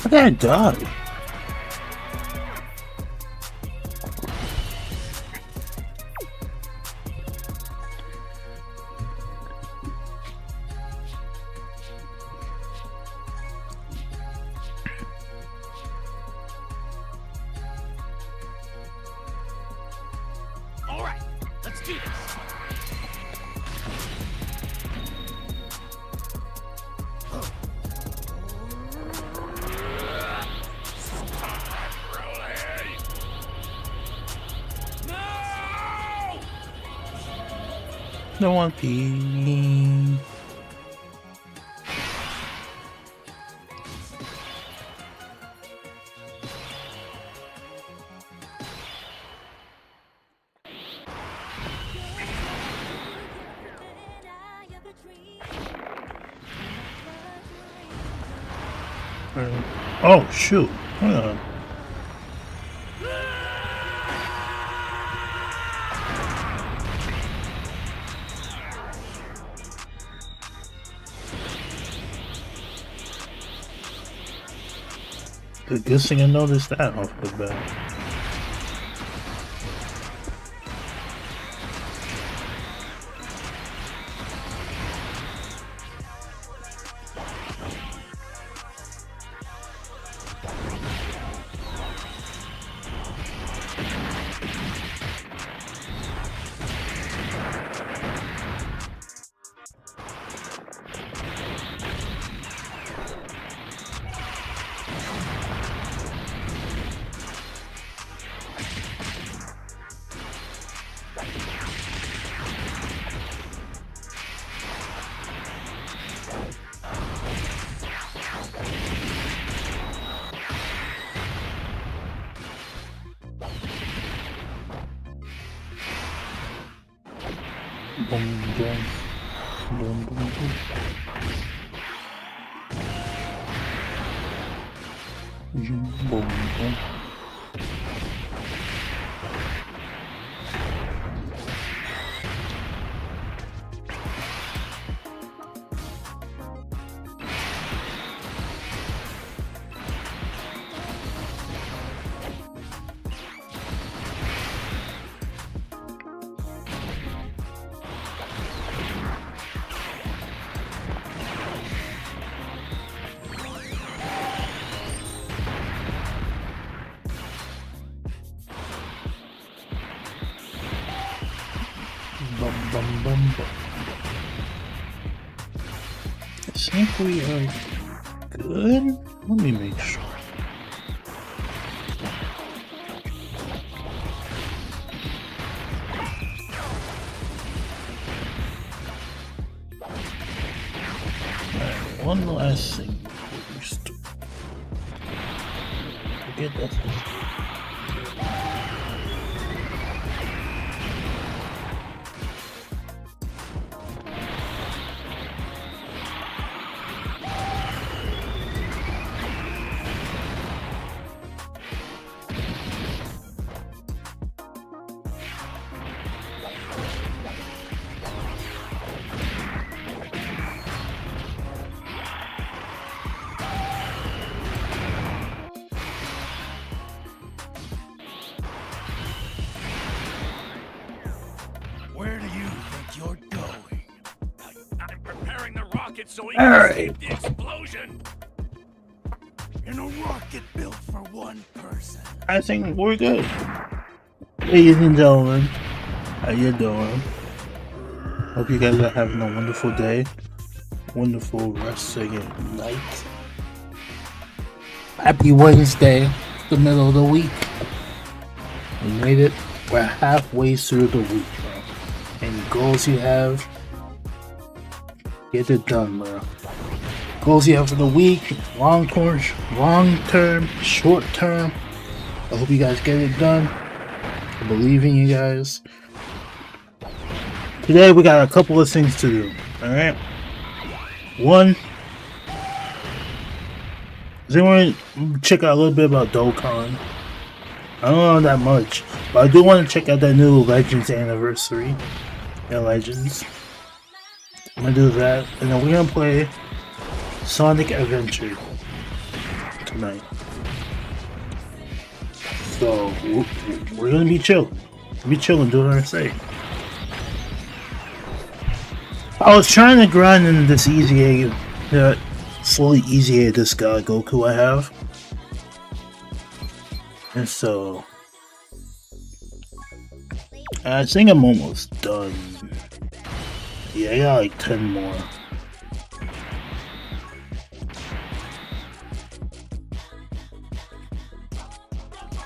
forgot I died. All right, let's do this. No one pee. Oh shoot! Hold on. The good thing I noticed that off the bat. Boom, boom, boom, boom, boom. Boom, boom, boom. Bum, bum, bum, bum. I think we are good. Let me make sure. Alright, one last thing before we start. Forget that. Where do you think you're going? I'm preparing the rocket so we All can right. save the explosion. In a rocket built for one person. I think we're good. Ladies and gentlemen, how you doing? Hope you guys are having a wonderful day. Wonderful resting at night. Happy Wednesday, the middle of the week. We made it. We're halfway through the week, bro. Any goals you have, get it done, bro. Goals you have for the week, long term, short term. I hope you guys get it done. I believe in you guys. Today we got a couple of things to do. Alright? One, does anyone check out a little bit about Dokkan? I don't know that much, but I do want to check out that new Legends anniversary. Yeah, Legends. I'm gonna do that, and then we're gonna play Sonic Adventure tonight. So we're gonna be chill. Be chilling, doing our thing. I was trying to grind in this easy A, slowly easy A this guy Goku I have, and so I think I'm almost done. Yeah, I got like 10 more.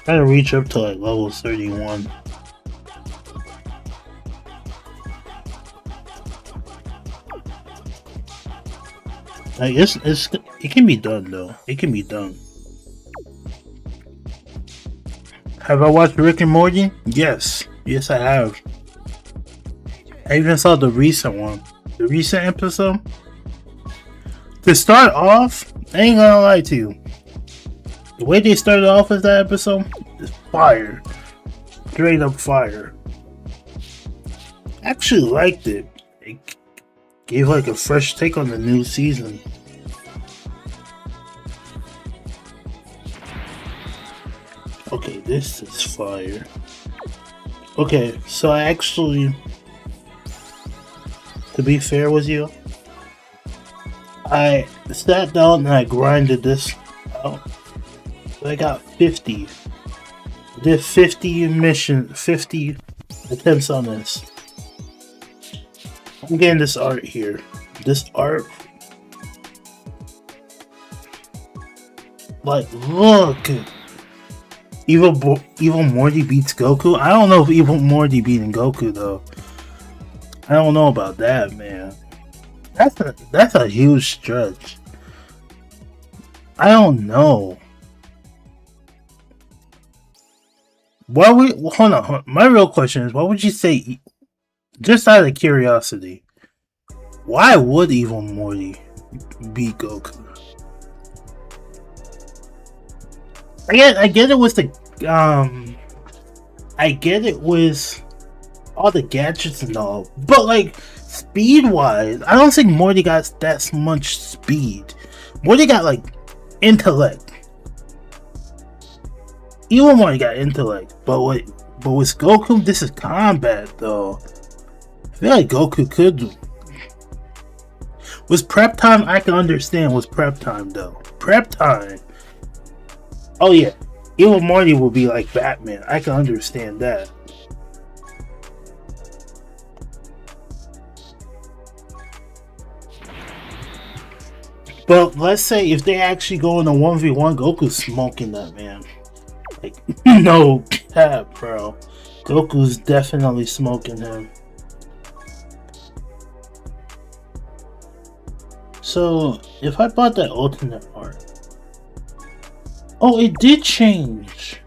Gotta reach up to like level 31. Like it can be done though. It can be done. Have I watched Rick and Morty? Yes. Yes I have. I even saw the recent one. The recent episode. To start off, I ain't gonna lie to you. The way they started off with that episode is fire. Straight up fire. I actually liked it. It gave like a fresh take on the new season. Okay, this is fire. Okay, so I actually, to be fair with you, I sat down and I grinded this out. So I got 50. Did 50 missions, 50 attempts on this. I'm getting this art here. This art, like, look. Evil Morty beats Goku. I don't know if Evil Morty beating Goku though. I don't know about that, man. That's a huge stretch. I don't know. Hold on. My real question is, why would you say, just out of curiosity, why would Evil Morty beat Goku? I get it with the I get it with all the gadgets and all, but like speed wise, I don't think Morty got that much speed. Morty got like intellect. Evil Morty got intellect, but with Goku, this is combat though. I feel like Goku could. Was prep time? I can understand. Was prep time though? Prep time. Oh yeah, Evil Morty will be like Batman. I can understand that. But let's say if they actually go in a 1v1, Goku's smoking that man. Like, no cap, bro. Goku's definitely smoking him. So, if I bought that alternate art. Oh, it did change.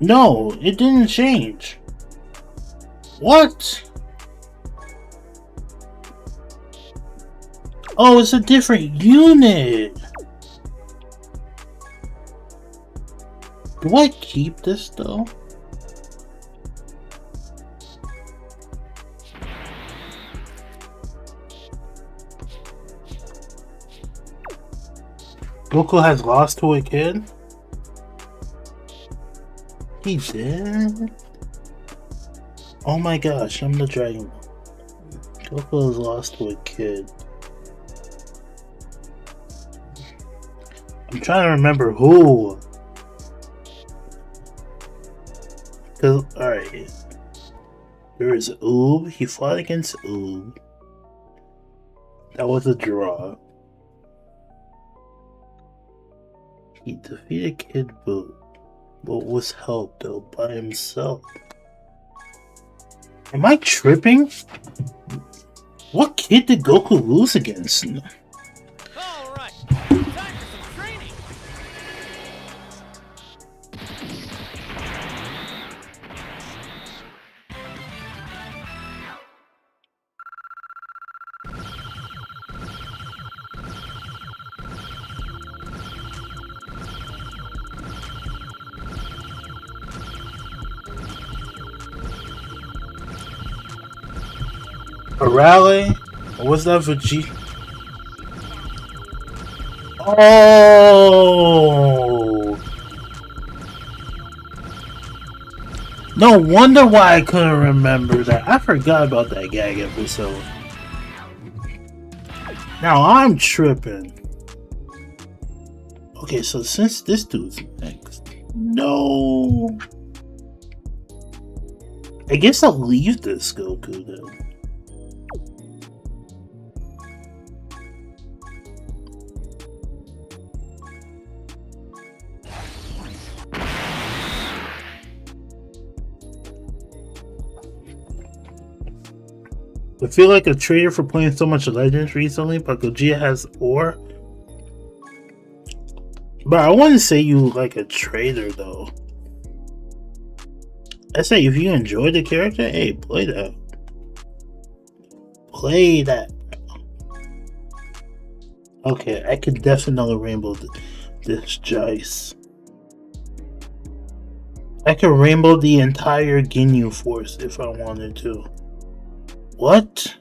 No, it didn't change. What? Oh, it's a different unit. Do I keep this though? Goku has lost to a kid? He did? Oh my gosh, I'm the Dragon Ball. Goku has lost to a kid. I'm trying to remember who. Cause, alright. There is Oob. He fought against Oob. That was a draw. He defeated Kid Buu, but was helped though by himself. Am I tripping? What kid did Goku lose against? Alright, time for some training. A rally? Or was that for G? Oh! No wonder why I couldn't remember that. I forgot about that gag episode. Now I'm tripping. Okay, so since this dude's next. No. I guess I'll leave this Goku then. I feel like a traitor for playing so much Legends recently, but Gogeta has ore. But I wouldn't say you like a traitor though. I say if you enjoy the character, hey, play that. Play that. Okay, I could definitely rainbow this Jice. I could rainbow the entire Ginyu Force if I wanted to. What?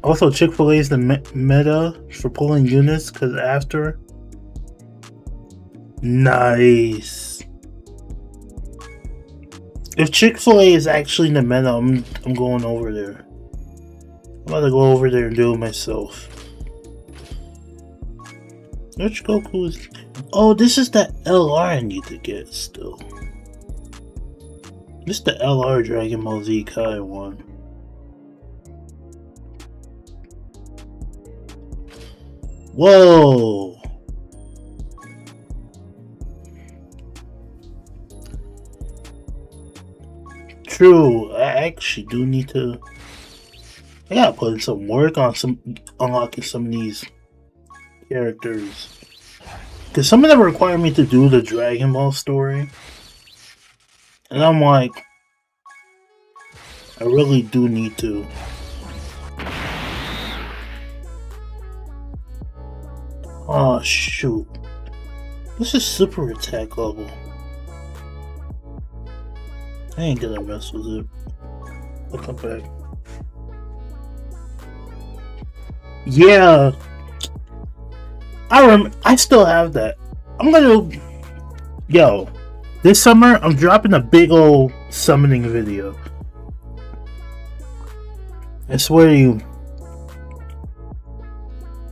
Also, Chick-fil-A is the meta for pulling units because after. Nice. If Chick-fil-A is actually in the meta, I'm going over there. I'm about to go over there and do it myself. Which Goku's? Oh, this is the LR I need to get still. This is the LR Dragon Ball Z Kai one. Whoa! True, I actually do need to. I gotta put in some work on unlocking some of these characters. Because some of them require me to do the Dragon Ball story. And I'm like, I really do need to. Oh shoot. This is super attack level. I ain't gonna mess with it. I'll come back. Yeah. I still have that. I'm gonna... Yo. This summer, I'm dropping a big old summoning video. I swear to you.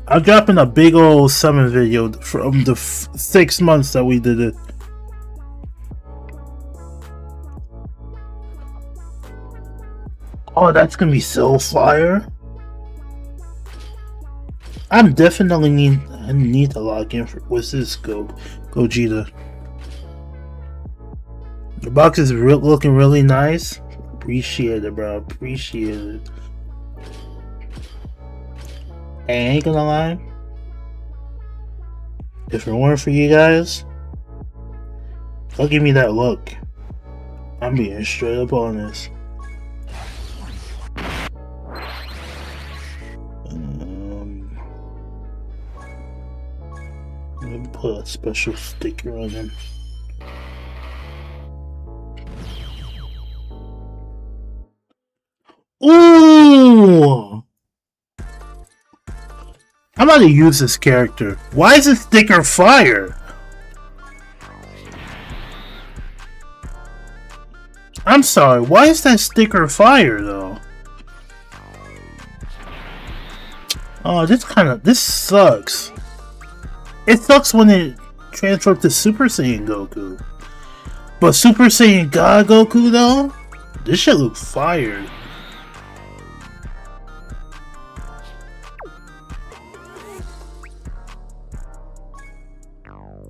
I'm dropping a big old summon video from the 6 months that we did it. Oh, that's gonna be so fire. I'm definitely need to log in for what's this Gogeta. The box is looking really nice. Appreciate it, bro. Appreciate it. I ain't gonna lie. If it weren't for you guys, don't give me that look. I'm being straight up honest. Let me put a special sticker on him. Ooh! I'm about to use this character. Why is this sticker fire? I'm sorry, why is that sticker fire though? Oh, this sucks. It sucks when it transferred to Super Saiyan Goku. But Super Saiyan God Goku though? This shit looks fire.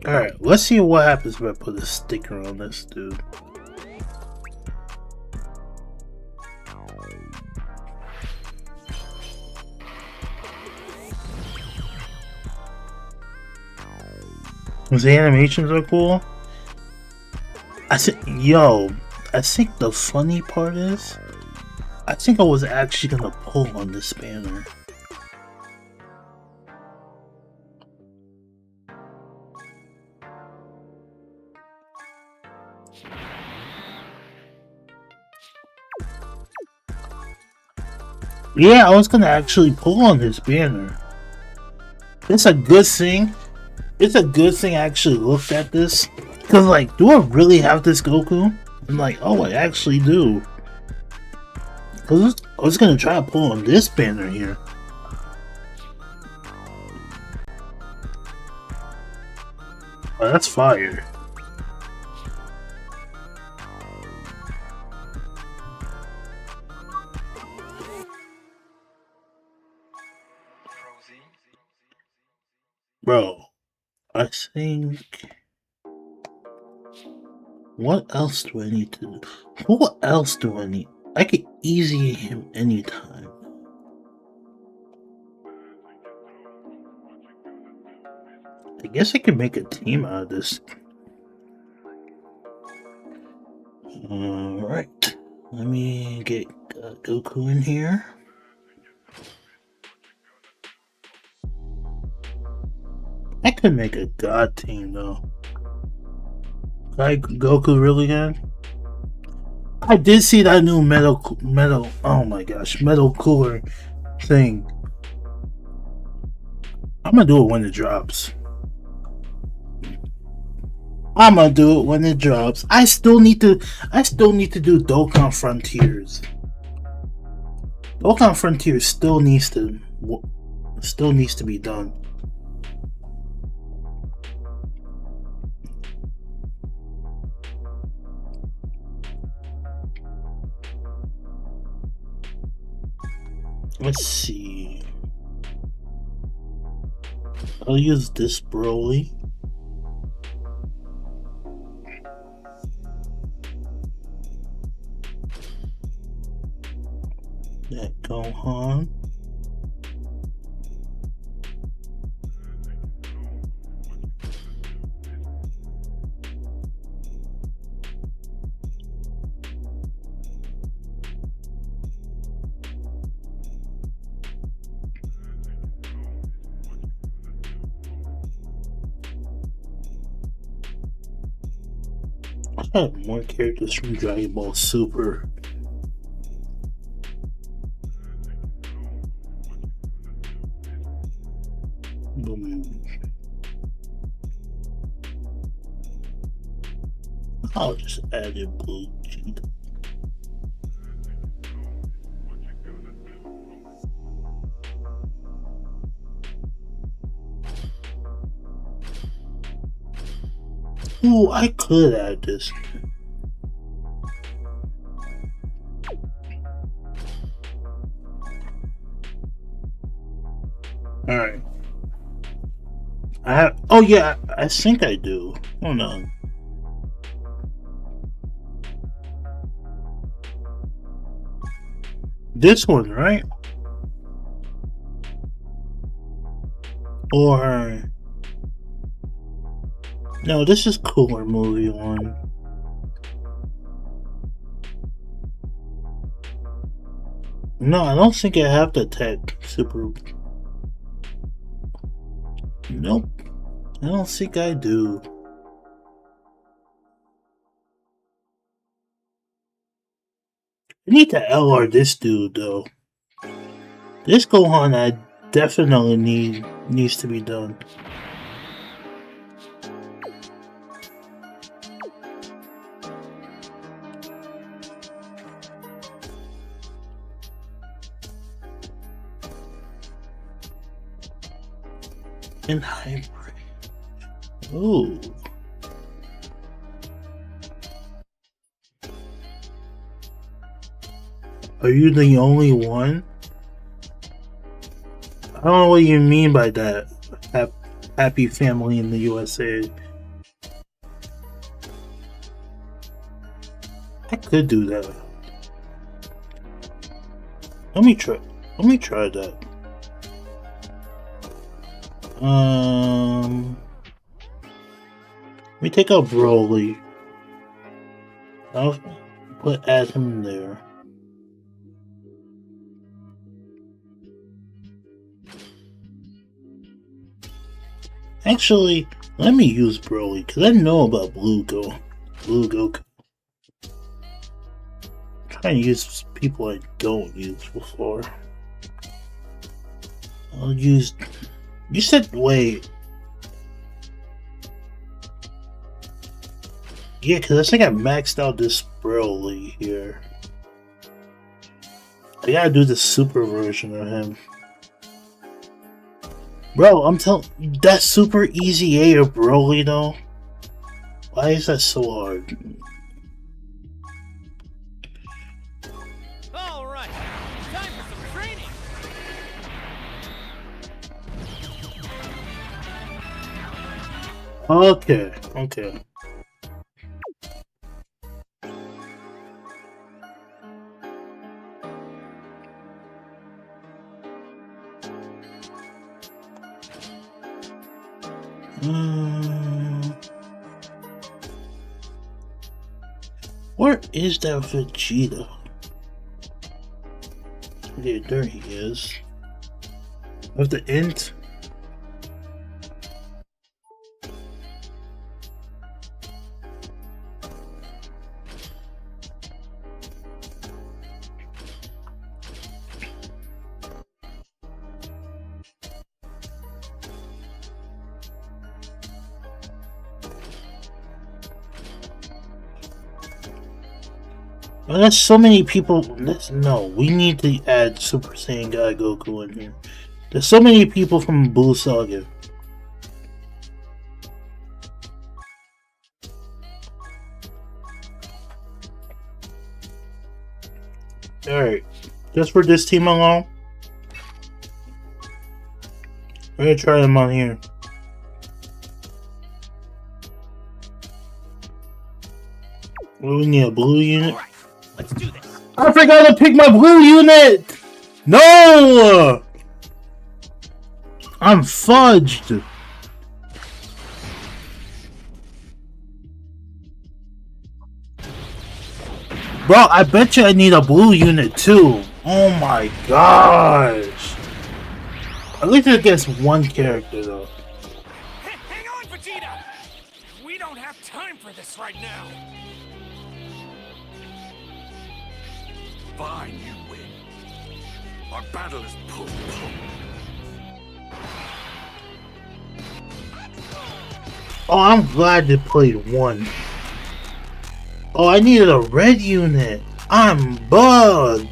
Alright, let's see what happens if I put a sticker on this dude. The animations are cool. I think the funny part is, I think I was actually gonna pull on this banner. Yeah, I was gonna actually pull on this banner. It's a good thing. It's a good thing I actually looked at this. Cause like, do I really have this Goku? I'm like, oh, I actually do. Cause I was gonna try to pull on this banner here. Oh, that's fire. Bro, I think... What else do I need to do? What else do I need? I could easy him anytime. I guess I could make a team out of this. Alright. Let me get Goku in here. I could make a god team though. Like Goku really good? I did see that new metal, oh my gosh, metal cooler thing. I'm gonna do it when it drops. I'm gonna do it when it drops. I still need to do Dokkan Frontiers. Dokkan Frontiers still needs to be done. Let's see. I'll use this Broly. That Gohan. I have more characters from Dragon Ball Super. Boom. I'll just add in blue cheat. Ooh, I could add this. Alright. I have. Oh, yeah, I think I do. Hold on. This one, right? Or. No, this is Cooler Movie one. No, I don't think I have the tech super. Nope. I don't think I do. I need to LR this dude though. This Gohan I definitely needs to be done. In hybrid. Ooh. Are you the only one? I don't know what you mean by that. Happy family in the USA. I could do that. Let me try that. Let me take out Broly. I'll add him there. Actually, let me use Broly because I know about Blue Goku. I'm trying to use people I don't use before. I'll use. You said wait. Yeah, cause I think I maxed out this Broly here. I gotta do the super version of him. Bro, I'm telling that super easy A of Broly though. Why is that so hard? Alright, time for some training! Okay, okay. Where is that Vegeta? Yeah, there he is. Of the int. Well, there's so many people. No, we need to add Super Saiyan God Goku in here. There's so many people from Blue Saga. Alright, just for this team alone, we're gonna try them on here. Well, we need a blue unit. Alright, let's do this! I forgot to pick my blue unit! No! I'm fudged! Bro, I bet you I need a blue unit too. Oh my gosh. At least it gets one character though. Hang on, Vegeta! We don't have time for this right now! Fine, you win. Our battle is postponed. Oh, I'm glad they played one. Oh, I needed a red unit. I'm bugged.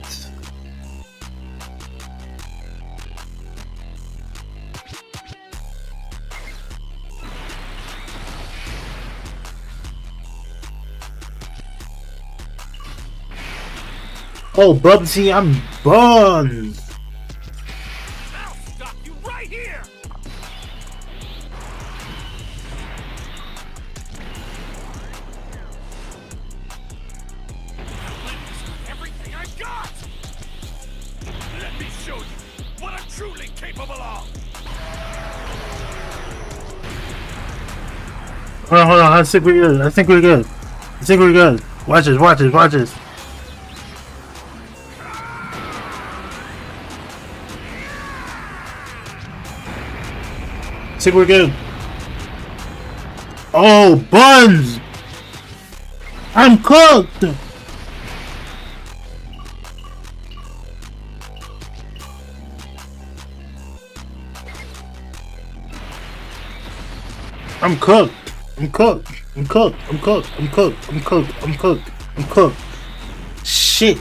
Oh, Bubsy, I'm bugged. I'll stop you right here! Everything I've got! Let me show you what I'm truly capable of. Hold on. I think we're good. I think we're good. I think we're good. Watch this, watch this, watch this. I think we're good. Oh, buns! I'm cooked! I'm cooked. I'm cooked. I'm cooked. I'm cooked. I'm cooked. I'm cooked. I'm cooked. I'm cooked. Shit.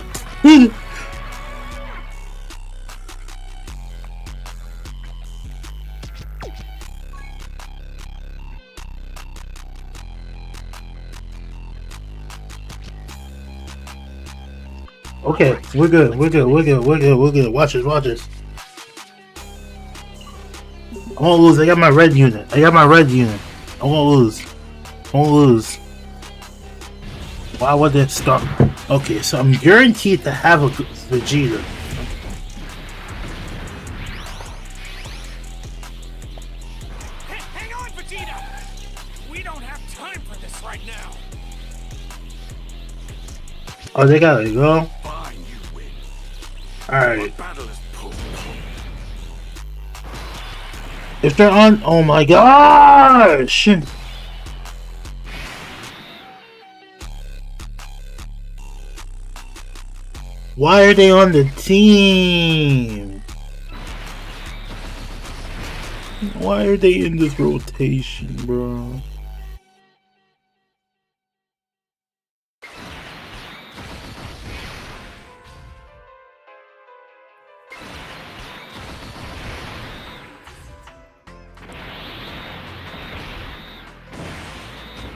Okay, we're good. We're good. We're good. We're good. We're good. Watch this. Watch this. I won't lose. I got my red unit. I got my red unit. I won't lose. I won't lose. Why would that stop? Okay, so I'm guaranteed to have a Vegeta. Hang on, Vegeta! We don't have time for this right now! Oh, they gotta go? Fine, you win. Alright. Our battle is postponed. If they're on... Oh my gosh! Why are they on the team? Why are they in this rotation, bro?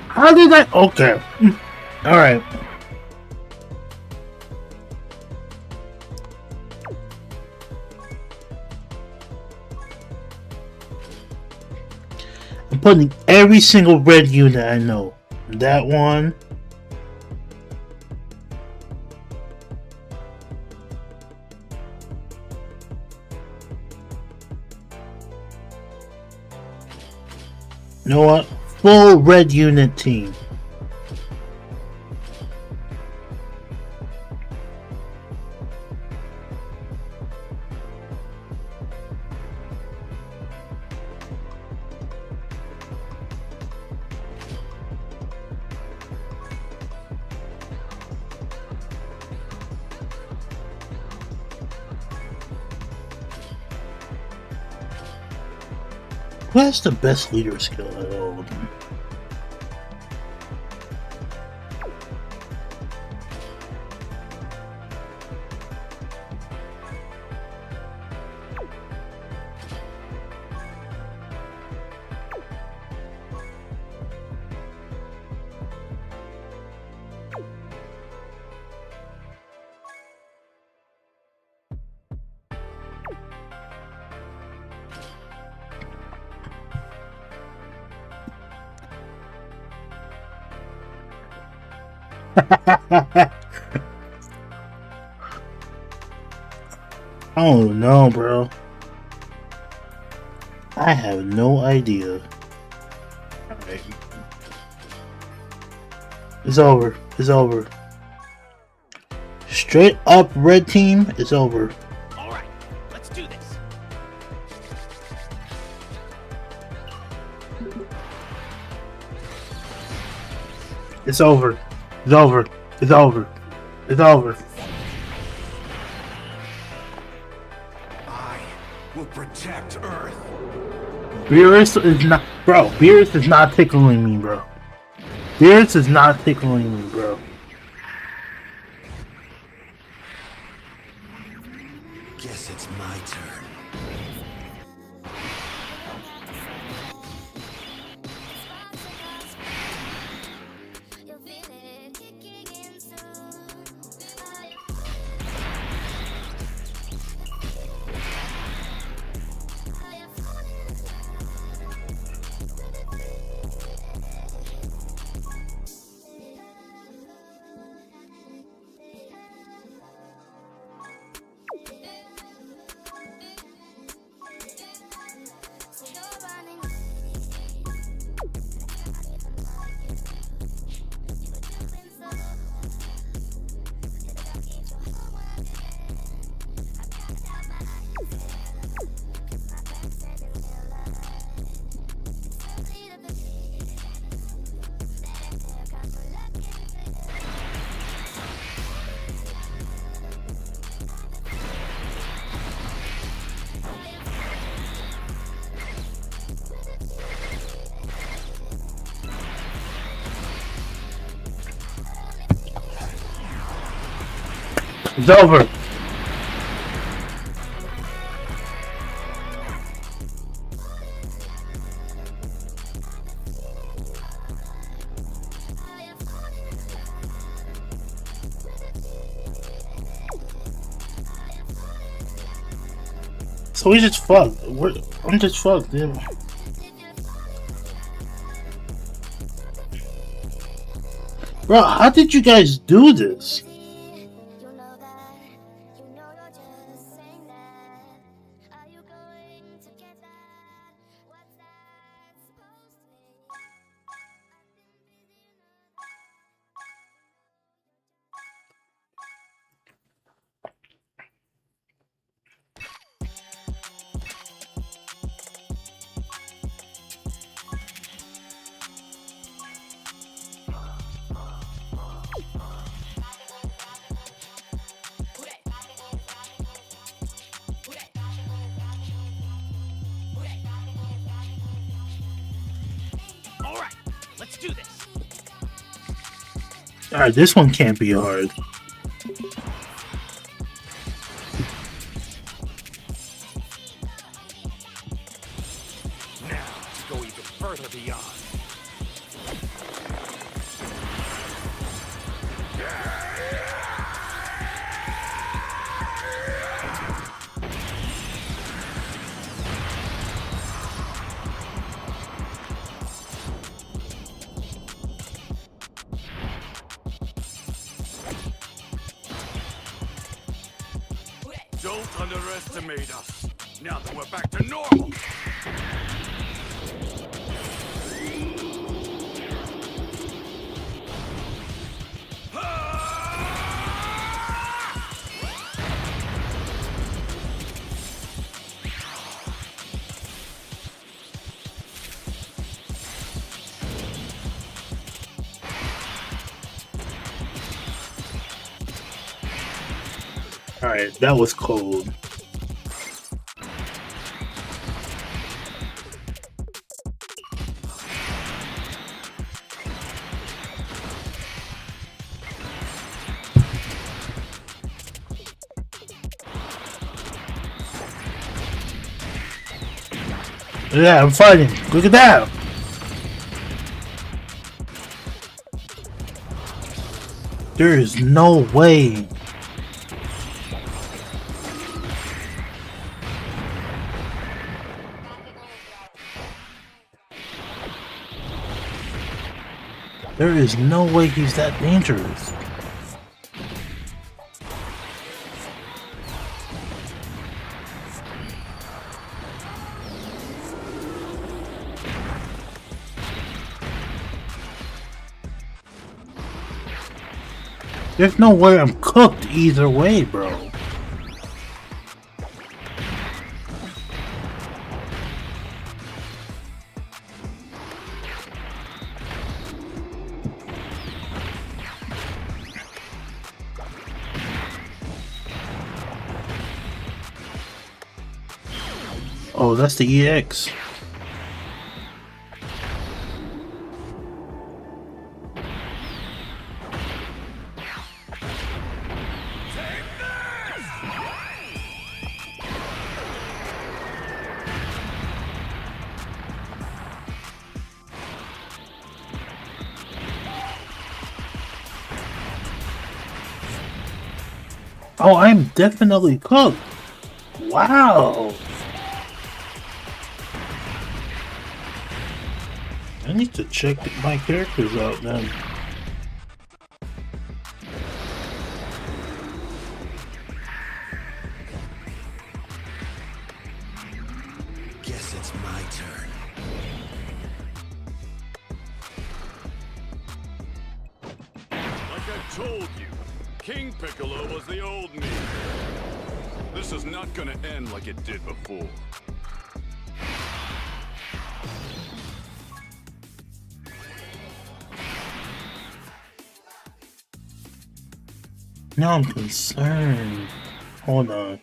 How did I? Okay. Alright. I'm putting every single red unit I know. That one. You know what? Full red unit team. Who has the best leader skill out of all of them? I don't know, bro. I have no idea. Alright. It's over. It's over. Straight up red team, it's over. Alright, let's do this. It's over. It's over. It's over. It's over. I will protect Earth. Beerus is not, bro. Beerus is not tickling me, bro. Beerus is not tickling me, bro. Guess it's my turn. It's over. So we just fucked. I'm just fucked, dude. Bro, how did you guys do this? Alright, let's do this. Alright, this one can't be hard. Now, to go even further beyond. Don't underestimate us. Now that we're back to normal. Alright, that was cold. Yeah, I'm fighting. Look at that. There is no way. There is no way he's that dangerous. There's no way I'm cooked either way, bro. Oh, that's the EX. Oh, I'm definitely cooked. Wow. I need to check my characters out then. Guess it's my turn. Like I told you, King Piccolo was the old me. This is not gonna end like it did before. Now I'm concerned. Hold on.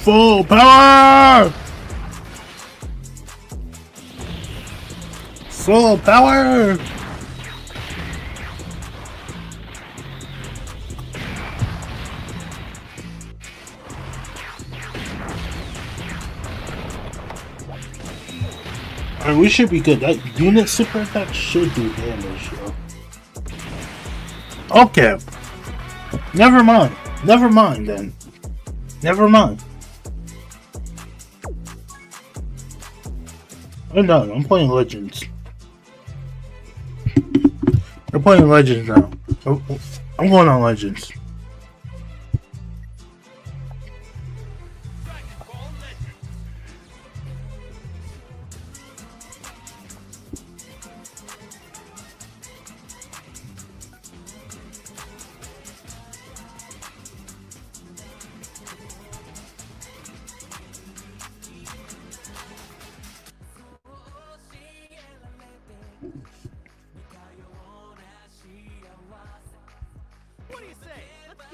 Full power! Full power! Alright, we should be good. That unit super attack should do damage, yo. Okay. Never mind. Never mind then. Never mind. I'm done. I'm playing Legends. We're playing Legends now. I'm going on Legends.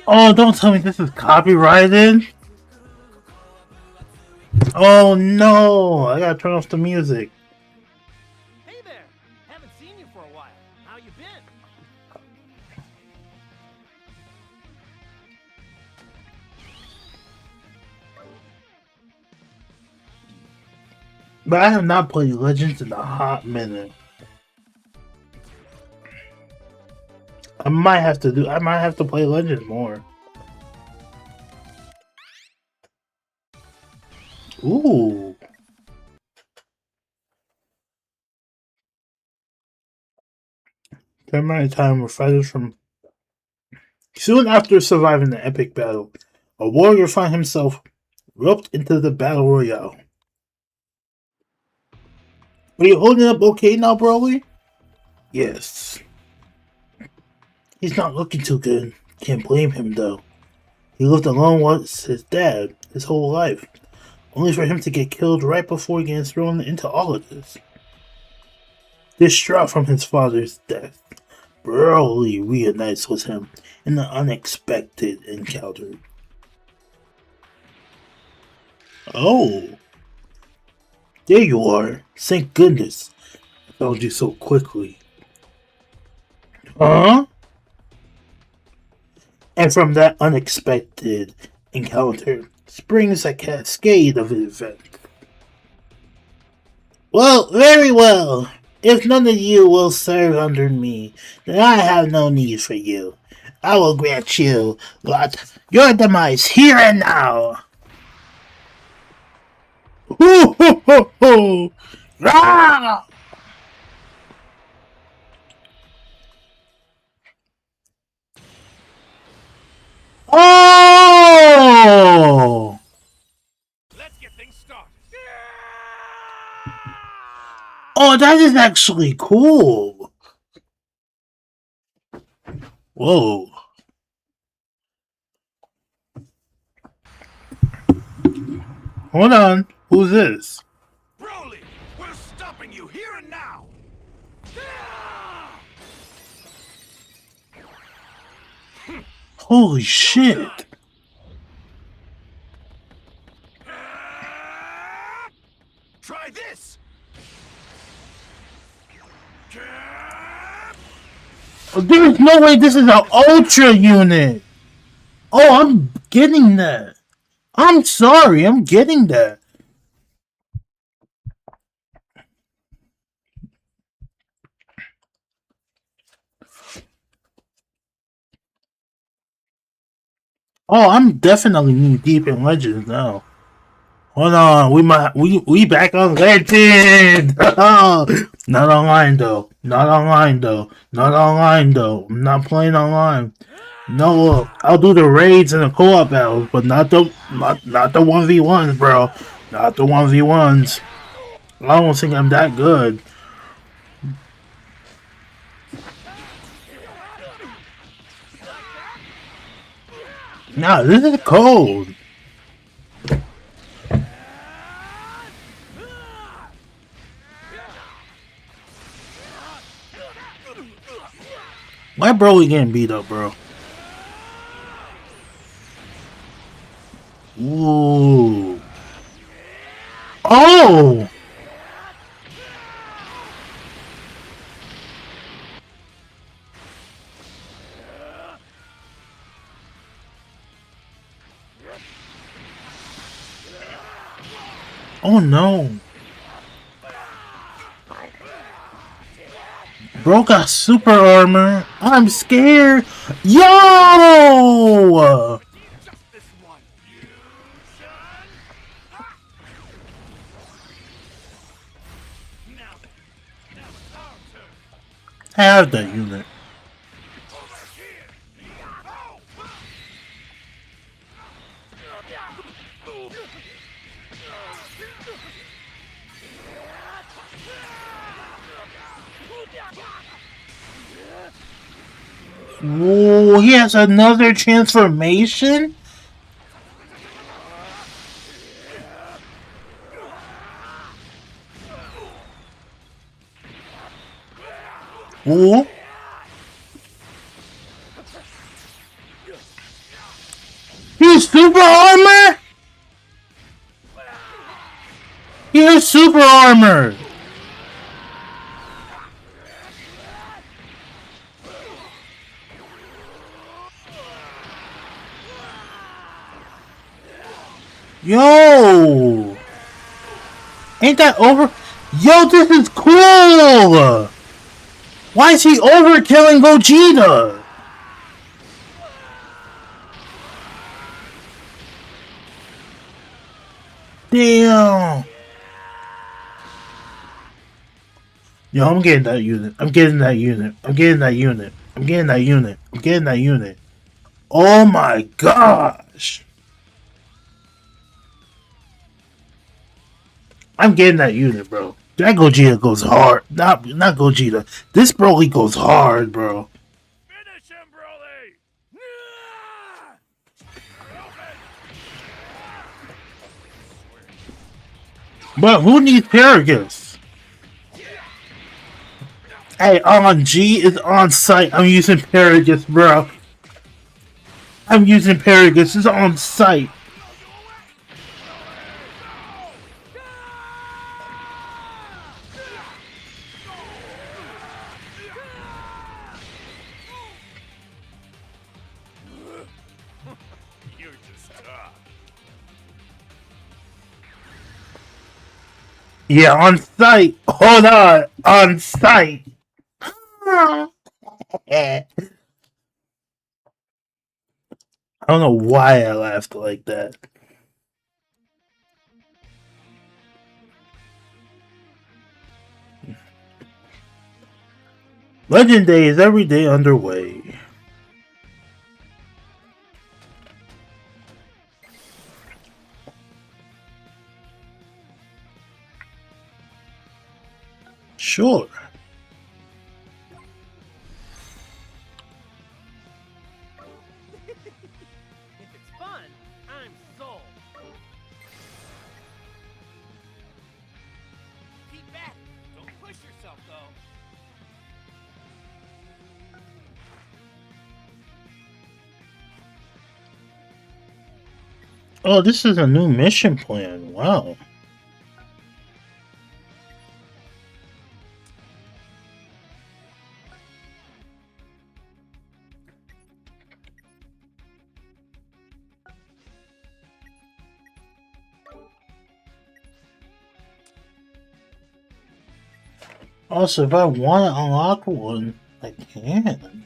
Oh, don't tell me this is copyrighted. Oh no, I gotta turn off the music. Hey there! Haven't seen you for a while. How you been? But I have not played Legends in a hot minute. I might have to play Legends more. Ooh. There might time where fighters from soon after surviving the epic battle, a warrior finds himself roped into the battle royale. Are you holding up okay now, Broly? Yes. He's not looking too good. Can't blame him though. He lived alone with his dad his whole life, only for him to get killed right before getting thrown into all of this. Distraught from his father's death, Broly reunites with him in an unexpected encounter. Oh, there you are. Thank goodness. I found you so quickly. Huh? And from that unexpected encounter springs a cascade of events. Well, very well. If none of you will serve under me, then I have no need for you. I will grant you your demise here and now. Hoo hoo hoo hoo! Rah! Oh! Let's get things started. Oh, that is actually cool. Whoa. Hold on. Who's this? Broly, we're stopping you here and now. Holy shit. Try this. There's no way this is an Ultra unit. Oh, I'm getting that. I'm sorry, I'm getting that. Oh, I'm definitely knee deep in Legends now. Hold on, we back on Legend. Not online though. Not online though. Not online though. I'm not playing online. No, I'll do the raids and the co-op battles, but not the 1v1s, bro. Not the 1v1s. I don't think I'm that good. Nah, this is cold. Why Broly getting beat up, bro? Ooh. Oh! Oh no. Bro got super armor. I'm scared. Yo! Just this one. Now it's our turn. Have that unit. Over here. Whoa, he has another transformation? Whoa. He's super armor? He has super armor. Yo! Ain't that over? Yo, this is cool! Why is he overkilling Gogeta? Damn! Yo, I'm getting that unit. I'm getting that unit. I'm getting that unit. I'm getting that unit. I'm getting that unit. Oh my gosh! I'm getting that unit, bro. That Gogeta goes hard. Not Gogeta. This Broly goes hard, bro. Finish him, Broly! But who needs Paragus? Hey, on G is on site. I'm using Paragus, bro. I'm using Paragus. It's on site. You're just tough. Yeah, on site. Hold on. On site. I don't know why I laughed like that. Legend Day is every day underway. Sure. If it's fun, I'm sold. Keep back. Don't push yourself, though. Oh, this is a new mission plan. Wow. Also, if I want to unlock one, I can.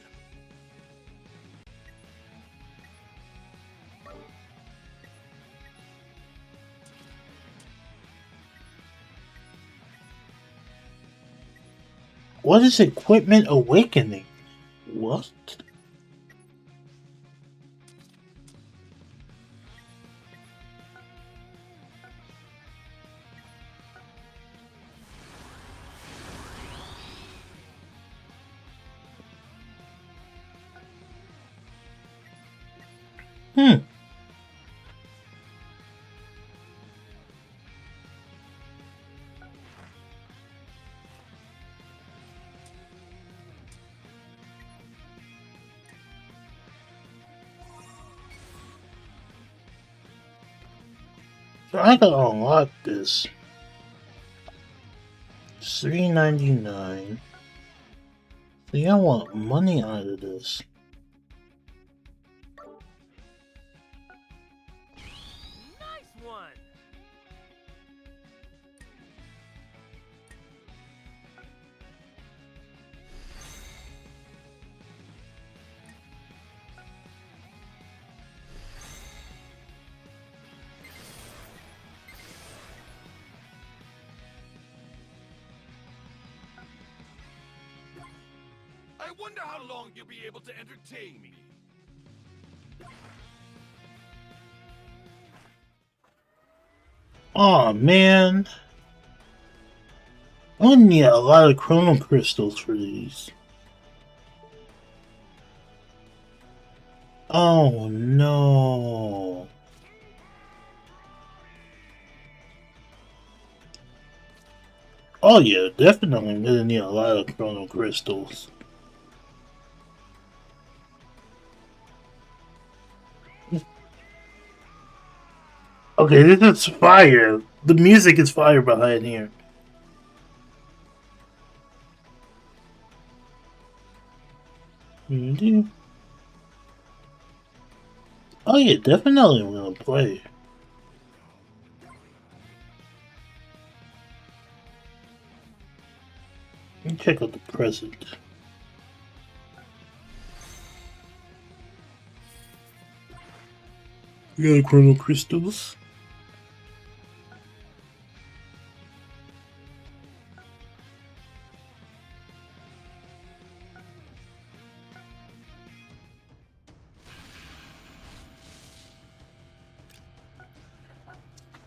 What is Equipment Awakening? What? Hmm. So I gotta unlock this. $3.99. See, I want money out of this. Nice one. I wonder how long you'll be able to entertain me. Oh man, I'm gonna need a lot of chrono crystals for these. Oh no. Oh yeah, definitely I'm gonna need a lot of chrono crystals. Okay, this is fire. The music is fire behind here. Oh yeah, definitely I'm gonna play. Let me check out the present. We got chrono crystals.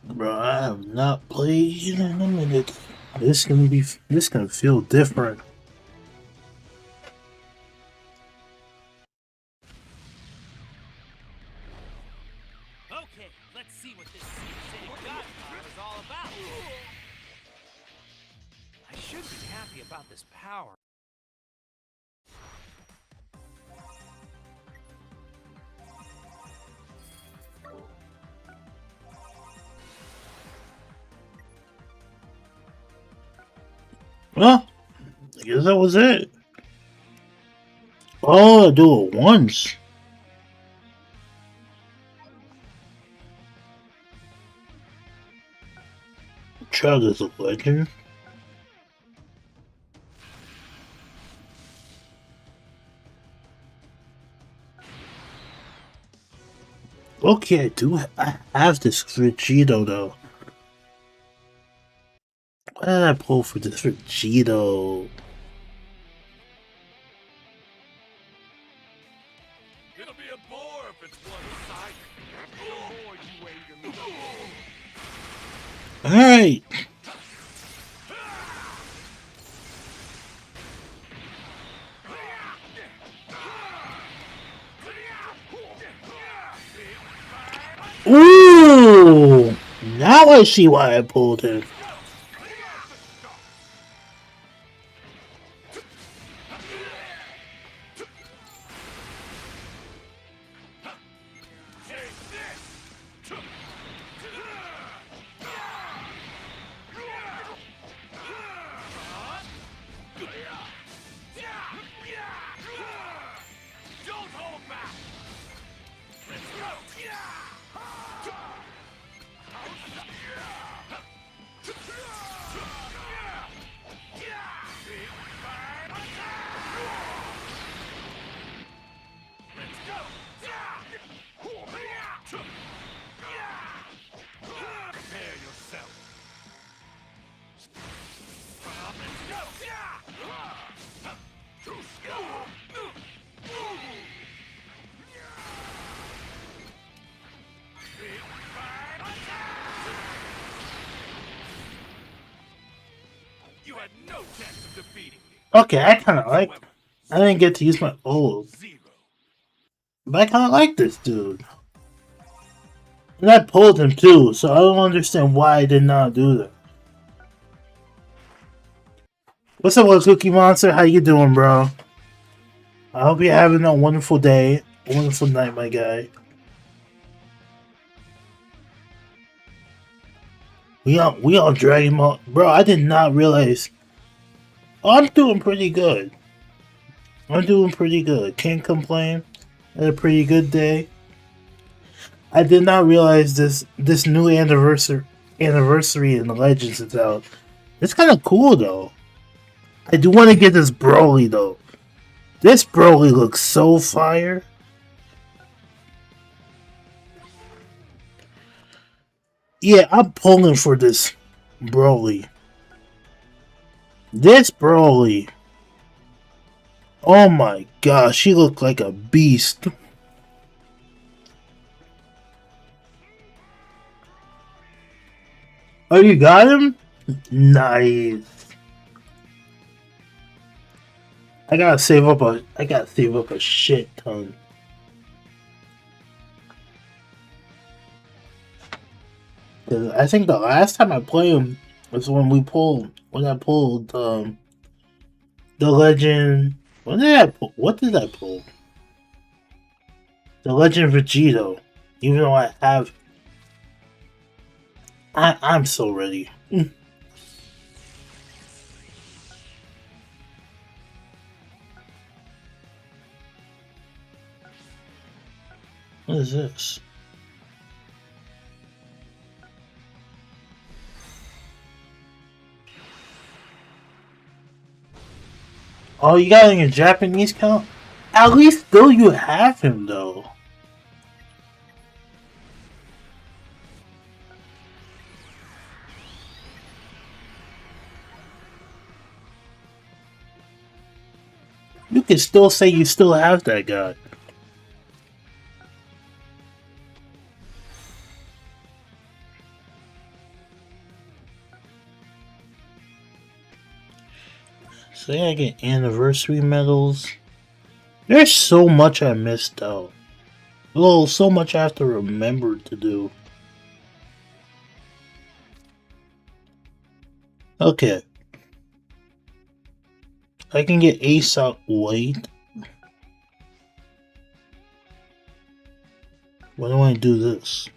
Bro, I have not played in a minute. This gonna feel different. Okay, let's see what this City God power is all about. I should be happy about this power. Well, I guess that was it. Oh, I do it once. Child is a legend. Okay, I have this Vegito though. Why did I pull for this Vegito? It'll be a bore if it's one-sided. The more you anger me. Alright. Ooh! Now I see why I pulled him. You had no chance of defeating me. Okay, I kinda like. I didn't get to use my ult. Zero. But I kinda like this dude. And I pulled him too, so I don't understand why I did not do that. What's up, little Cookie Monster? How you doing, bro? I hope you're having a wonderful day, a wonderful night, my guy. We on Dragon Ball, bro. I did not realize. Oh, I'm doing pretty good. I'm doing pretty good. Can't complain. Had a pretty good day. I did not realize this new anniversary in Legends is out. It's kind of cool though. I do want to get this Broly though. This Broly looks so fire. Yeah, I'm pulling for this Broly. This Broly. Oh my gosh, she looked like a beast. Oh, you got him? Nice. I gotta save up a shit ton. Cause I think the last time I played him was when I pulled the legend. What did I pull? The Legend of Vegito. Even though I have, I'm so ready. What is this? Oh, you got it in your Japanese count? At least still you have him though. You can still say you still have that guy. Say I get anniversary medals. There's so much I missed out. Well, so much I have to remember to do. Okay. I can get Ace out. Wait. Why do I do this?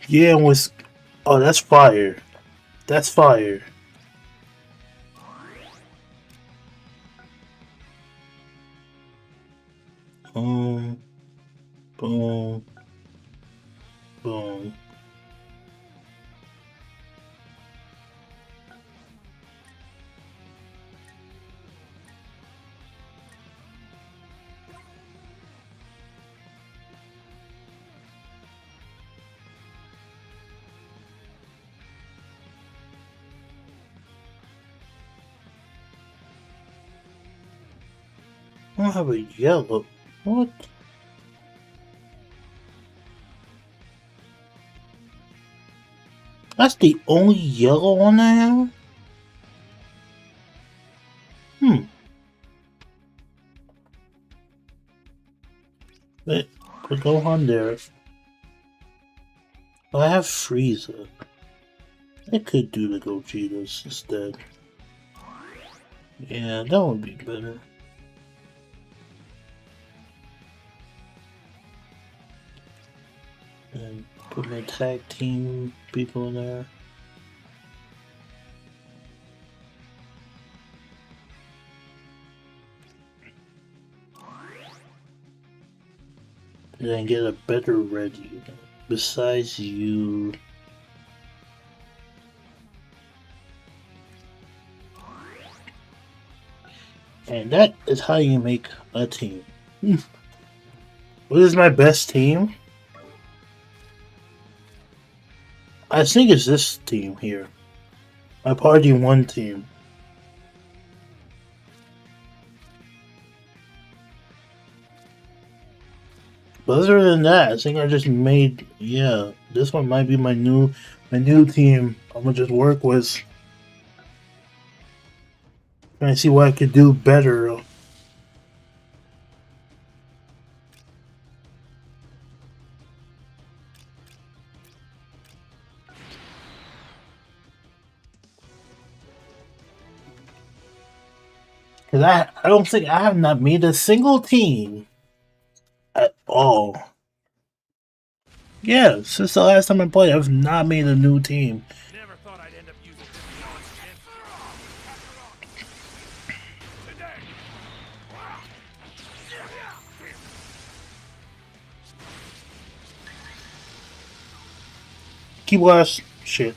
Yeah, it was. Oh, that's fire. That's fire. Boom. Boom. Boom. I don't have a yellow. What? That's the only yellow one I have? Wait, put Gohan there. Oh, I have Frieza. I could do the Gogetas instead. Yeah, that would be better. And put my tag team people in there. And then get a better ready. Besides you. And that is how you make a team. What is my best team? I think it's this team here. My Party 1 team. But other than that, I think I just made, yeah, this one might be my new team. I'm gonna just work with. Trying to see what I could do better. Cause I don't think I have not made a single team at all. Yeah, since the last time I played, I've not made a new team. Never thought I'd end up using this Key blast. Shit.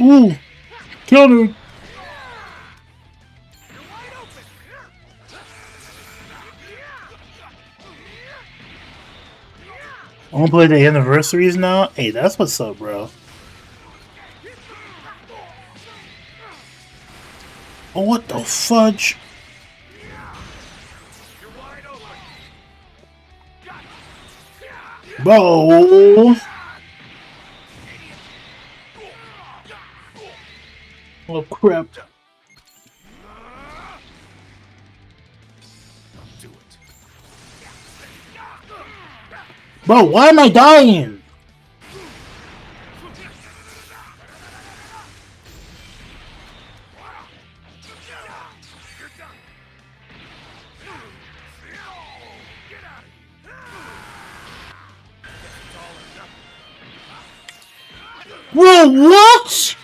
Ooh! Counter! I wanna play the anniversaries now? Hey, that's what's up, bro. Oh, what the fudge? Bro! Oh, crap. Bro, why am I dying? Bro, what?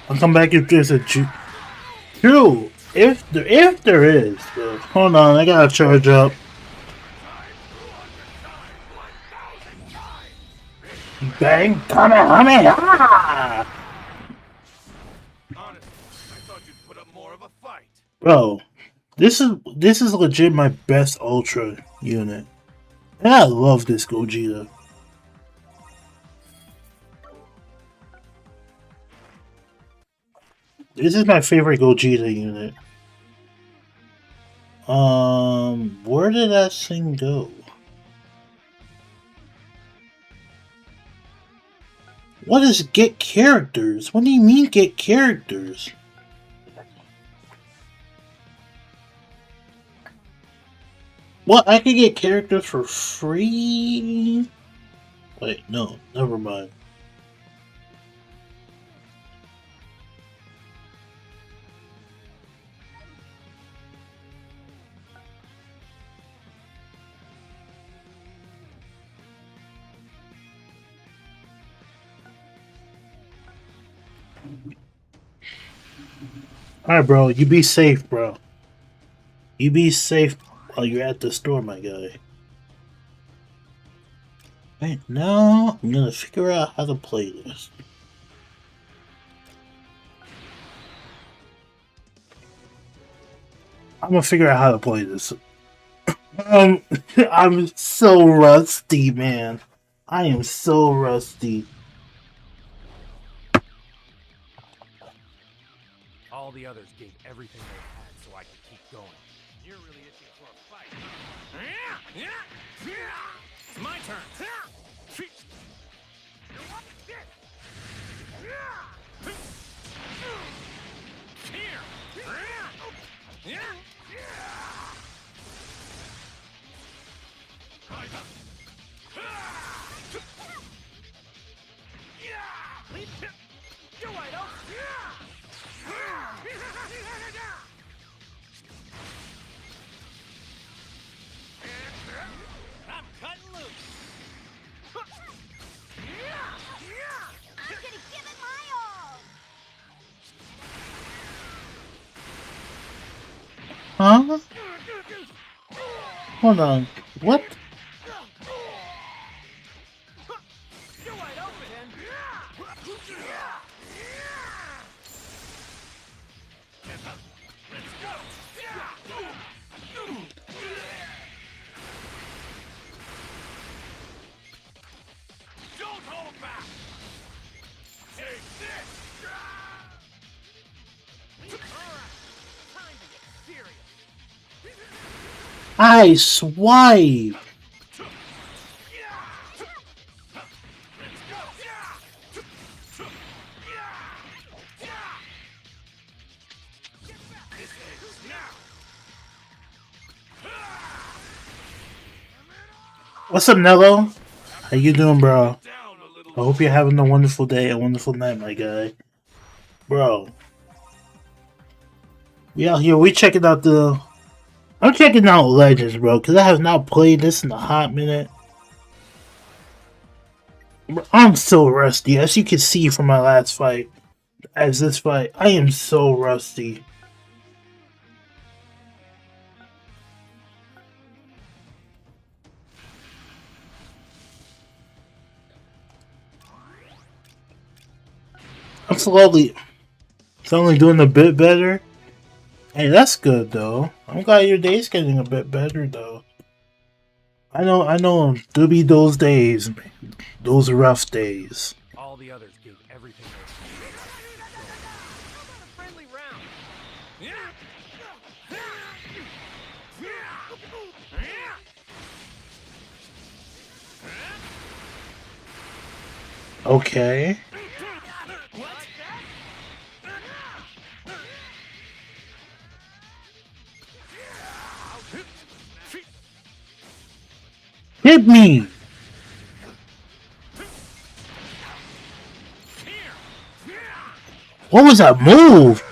I'll come back if there's a True. If there is. Hold on, I gotta charge up. Bang! Kamehameha! Bro, this is legit my best Ultra unit. And I love this Gogeta. This is my favorite Gogeta unit. Where did that thing go? What is get characters? What do you mean get characters? What, I can get characters for free? Wait, no, never mind. Alright, bro, you be safe, bro. You be safe while you're at the store, my guy. Right now, I'm gonna figure out how to play this. I'm gonna figure out how to play this. I'm so rusty, man. I am so rusty. All the others gave everything they had so I could keep going. You're really itching for a fight. It's my turn. I'm cutting loose. I'm gonna give it my all! Huh? Hold on. What? You're wide open. Let's go. Don't hold back. Take this. All right. Time to get serious. I swipe. What's up, Nello? How you doing, bro? I hope you're having a wonderful day, a wonderful night, my guy. Bro. We out here, we checking out the... I'm checking out Legends, bro, because I have not played this in a hot minute. I'm so rusty, as you can see from my last fight. As this fight, I am so rusty. I'm slowly doing a bit better. Hey, that's good though. I'm glad your day's getting a bit better though. I know. There'll be those days, those rough days. All the others gave everything they had. How about a friendly round? Okay. Hit me! What was that move?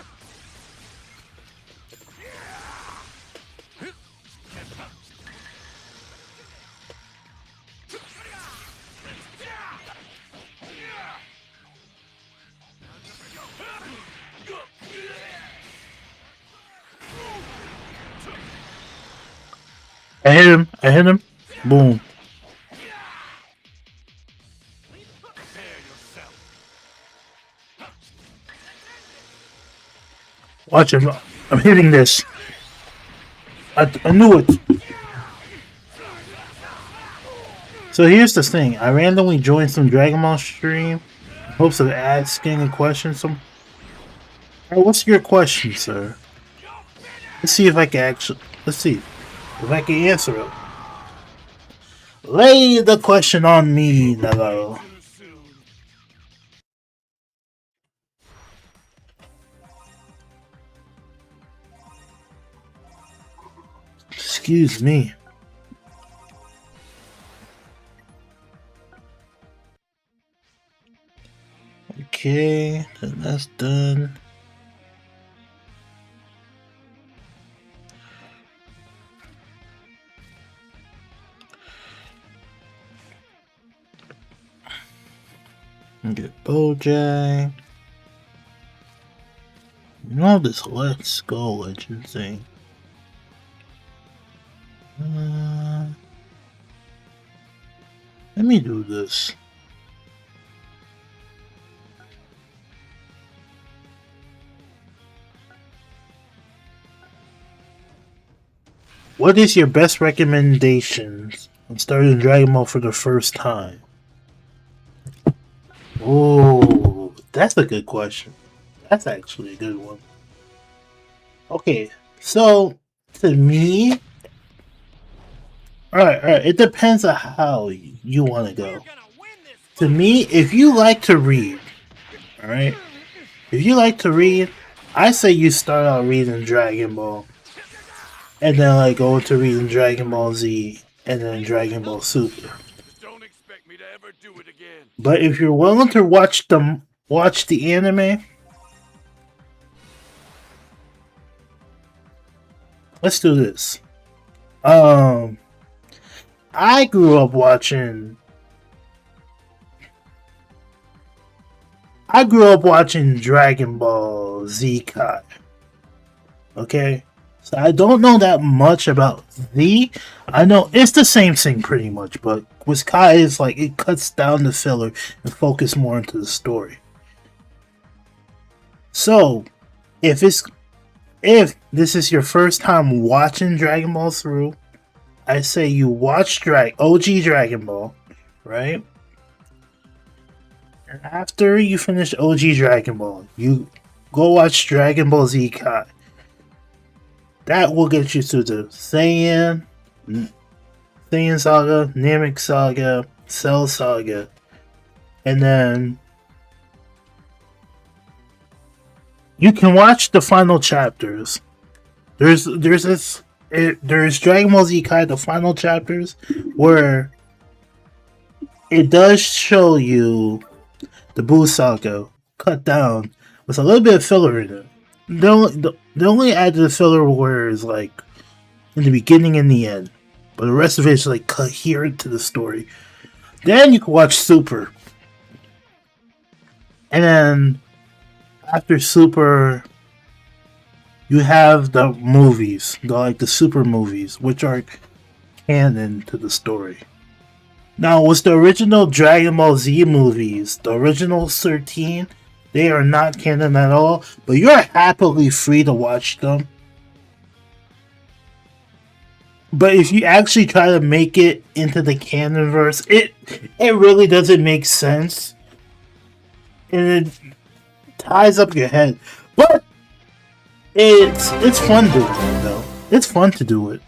I hit him. I hit him. Boom. Watch him. I'm hitting this. I knew it. So here's the thing. I randomly joined some Dragon Ball stream in hopes of asking a question. What's your question, sir? Let's see if I can Let's see if I can answer it. Lay the question on me, Nello. Excuse me. Okay, then that's done. Get Bojack. You know this Let's Go Legend thing. Let me do this. What is your best recommendations on starting Dragon Ball for the first time? Oh, that's a good question. That's actually a good one. Okay, so to me, alright, it depends on how you want to go. To me, if you like to read, alright, if you like to read, I say you start out reading Dragon Ball, and then like go to reading Dragon Ball Z, and then Dragon Ball Super. Don't expect me to ever do it again. But if you're willing to watch the anime, let's do this. I grew up watching Dragon Ball Z Kai. Okay? So I don't know that much about Z. I know it's the same thing pretty much, but with Kai it's like it cuts down the filler and focus more into the story. So if this is your first time watching Dragon Ball through, I say you watch OG Dragon Ball, right? And after you finish OG Dragon Ball, you go watch Dragon Ball Z Kai. That will get you to the Saiyan Saga, Namek Saga, Cell Saga, and then you can watch the final chapters. There's Dragon Ball Z Kai, the final chapters, where it does show you the Buu Saga cut down with a little bit of filler in it. They only added the filler where it's like in the beginning and the end, but the rest of it is like coherent to the story. Then you can watch Super. And then after Super, you have the movies, the Super movies, which are canon to the story. Now, with the original Dragon Ball Z movies, the original 13, they are not canon at all, but you're happily free to watch them. But if you actually try to make it into the canon verse, it really doesn't make sense. And it ties up your head. But it's fun doing it though. It's fun to do it.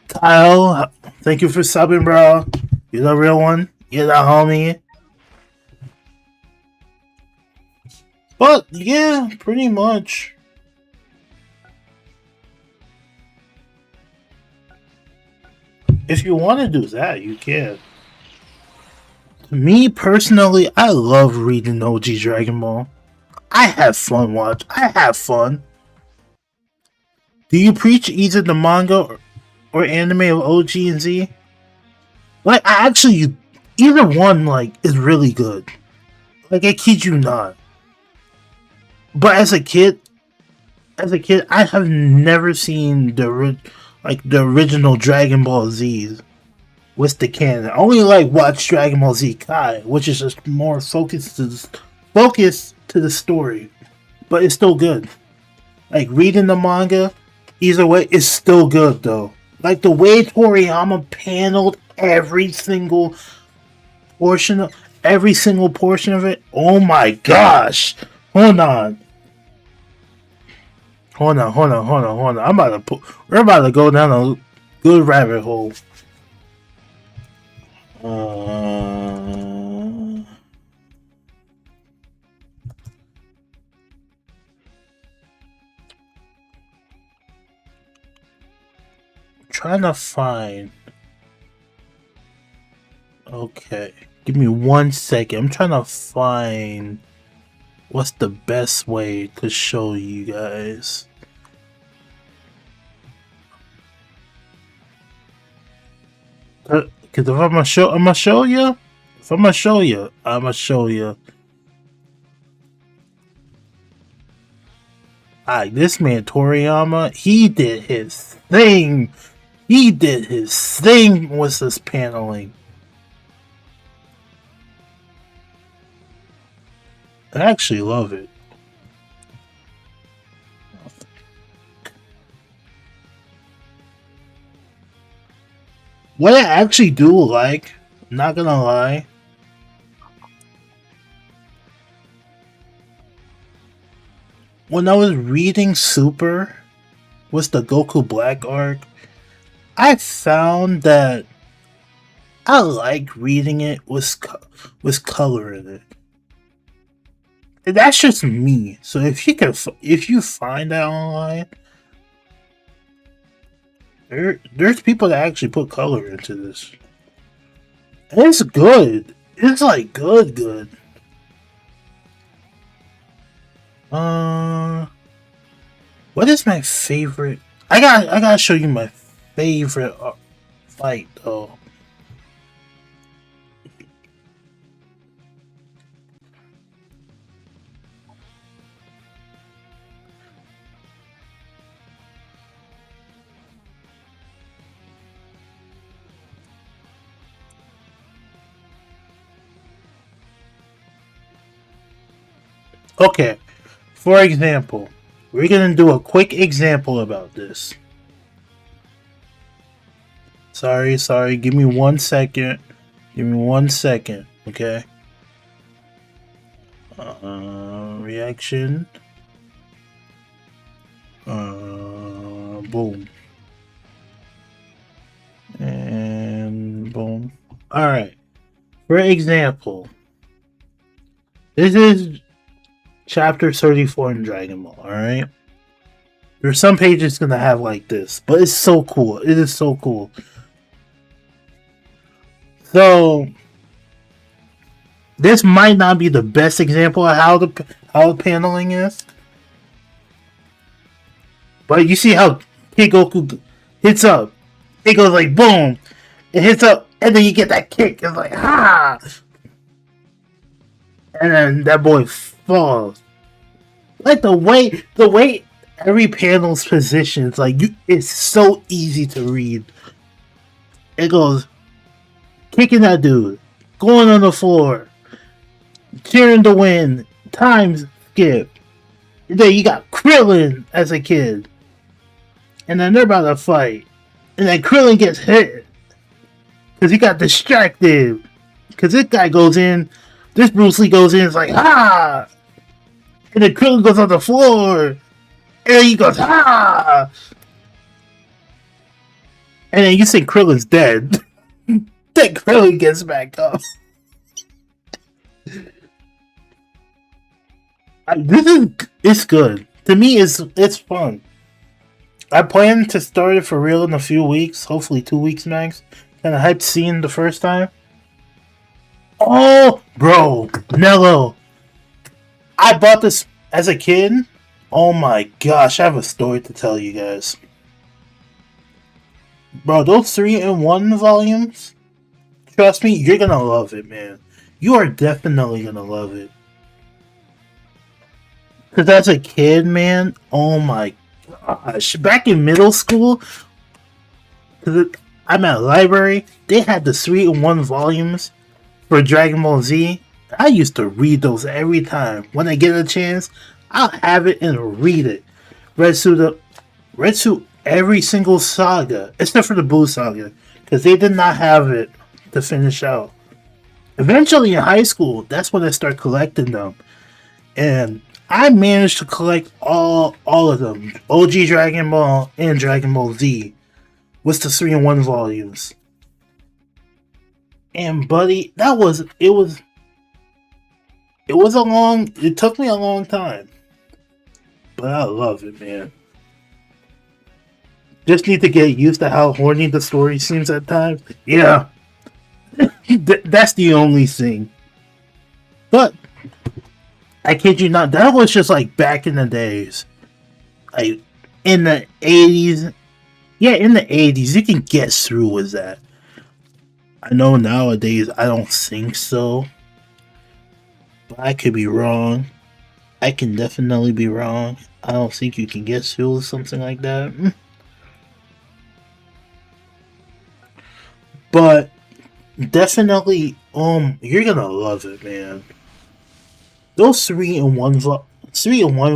Kyle, thank you for subbing, bro. You're the real one. You're the homie. But yeah, pretty much. If you want to do that, you can. Me personally, I love reading OG Dragon Ball. I have fun I have fun. Do you preach either the manga or anime of OG and Z? Like, either one, like, is really good. Like, I kid you not. But as a kid, I have never seen the original Dragon Ball Z's with the canon. I only watch Dragon Ball Z Kai, which is just more focused to the story, but it's still good. Like reading the manga, either way, is still good though. Like the way Toriyama paneled every single portion of it. Oh my gosh! Hold on. We're about to go down a good rabbit hole. Trying to find. Okay, give me 1 second. I'm trying to find what's the best way to show you guys. Cause if I'm gonna show you. This man Toriyama, he did his thing. With this paneling. I actually love it. What I actually do like, I'm not gonna lie, when I was reading Super, was the Goku Black arc, I found that I like reading it with color in it. And that's just me. So if you find that online, there's people that actually put color into this. And it's good. It's like good. What is my favorite? I gotta show you my favorite fight though. Okay, for example, we're gonna do a quick example about this. Sorry, give me 1 second. Okay? Reaction. Boom. And boom. Alright. For example, this is Chapter 34 in Dragon Ball, alright? There's some pages gonna have like this, but it's so cool. It is so cool. So, this might not be the best example of how the paneling is. But you see how Kid Goku hits up. It goes like boom. It hits up, and then you get that kick. It's like, ha! and then that boy falls. Like the way every panel's positioned, like it's so easy to read. It goes kicking that dude, going on the floor, cheering to win, time skip. Then you got Krillin as a kid, and then they're about to fight, and then Krillin gets hit because he got distracted. Because this guy goes in, this Bruce Lee goes in, it's like ah, and then Krillin goes on the floor, and then he goes ah, and then you think Krillin's dead. Then Krillin gets back up. It's good. To me, it's fun. I plan to start it for real in a few weeks, hopefully 2 weeks max. And I hyped seeing the first time. Oh, bro, Nello. I bought this as a kid. Oh my gosh, I have a story to tell you guys. Bro, those 3-in-1 volumes, trust me, you're gonna love it, man. You are definitely gonna love it. Because as a kid, man, oh my gosh. Back in middle school, I'm at a library, they had the 3-in-1 volumes for Dragon Ball Z. I used to read those every time. When I get a chance, I'll have it and read it. Read through every single saga, except for the Buu saga, because they did not have it to finish out. Eventually in high school, that's when I started collecting them. And I managed to collect all of them. OG Dragon Ball and Dragon Ball Z was the 3-in-1 volumes. And buddy, it took me a long time. But I love it, man. Just need to get used to how horny the story seems at times. Yeah. That's the only thing. But I kid you not, that was just like back in the days. Like in the 80s. Yeah, in the 80s, you can get through with that. I know nowadays I don't think so. But I could be wrong. I can definitely be wrong. I don't think you can get through with something like that. But definitely, you're gonna love it, man. Those 3-in-1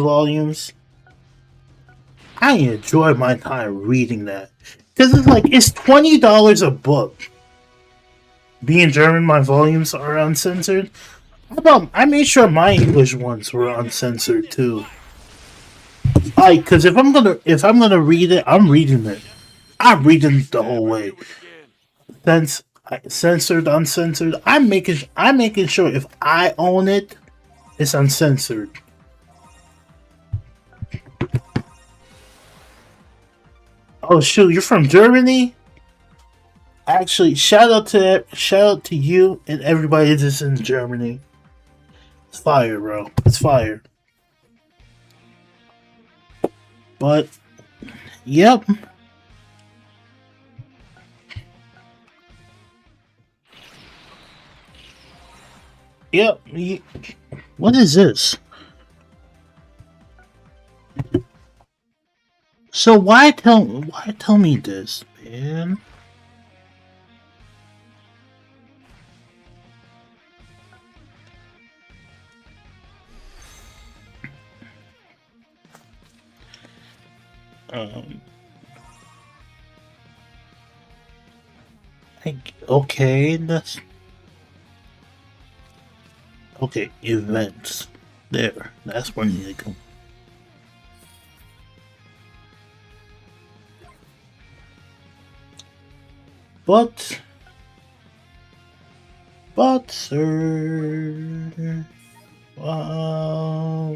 volumes, I enjoy my time reading that. Because it's $20 a book. Being German, my volumes are uncensored. I made sure my English ones were uncensored too. Because if I'm gonna read it, I'm reading it. I'm reading it the whole way. Censored, uncensored. I'm making sure if I own it, it's uncensored. Oh shoot, you're from Germany? Actually, shout out to you and everybody that's in Germany. It's fire, bro. It's fire. But yep. Yep. What is this? So why tell me this, man? Okay, that's okay. Events, there. That's where you need to go. But, sir, I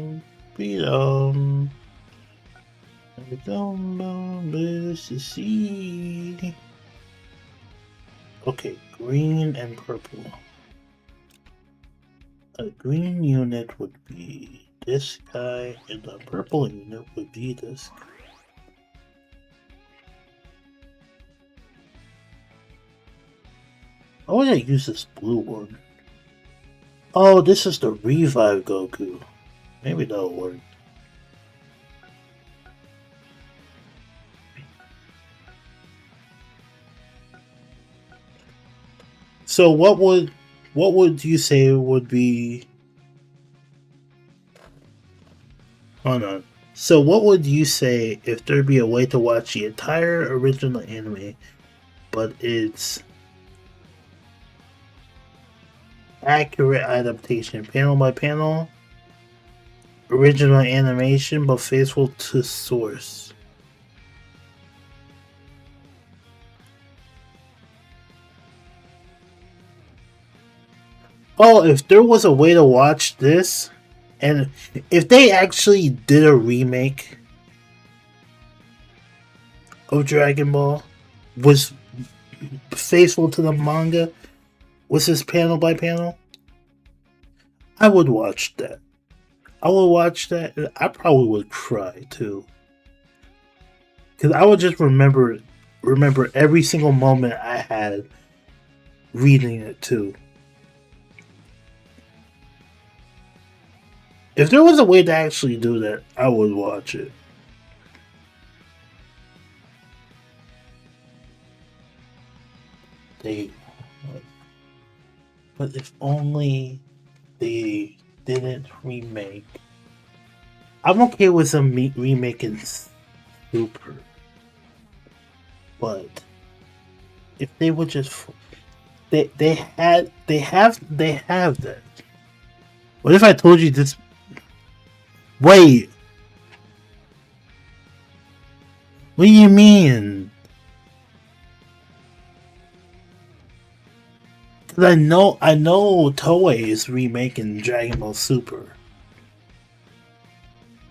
don't know this to see. Okay, green and purple. A green unit would be this guy, and a purple unit would be this guy. Oh yeah, use this blue one. Oh, this is the revive Goku. Maybe that'll work. So what would you say would be? Hold on. So what would you say if there'd be a way to watch the entire original anime, but it's accurate adaptation, panel by panel, original animation, but faithful to source? Oh, if there was a way to watch this, and if they actually did a remake of Dragon Ball, was faithful to the manga, was this panel by panel, I would watch that. I would watch that, and I probably would cry too, because I would just remember every single moment I had reading it too. If there was a way to actually do that, I would watch it. They, but if only they didn't remake. I'm okay with them remaking Super, but if they would just, they have that. What if I told you this? Wait, what do you mean? Cause I know Toei is remaking Dragon Ball Super.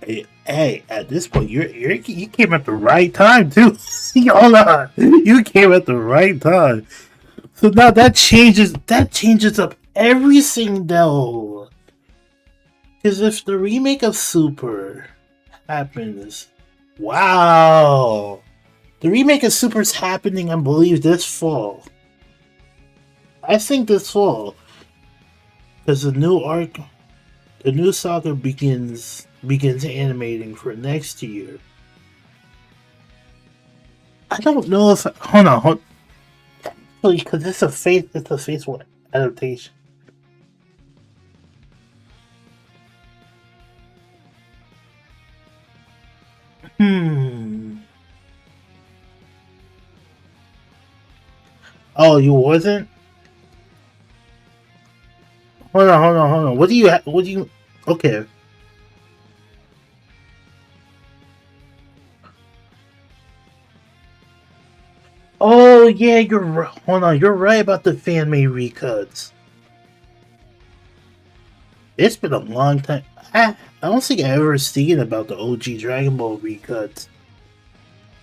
Hey, at this point, you came at the right time too. Hold on, you came at the right time. So now that changes up everything though. Because if the remake of Super happens, wow, the remake of Super's happening, I believe, this fall. I think this fall, because the new arc, the new saga begins animating for next year. I don't know if hold on, because it's a faithful adaptation. Oh, you wasn't? Hold on. What do you? Okay. Oh yeah, hold on. You're right about the fan made recuts. It's been a long time. I don't think I ever seen about the OG Dragon Ball recuts.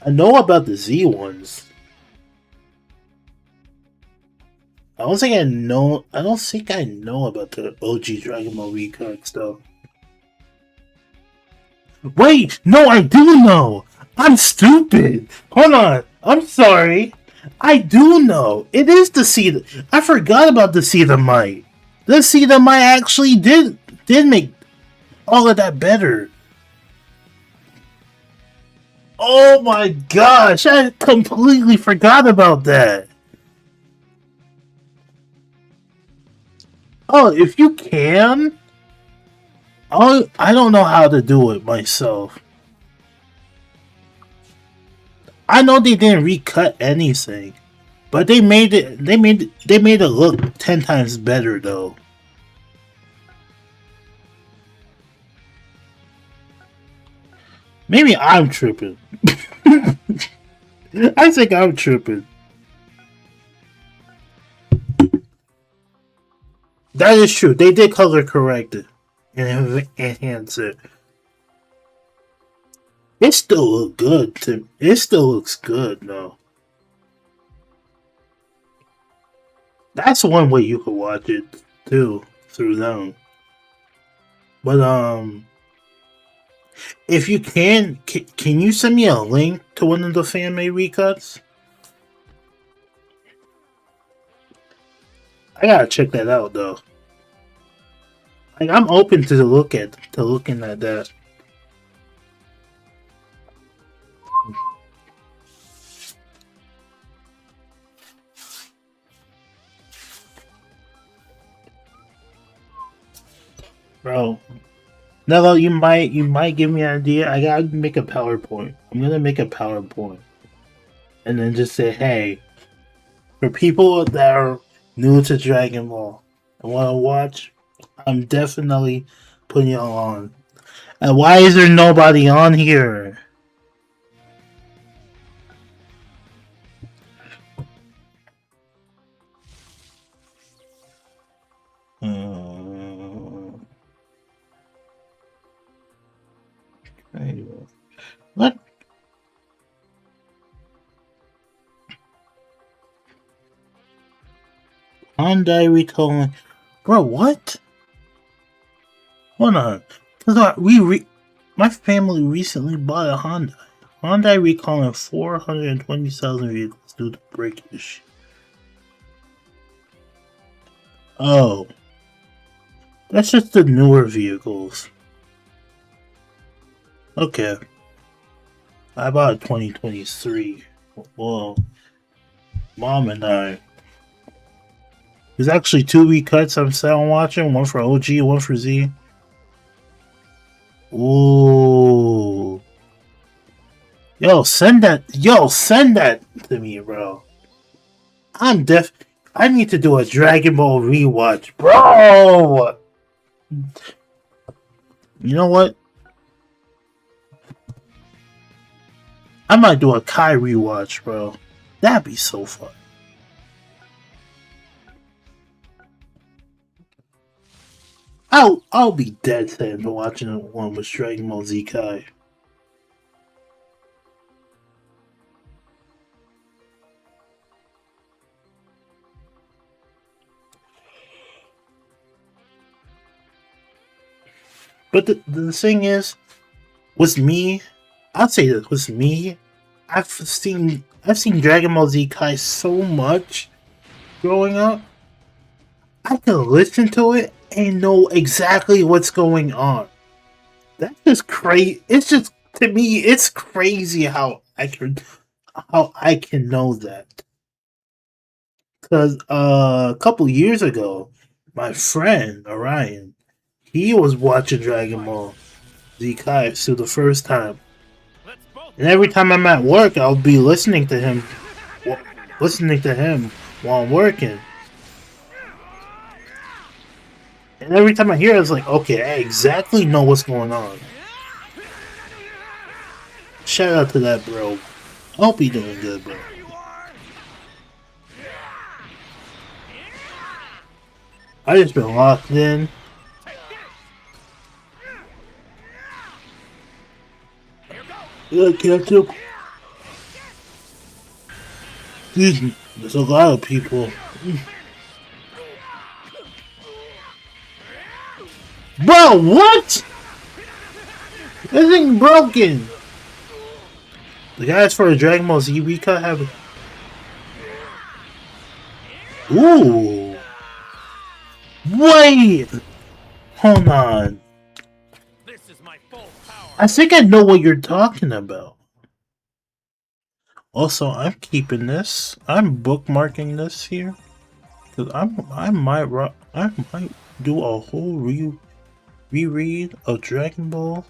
I know about the Z ones. I don't think I know about the OG Dragon Ball recuts though. Wait, no, I do know. I'm stupid. Hold on. I'm sorry. I do know. It is the seed. I forgot about the seed of might. The seed of might actually did make all of that better. Oh my gosh, I completely forgot about that. Oh, if you can, I don't know how to do it myself. I know they didn't recut anything, but they made it look 10 times better though. Maybe I'm tripping. I think I'm tripping. That is true. They did color correct it and enhance it. It still looks good. It still looks good though. That's one way you could watch it too through them. But if you can you send me a link to one of the fan made recuts? I gotta check that out though. Like I'm open to looking at that. Bro. No, you might give me an idea. I gotta make a PowerPoint. I'm gonna make a PowerPoint. And then just say, hey, for people that are new to Dragon Ball and wanna watch, I'm definitely putting it on. And why is there nobody on here? Anyway. What? Hyundai recalling. Bro, what? Hold on. Cause my family recently bought a Honda. Hyundai recalling 420,000 vehicles due to breakage. Oh. That's just the newer vehicles. Okay. I bought a 2023. Whoa. Mom and I. There's actually 2 recuts I'm watching. One for OG, one for Z. Ooh. Yo, send that to me, bro. I need to do a Dragon Ball rewatch, bro. You know what? I might do a Kai rewatch, bro. That'd be so fun. I'll be dead set to watching one with Dragon Ball Z Kai. But the thing is, with me, I'll say this, with me, I've seen Dragon Ball Z Kai so much growing up. I can listen to it and know exactly what's going on. That's just crazy. It's just, to me, it's crazy how I can know that. Because a couple years ago, my friend Orion, he was watching Dragon Ball Z Kai for the first time. And every time I'm at work, I'll be listening to him while I'm working. And every time I hear it, it's like, okay, I exactly know what's going on. Shout out to that bro. I hope you're doing good, bro. I just been locked in. Yeah, catch up. There's a lot of people. Bro, what? This thing broken. The guys for the Dragon Ball Z recut have. Ooh. Wait. Hold on. This is my full power. I think I know what you're talking about. Also, I'm keeping this. I'm bookmarking this here because I might do a whole reread of Dragon Ball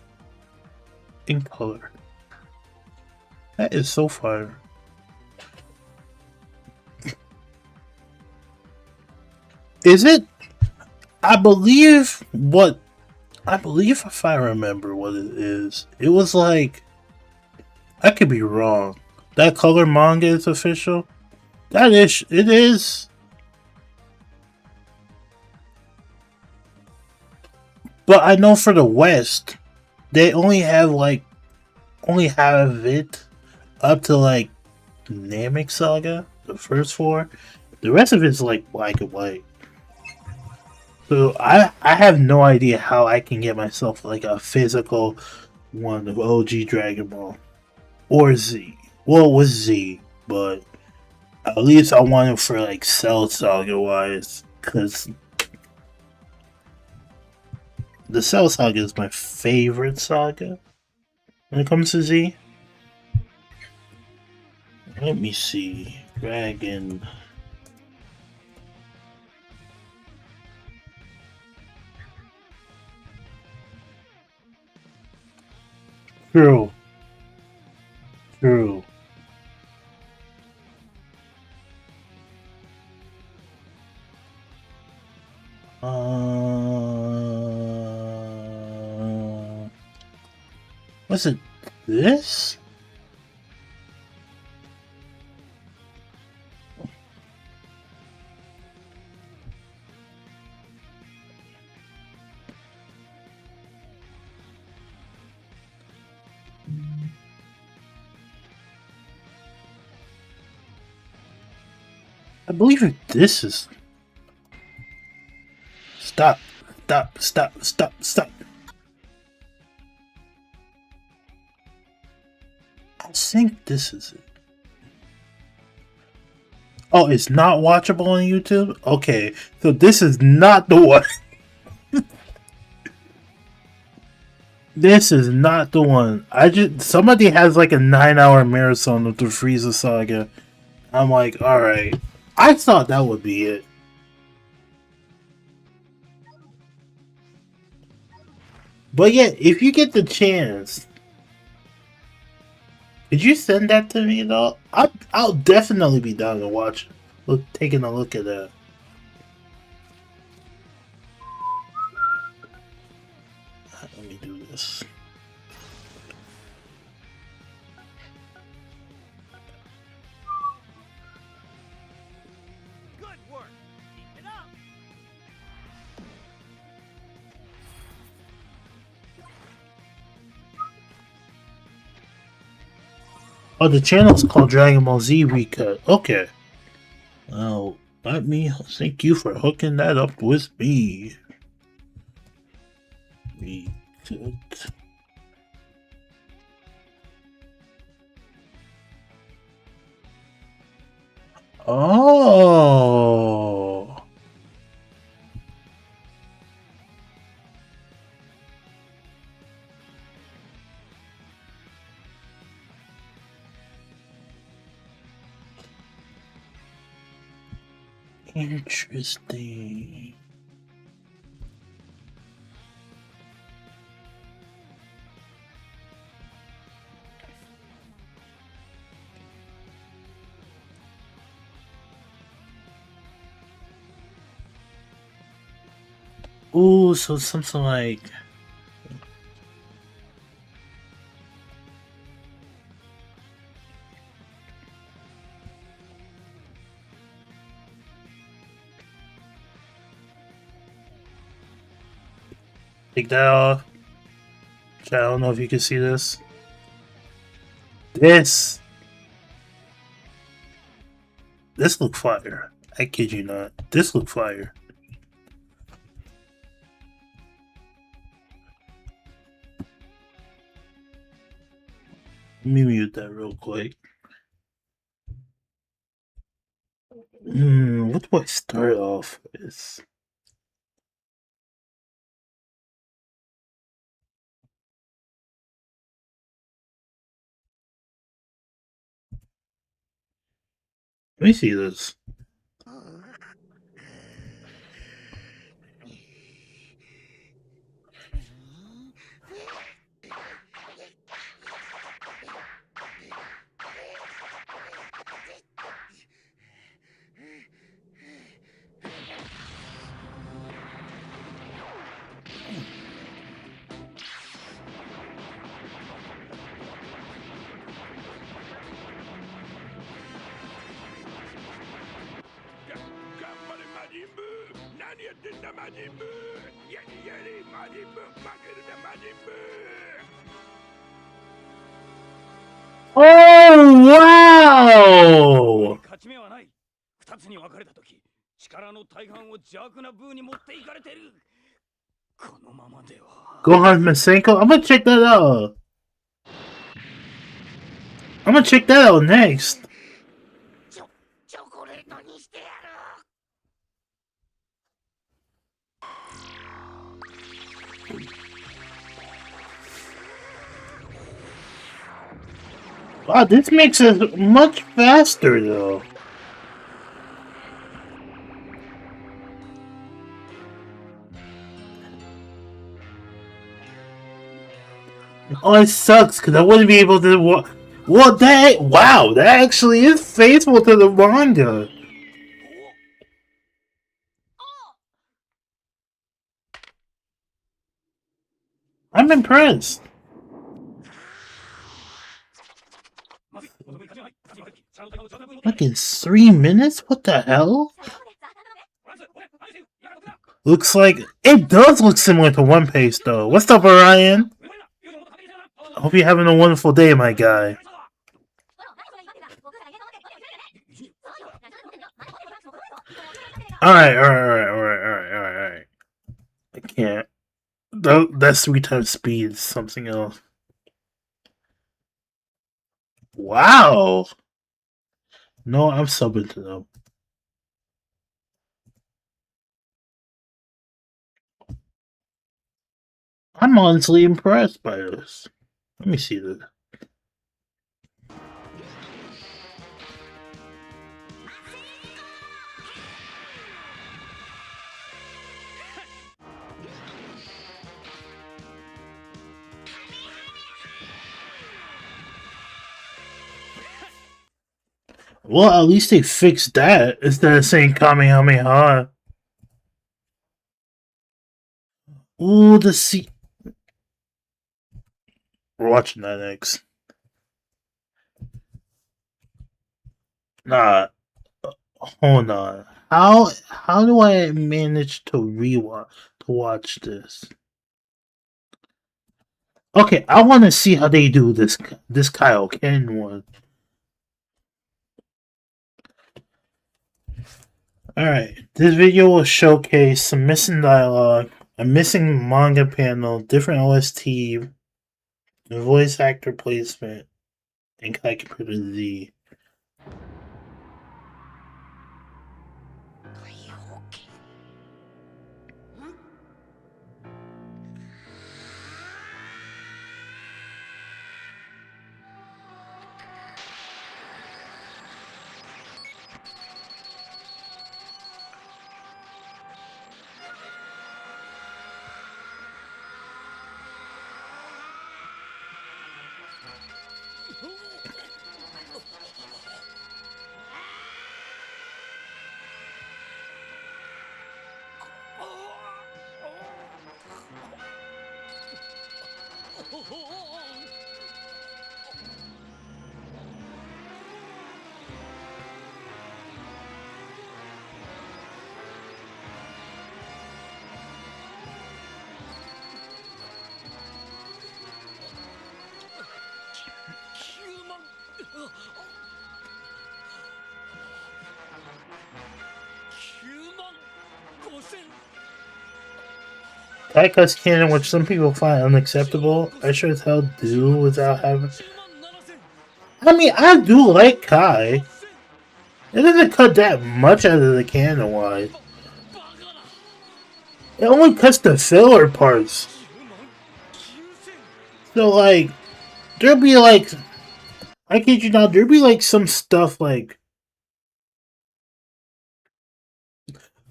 in color. That is so fire. Is it? I believe if I remember what it is, it was like, I could be wrong. That color manga is official. It is. But I know for the West, they only have it up to like Namek Saga, the first 4. The rest of it's like black and white. So I have no idea how I can get myself like a physical one of OG Dragon Ball or Z. Well, with Z, but at least I want it for like Cell Saga wise, cause The Cell Saga is my favorite saga when it comes to Z. Let me see. Dragon. True. True. Was it this? I believe this is. Stop. Stop. Stop. Stop. Stop. I think this is it. Oh, it's not watchable on YouTube? Okay, so this is not the one. This is not the one. Somebody has like a 9-hour marathon of the Frieza saga. I'm like, alright. I thought that would be it. But yeah, if you get the chance, could you send that to me at all? I'll definitely be down to watch it. Taking a look at that. Let me do this. Good work. Keep it up. Oh, the channel's called Dragon Ball Z Recut. Okay. Well, let me thank you for hooking that up with me. Recut. Oh. Interesting. Ooh, so something like. Take that off. I don't know if you can see this. This look fire. I kid you not. This look fire. Let me mute that real quick. What do I start off with? Let me see this. Oh wow! 勝ち目はない。二つに分かれたとき、力の大半を邪悪なブーに持っていかれてる。このままでは。Gohan Masenko? I'm gonna check that out. I'm gonna check that out next. チョコレートにしてやる。Wow, this makes it much faster though. Oh, it sucks because I wouldn't be able to. Well, wow, that actually is faithful to the manga. I'm impressed. Like in 3 minutes? What the hell? Looks like it does look similar to One Piece though. What's up, Orion? I hope you're having a wonderful day, my guy. Alright. I can't. That's 3 times speed. Something else. Wow. No, I'm subbing to them. I'm honestly impressed by this. Let me see this. Well, at least they fixed that instead of saying Kamehameha. Ooh, the sea. We're watching that next. Nah, hold on. How do I manage to watch this? Okay, I want to see how they do this Kaioken one. Alright, this video will showcase some missing dialogue, a missing manga panel, different OST, voice actor placement, and Kaikuper Z. Kaika's canon, which some people find unacceptable, I sure as hell do without having. I mean, I do like Kai. It doesn't cut that much out of the canon wise. It only cuts the filler parts. So, like, there'll be like. I kid you not, there'll be like some stuff like.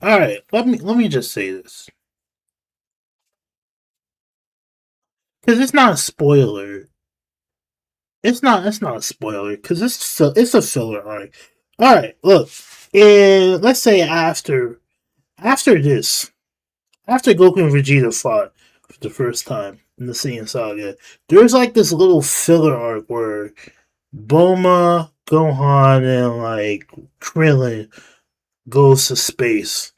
Alright, let me just say this. Because it's not a spoiler. It's not a spoiler because it's a filler arc. All right, look, let's say after this, after Goku and Vegeta fought for the first time in the Saiyan Saga, there's like this little filler arc where Bulma, Gohan, and like Krillin goes to space.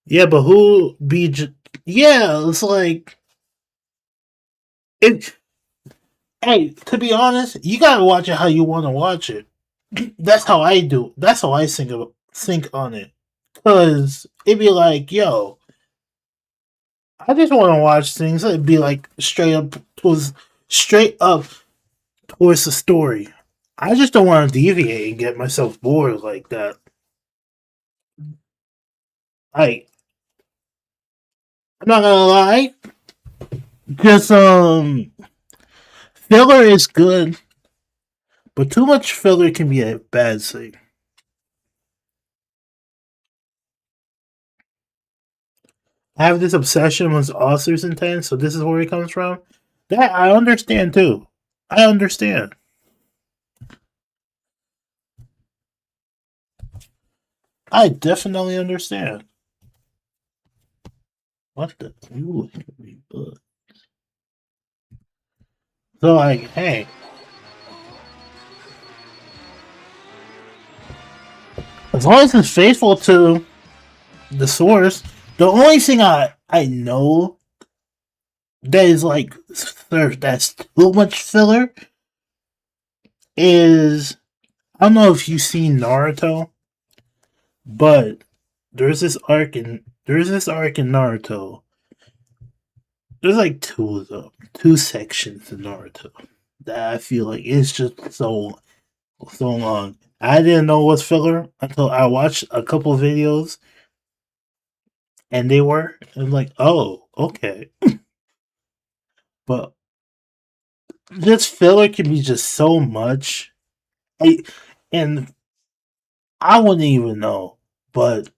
Yeah, but who be? Yeah, it's like it. Hey, to be honest, you gotta watch it how you want to watch it. That's how I do. That's how I think on it. Cause it'd be like, yo, I just want to watch things. It'd be like straight up towards the story. I just don't want to deviate and get myself bored like that. Like, I'm not gonna lie. Just filler is good, but too much filler can be a bad thing. I have this obsession with author's intent, so this is where it comes from. That I understand too. I understand. I definitely understand. What the? You look at me, but so like, hey, as long as it's faithful to the source, the only thing I know that is like that's too much filler is I don't know if you've seen Naruto, but there's this arc in Naruto. There's like two of them, two sections in Naruto that I feel like it's just so long. I didn't know it was filler until I watched a couple videos, and they were. I'm like, oh, okay. But this filler can be just so much, and I wouldn't even know. But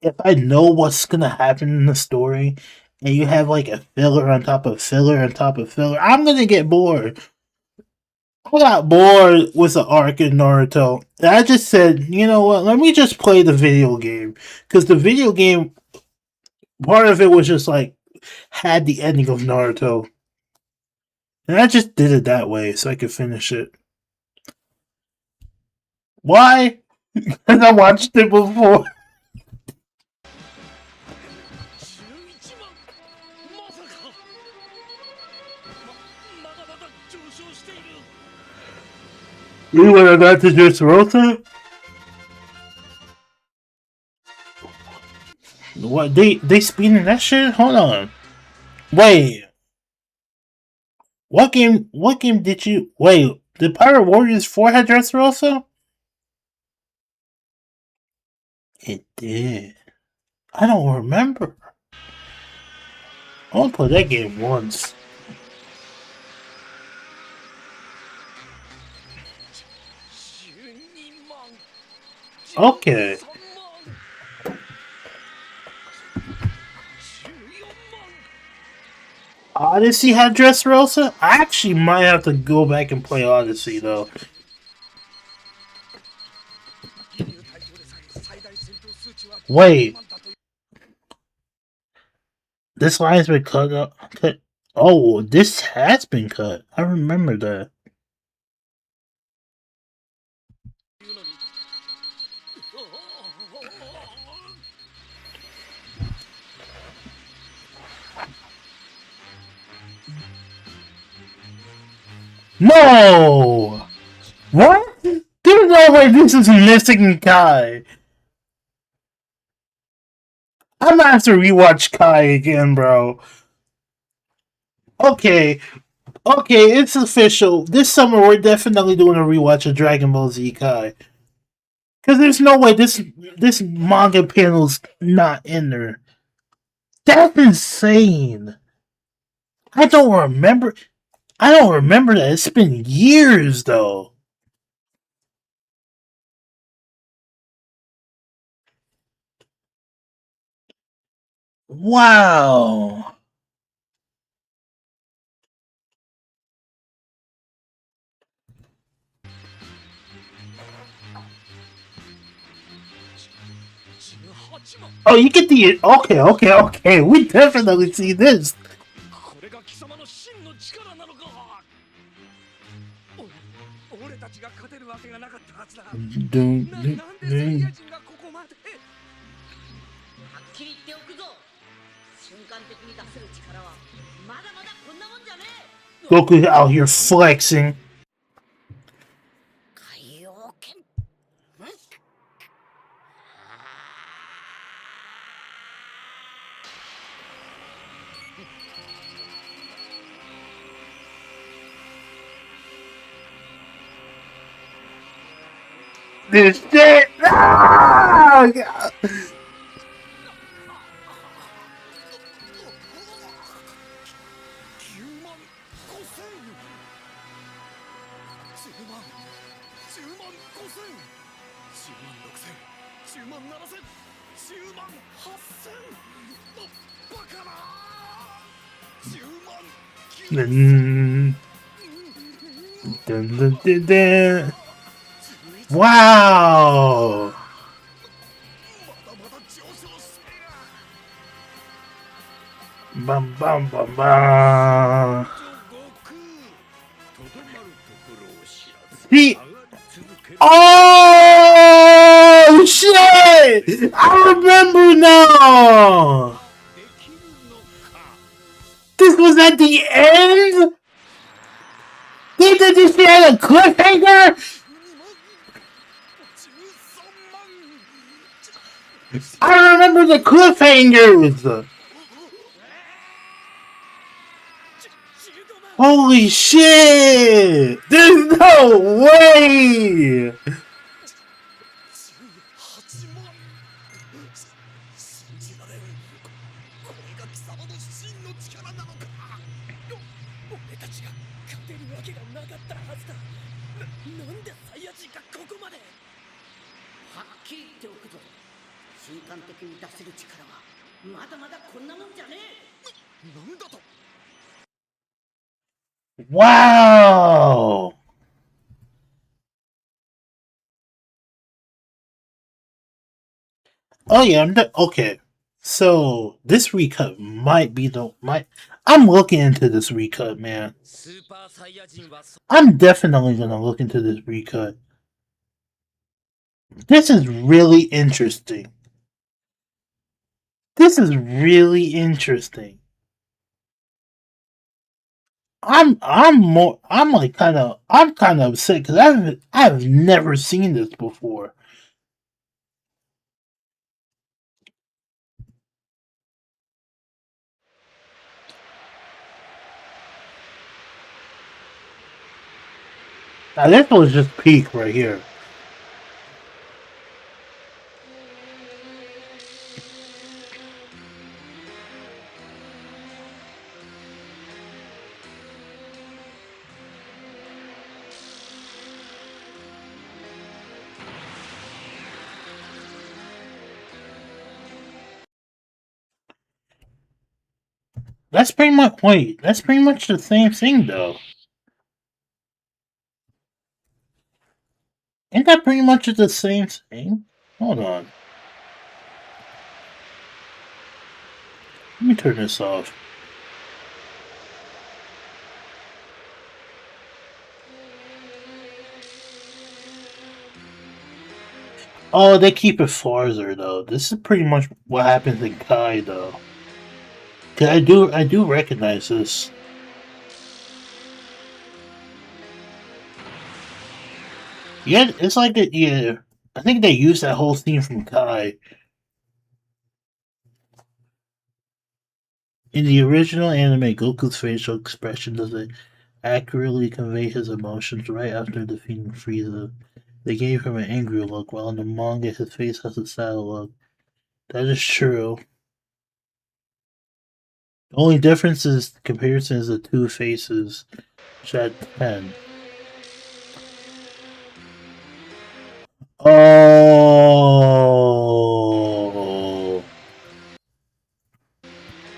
if I know what's gonna happen in the story, and you have like a filler on top of filler on top of filler, I'm gonna get bored. I got bored with the arc in Naruto. And I just said, you know what? Let me just play the video game because the video game part of it was just like had the ending of Naruto, and I just did it that way so I could finish it. Why? Because I watched it before. 11万まさかまだまだ上昇している You would have got to Dressrosa? What they speeding that shit? Hold on. Wait. What game did you wait? Did Pirate Warriors 4 have Dressrosa? It did. I don't remember. I only played that game once. Okay. Odyssey had Dressrosa? I actually might have to go back and play Odyssey though. Wait. This line's been cut. Oh, this has been cut. I remember that. No! What? There's no way this is missing Kai. I'm gonna have to rewatch Kai again, bro. Okay, it's official. This summer we're definitely doing a rewatch of Dragon Ball Z Kai. Cause there's no way this manga panel's not in there. That's insane. I don't remember. I don't remember that. It's been years though. Wow. Oh, you get the okay. We definitely see this. これが貴様の真の力なのか俺たちが勝てるわけがなかったはずだなんでセイヤ人がここまではっきり言っておくぞ瞬間的に出せる力はまだまだこんなもんじゃねえ Goku out here flexing. 海洋圏 This shit. Ah! Dun, dun, dun, dun, dun. Wow! Bum, bum, bum, bum. He. Oh shit! I remember now. This was at the end. They did this shit at a cliffhanger. I remember the cliffhangers. Holy shit! There's no way! Wow! Oh yeah, okay. So this recut might be the might. I'm looking into this recut, man. I'm definitely gonna look into this recut. This is really interesting. This is really interesting. I'm kind of upset because I've never seen this before. Now this was just peak right here. That's pretty much wait. That's pretty much the same thing though. Ain't that pretty much the same thing? Hold on. Let me turn this off. Oh, they keep it farther though. This is pretty much what happens in Kai though. 'Cause I do recognize this. Yeah, it's like a, yeah. I think they used that whole scene from Kai. In the original anime, Goku's facial expression doesn't accurately convey his emotions right after defeating Frieza. They gave him an angry look, while in the manga his face has a sad look. That is true. The only difference is the comparison is the two faces, which at 10. Oh.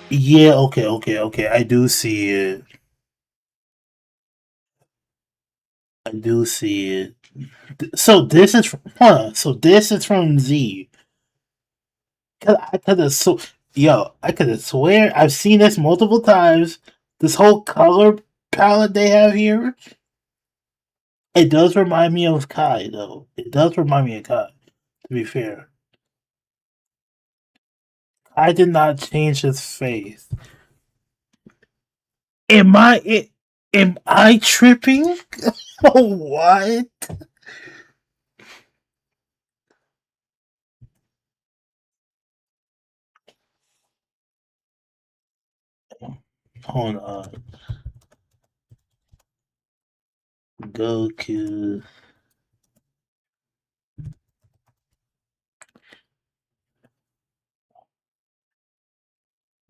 Yeah, okay. I do see it. I do see it. So this is from, huh? So this is from Z. Cause I could have I could have swear I've seen this multiple times. This whole color palette they have here, it does remind me of Kai though. It does remind me of Kai. To be fair, I did not change his face. Am I tripping? What? Hold on. Goku.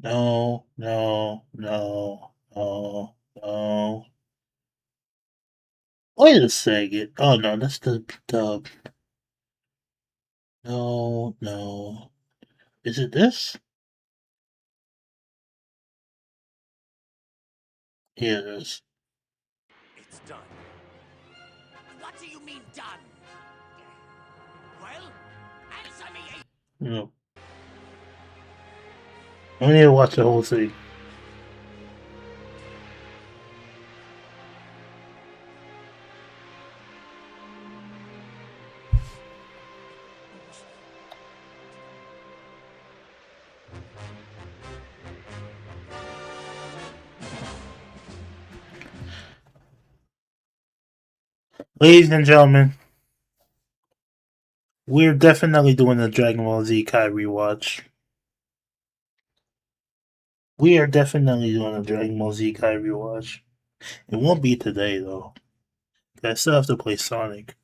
No. Wait a second. Oh no, that's the dub. know. Is it this? Yeah, it is. It's done. What do you mean done? Well, answer me. No. I need to watch the whole thing. Ladies and gentlemen, we're definitely doing a Dragon Ball Z Kai rewatch. We are definitely doing a Dragon Ball Z Kai rewatch. It won't be today though. I still have to play Sonic.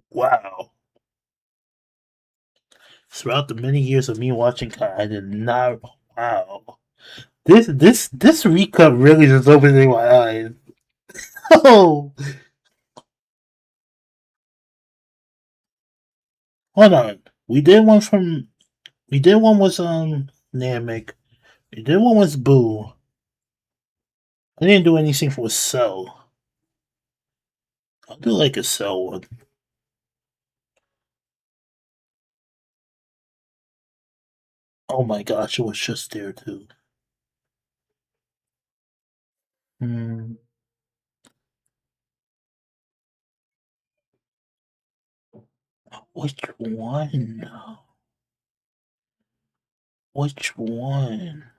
Wow. Throughout the many years of me watching Kai, I did not. Wow. This recut really just opening my eyes. Oh, hold on. We did one with Namek. We did one with Boo. I didn't do anything for Cell. I'll do like a Cell one. Oh my gosh, it was just there too. Hmm. Which one? Which one?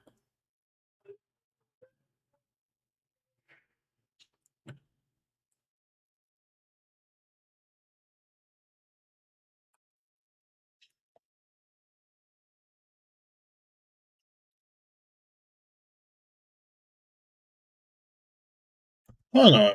Hold on.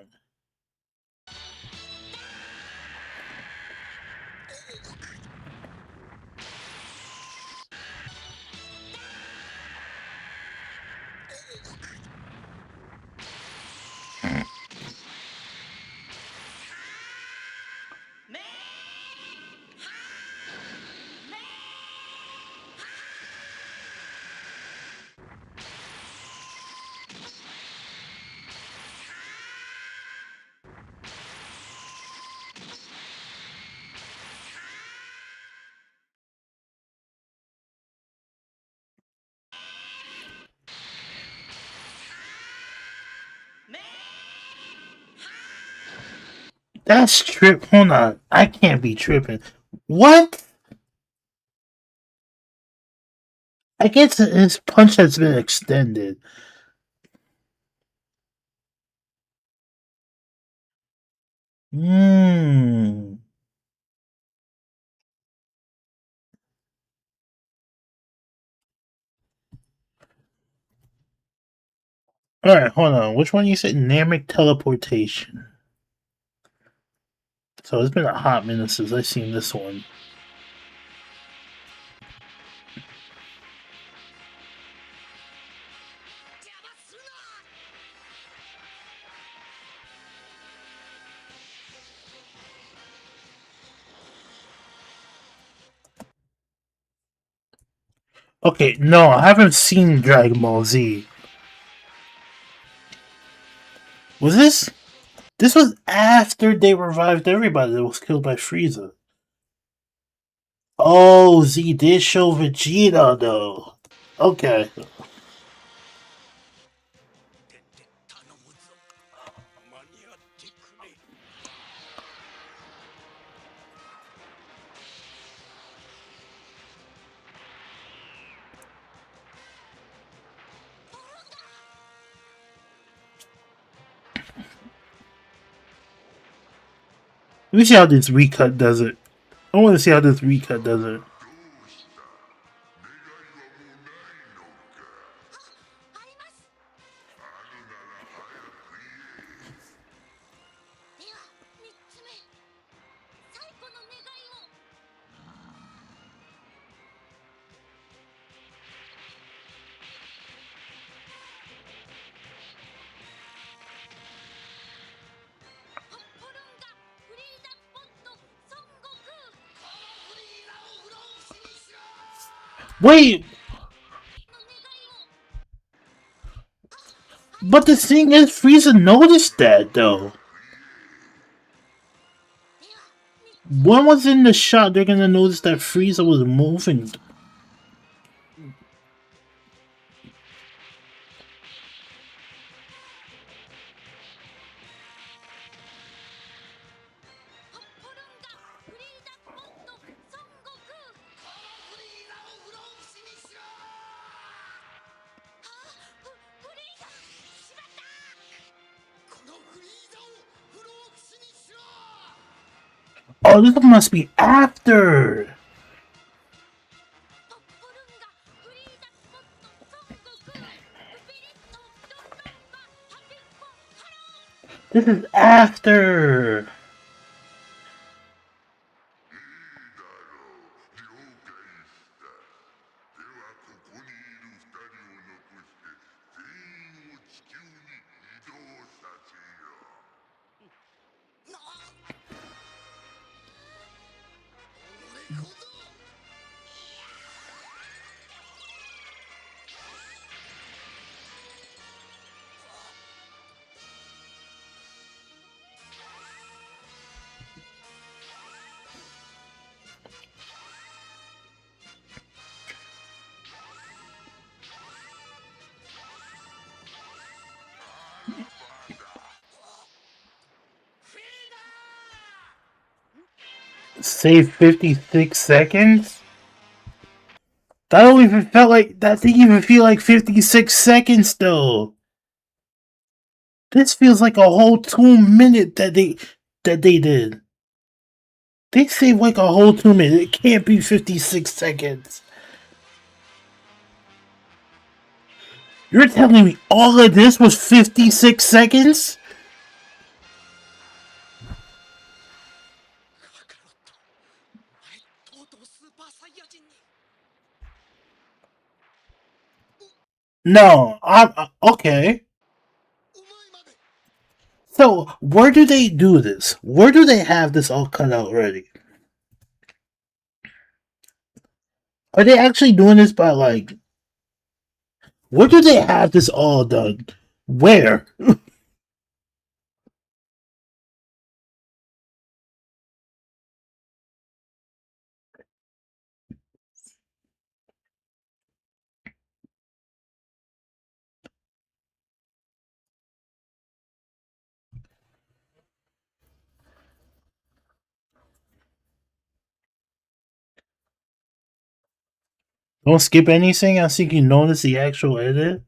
That's trip. Hold on. I can't be tripping. What? I guess his punch has been extended. Hmm. Alright, hold on. Which one you said? Namek teleportation. So it's been a hot minute since I've seen this one. Okay, no, I haven't seen Dragon Ball Z. Was this? This was after they revived everybody that was killed by Frieza. Oh, Z did show Vegeta though. Okay. Let me see how this recut does it. I want to see how this recut does it. Wait, but the thing is, Frieza noticed that though. When was in the shot they're gonna notice that Frieza was moving? Oh, this must be after. This is after. Save 56 seconds? That don't even felt like that didn't even feel like 56 seconds though. This feels like a whole 2 minute that they did. They saved like a whole 2 minutes. It can't be 56 seconds. You're telling me all of this was 56 seconds? No, I'm okay. So, where do they do this? Where do they have this all cut out already? Are they actually doing this by like? Where do they have this all done? Where? Don't skip anything. I think you notice the actual edit.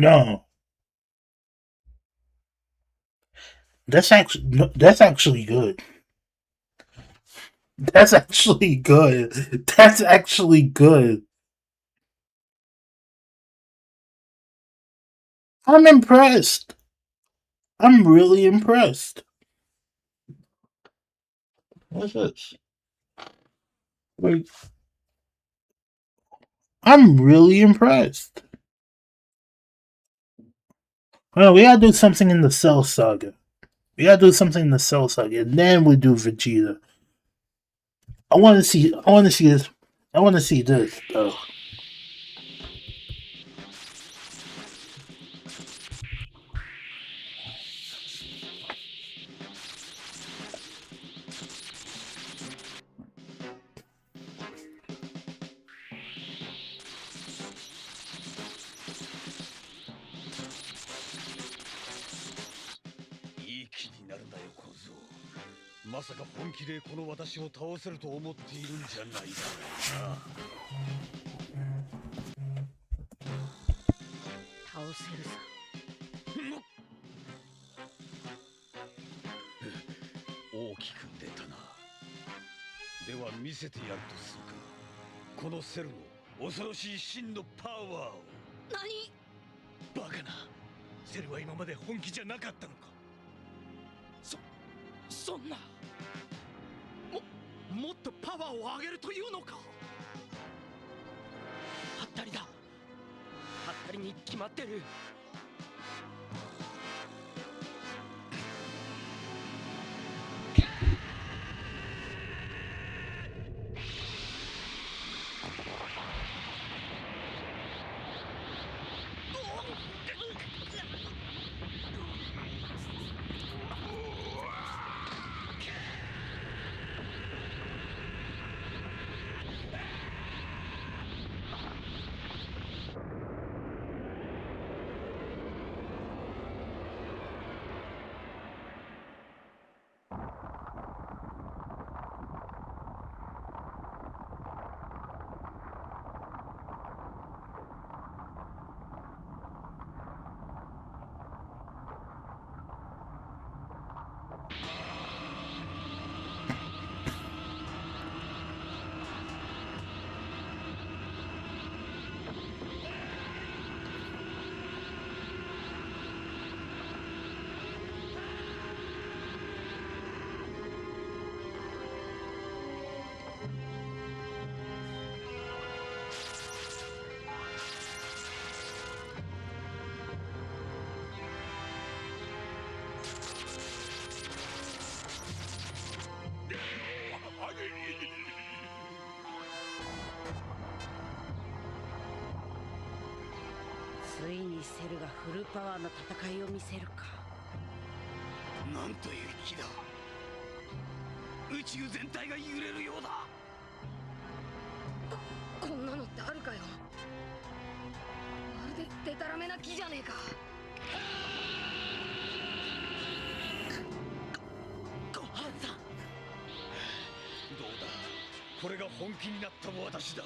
No, that's actually good. That's actually good. That's actually good. I'm impressed. I'm really impressed. What's this? Wait, I'm really impressed. Well, we gotta do something in the Cell Saga. We gotta do something in the Cell Saga, and then we do Vegeta. I want to see. I want to see this. I want to see this though. まさか本気でこの私を倒せると思っているんじゃないだろうな。倒せるさ。大きく出たな。では見せてやるとするか。このセルの恐ろしい真のパワーを。何？バカな。セルは今まで本気じゃなかったのか。そんな。もっとパワーを上げるというのか。はったりだ。はったりに決まってる。ついにセルがフルパワーの戦いを見せるか。なんという気だ。宇宙全体が揺れるようだ。こんなのってあるかよ。まるでデタラメな木じゃねえか。ごはんさん。どうだ。これが本気になった私だ。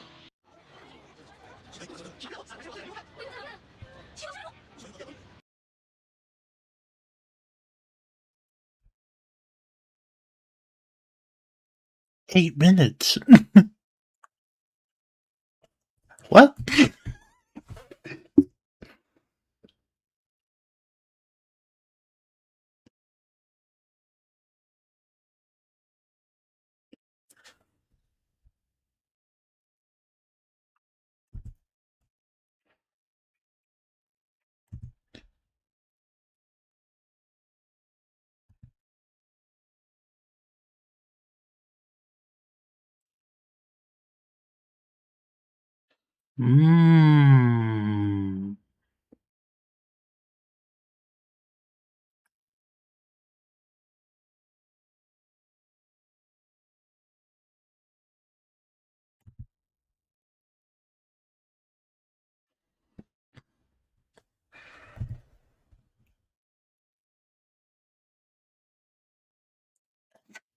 8 minutes. What? Mmm.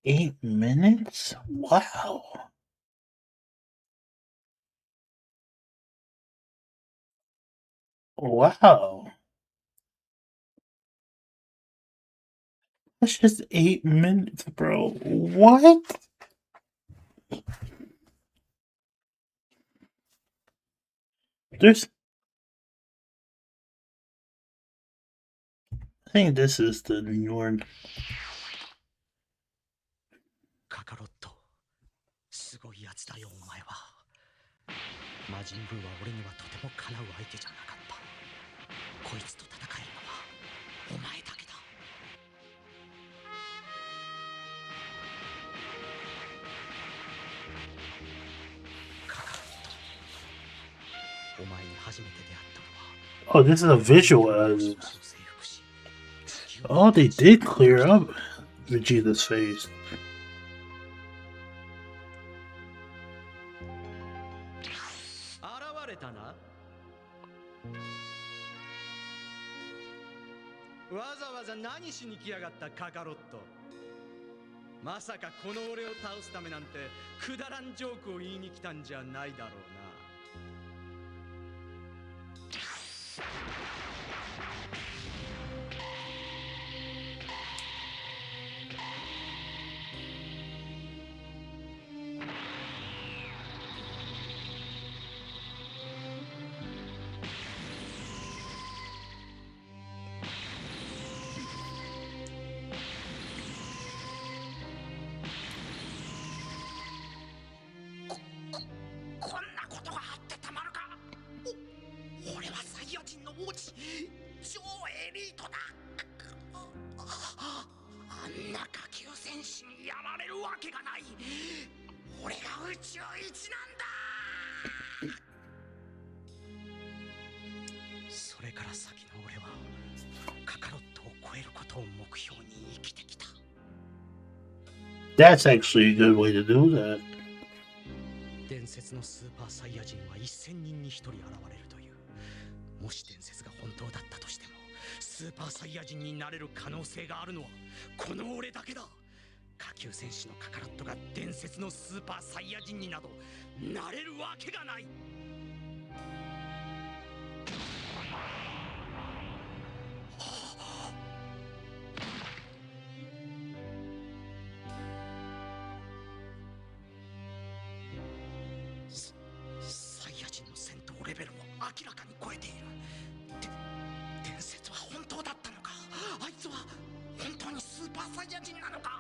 Eight minutes? Wow. Wow. That's just 8 minutes, bro. What? There's. I think this is the newer. カカロット、すごいやつだよお前は。魔人ブーは俺にはとてもかなう相手じゃなかった。こいつと戦えるのはお前だけだ。カカロット、お前に初めて出会ったのは。Oh, this is a visual as. Oh, they did clear up Vegeta's face. 現れたな。わざわざ何しに来やがったカカロット。まさかこの俺を倒すためなんてくだらんジョークを言いに来たんじゃないだろうな。こんなことがあってたまるか。俺はサイヤ人の王子、超エリートだ。あんな下級戦士にやられるわけがない。俺が宇宙一なんだ。それから先の俺はカカロットを超えることを目標に生きてきた。 That's actually a good way to do that. 伝説のスーパーサイヤ人は1000人に1人現れるという。もし伝説が本当だったとしてもスーパーサイヤ人になれる可能性があるのはこの俺だけだ。下級戦士のカカロットが伝説のスーパーサイヤ人になどなれるわけがない。サイヤ人の戦闘レベルも明らかに超えている。伝説は本当だったのか。あいつは本当にスーパーサイヤ人なのか。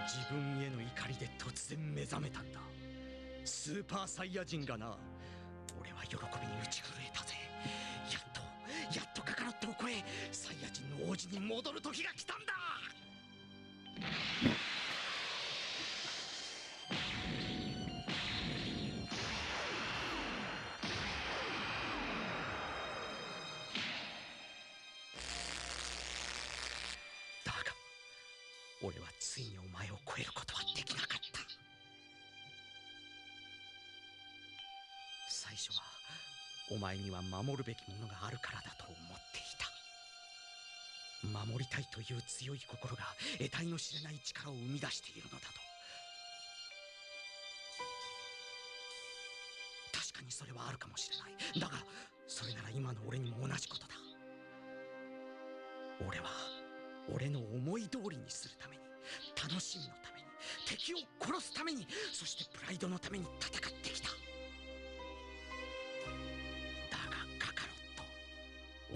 自分への怒りで突然目覚めたんだ。スーパーサイヤ人がな。俺は喜びに打ち震えたぜ。やっとカカロットを超えサイヤ人の王子に戻る時が来たんだ。だが俺はついにお前を超えることはできなかった。最初はお前には守るべきものがあるからだと思っていた。守りたいという強い心が得体の知れない力を生み出しているのだと。確かにそれはあるかもしれない。だがそれなら今の俺にも同じことだ。俺は俺の思い通りにするために、楽しみのために、敵を殺すために、そしてプライドのために戦ってきた。だがカカロット、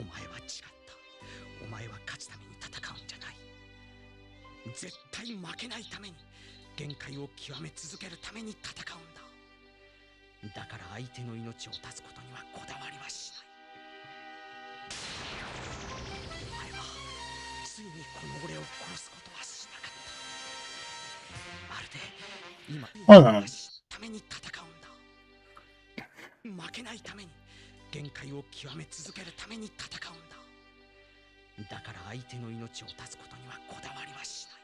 お前は違った。お前は勝つために戦うんじゃない。絶対負けないために、限界を極め続けるために戦うんだ。だから相手の命を絶つことにはこだわりはしない。お前はついにこの俺を殺すことはしなかった。まるで今ために戦うんだ。負けないために、限界を極め続けるために戦うんだ。だから相手の命を絶つことにはこだわりはしない。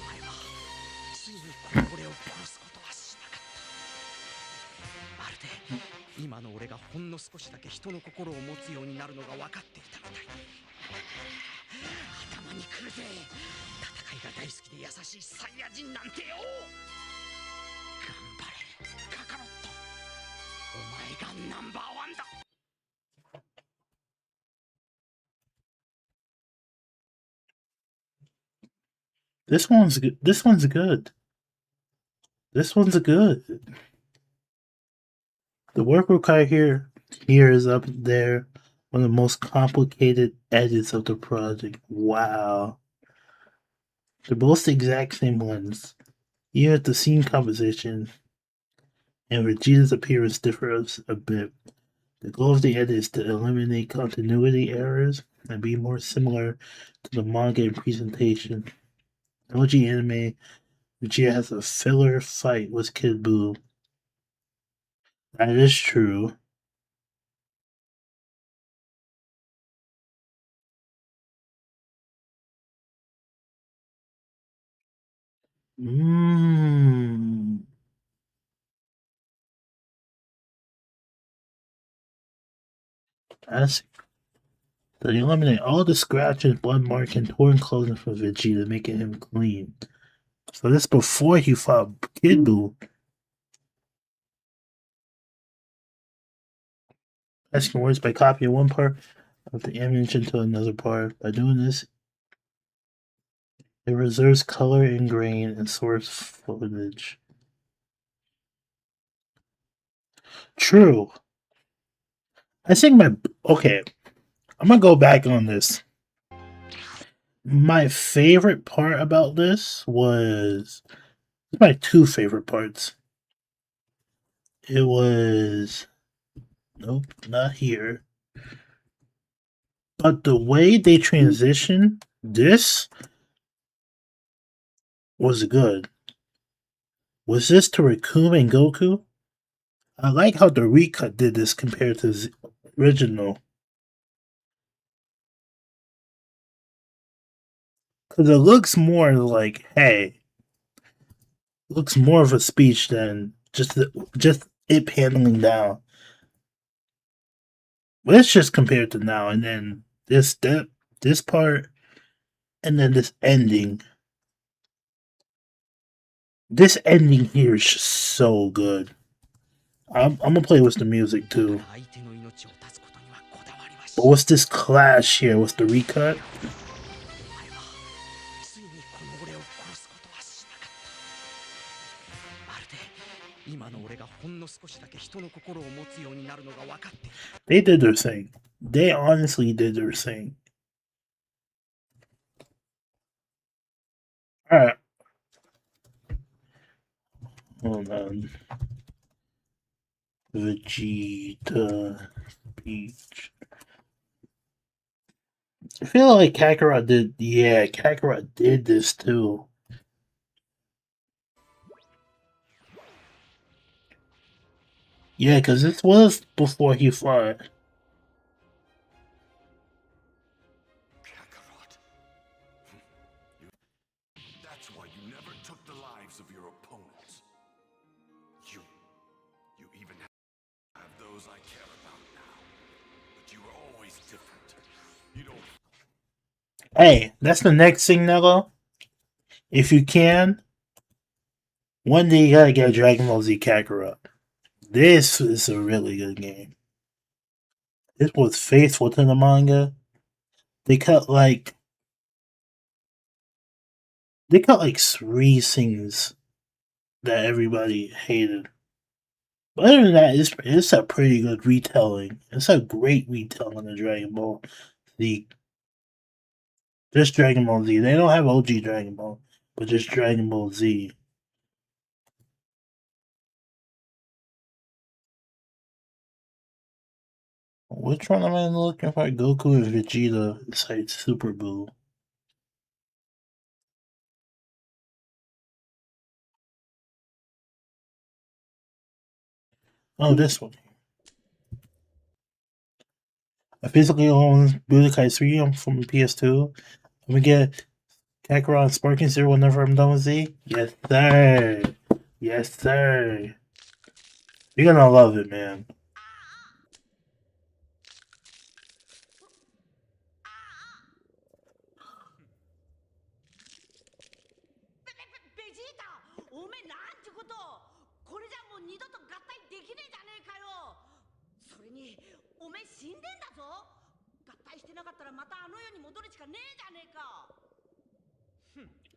お前はついにこの俺を殺すことはしなかった。まるで今の俺がほんの少しだけ人の心を持つようになるのが分かっていたみたい。頭にくるぜ。戦いが大好きで優しいサイヤ人なんてよ。頑張れカカロット、お前がナンバーワンだ。This one's good. This one's good. This one's good. The work required here is up there. One of the most complicated edits of the project. Wow. They're both the exact same ones. Even if the scene composition and Vegeta's appearance differs a bit, the goal of the edit is to eliminate continuity errors and be more similar to the manga in presentation. OG anime, Vegeta has a filler fight with Kid Buu. That is true. Mmm. As so you eliminate all the scratches, blood mark, and torn clothing from Vegeta, making him clean. So this before he fought Kid Buu. Asking words by copying one part of the image into another part. By doing this, it reserves color and grain and source footage. True. I think okay. I'm gonna go back on this. My favorite part about this was my two favorite parts. It was nope, not here. But the way they transition this was good. Was this to Raccoon and Goku? I like how the recut did this compared to the original. Because it looks more like, hey, looks more of a speech than just it paneling down. But it's just compared to now, and then this part, and then this ending. This ending here is just so good. I'm gonna play with the music too. But what's this clash here? What's the recut? They did their thing. They honestly did their thing. Alright. Hold on. Vegeta Beach. I feel like Kakarot did. Yeah, Kakarot did this too. Yeah, because this was before he fought. Kakarot. That's why you never took the lives of your opponents. You even have those I care about now. But you were always different. You don't. Hey, that's the next thing, Nello. If you can, one day you gotta get Dragon Ball Z Kakarot. This is a really good game. This was faithful to the manga. They cut like 3 scenes that everybody hated. But other than that, it's a pretty good retelling. It's a great retelling of Dragon Ball Z. Just Dragon Ball Z. They don't have OG Dragon Ball, but just Dragon Ball Z. Which one am I looking for? Goku and Vegeta inside Super Buu. Oh, this one. I physically own Budokai 3 from PS2. I'm gonna get Kakarot and Sparking Zero whenever I'm done with Z. Yes, sir. Yes, sir. You're gonna love it, man.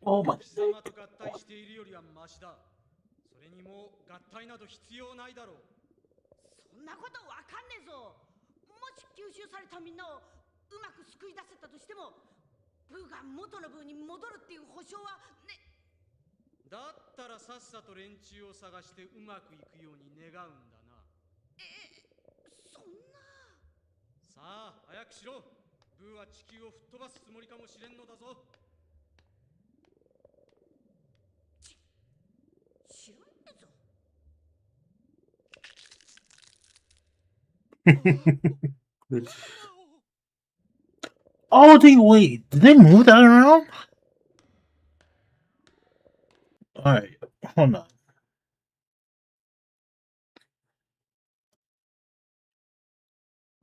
Oh my 貴様と合体しているよりはマシだ。それにもう合体など必要ないだろう。そんなことわかんねえぞ。もし吸収されたみんなをうまく救い出せたとしても、ブーが元のブーに戻るっていう保証はね。だったらさっさと連中を探してうまくいくように願うんだな。そんな。さあ、早くしろ。ブーは地球を吹っ飛ばすつもりかもしれんのだぞ。知らんねえぞ。Oh, wait. Did they move that around? Alright, hold on.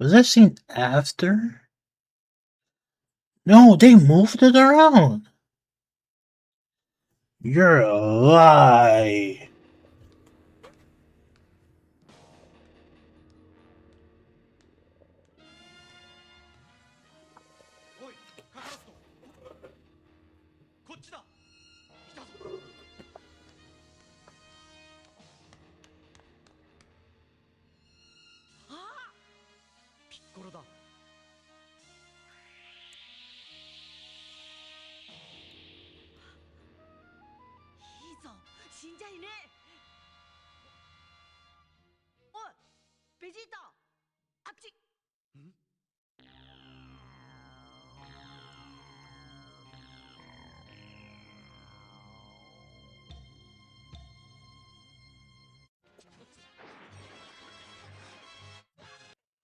Was that scene after? No, they moved it around. You're a lie.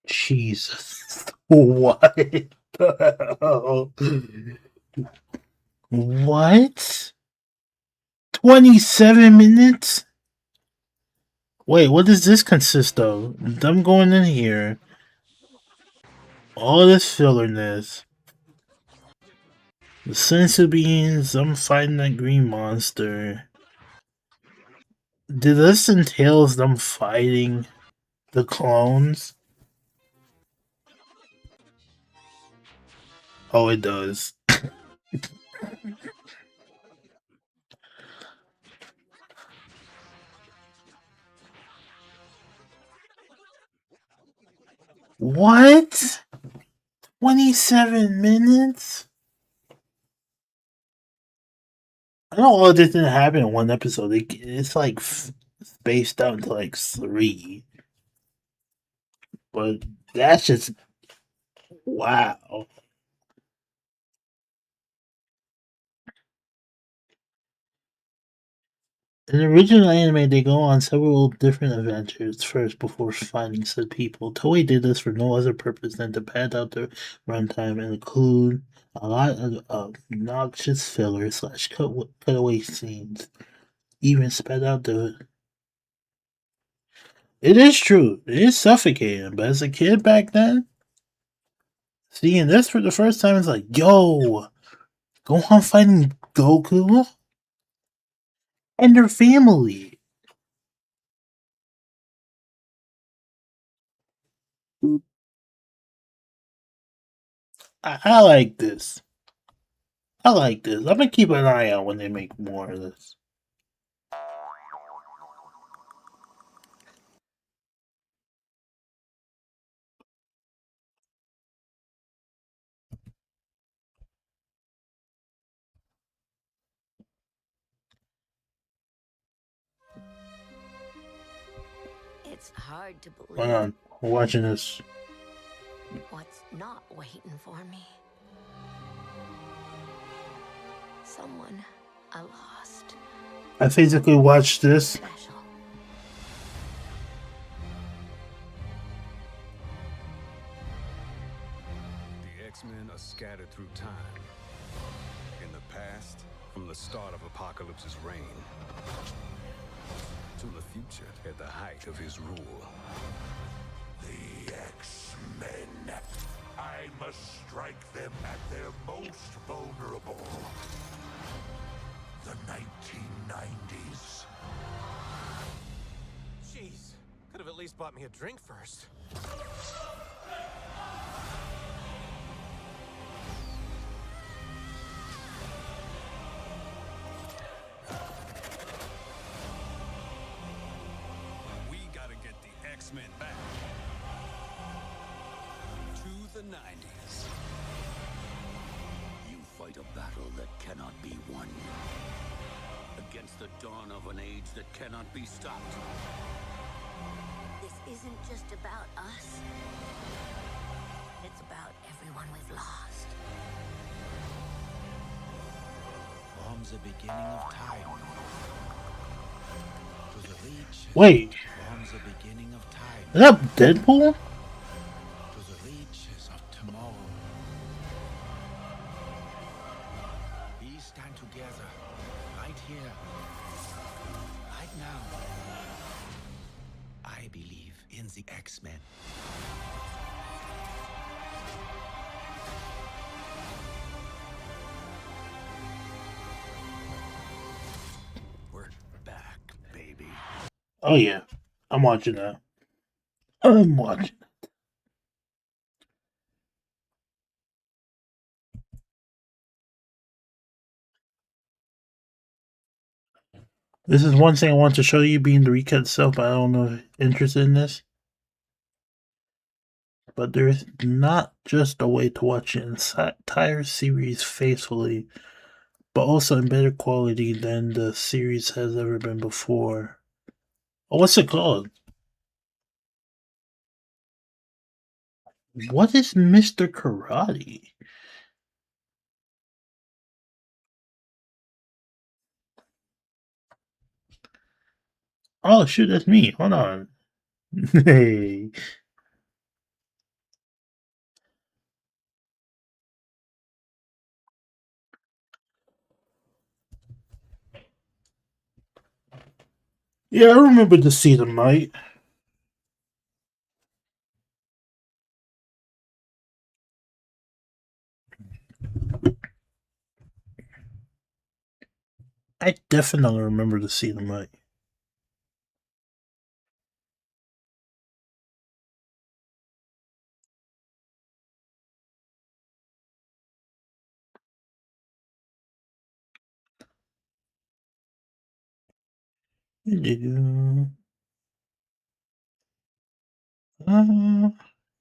Jesus. What the hell? What? 27 minutes? Wait, what does this consist of? Them going in here. All this fillerness. The sensu beans, I'm fighting that green monster. Did this entails them fighting the clones? Oh, it does. What? 27 minutes? I know all this didn't happen in one episode. It's like spaced out into like 3. But that's just wow. In the original anime, they go on several different adventures first before finding said people. Toei did this for no other purpose than to pad out the runtime and include a lot of obnoxious filler slash cutaway scenes. Even sped out the. It is true. It is suffocating, but as a kid back then, seeing this for the first time, it's like, yo, Gohan fighting Goku and their family. I like this. I like this. I'm gonna keep an eye out when they make more of this. It's hard to believe. Hold on, I'm watching this. What's not waiting for me? Someone I lost. I physically watched this. Special. The X-Men are scattered through time. In the past, from the start of Apocalypse's reign, to the future at the height of his rule. The X-Men. I must strike them at their most vulnerable. The 1990s. Jeez, could have at least bought me a drink first. We gotta get the X-Men back to the 90s. You fight a battle that cannot be won. Against the dawn of an age that cannot be stopped. This isn't just about us. It's about everyone we've lost. From the beginning of time. To the reach. Wait, From the beginning of time. is that Deadpool? To the reaches of tomorrow. We stand together. Right here. Right now. I believe in the X-Men. Oh yeah, I'm watching that. I'm watching. This is one thing I want to show you, being the recut itself, but I don't know if you're interested in this. But there's not just a way to watch an entire series faithfully, but also in better quality than the series has ever been before. Oh, what's it called? What is Mr. Karate? Oh shoot, that's me. Hold on. Hey. Yeah, I remember the season, mate. I definitely remember the season, mate. Uh,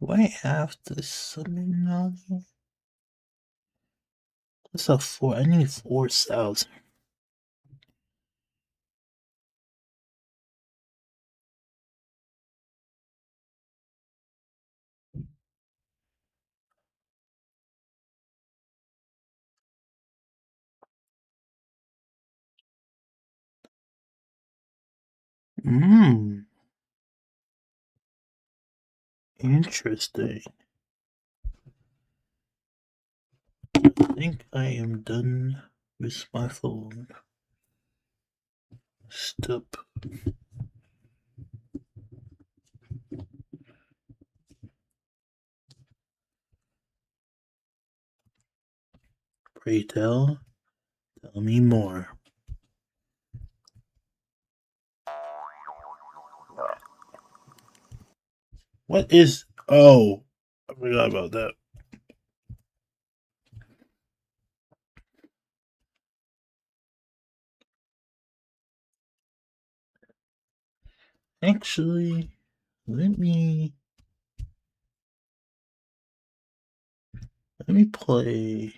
do I have to summon now? What's up for? I need 4,000. Hmm. Interesting. I think I am done with my phone. Stop. Pray tell me more. What is. Oh, I forgot about that. Actually, let me play.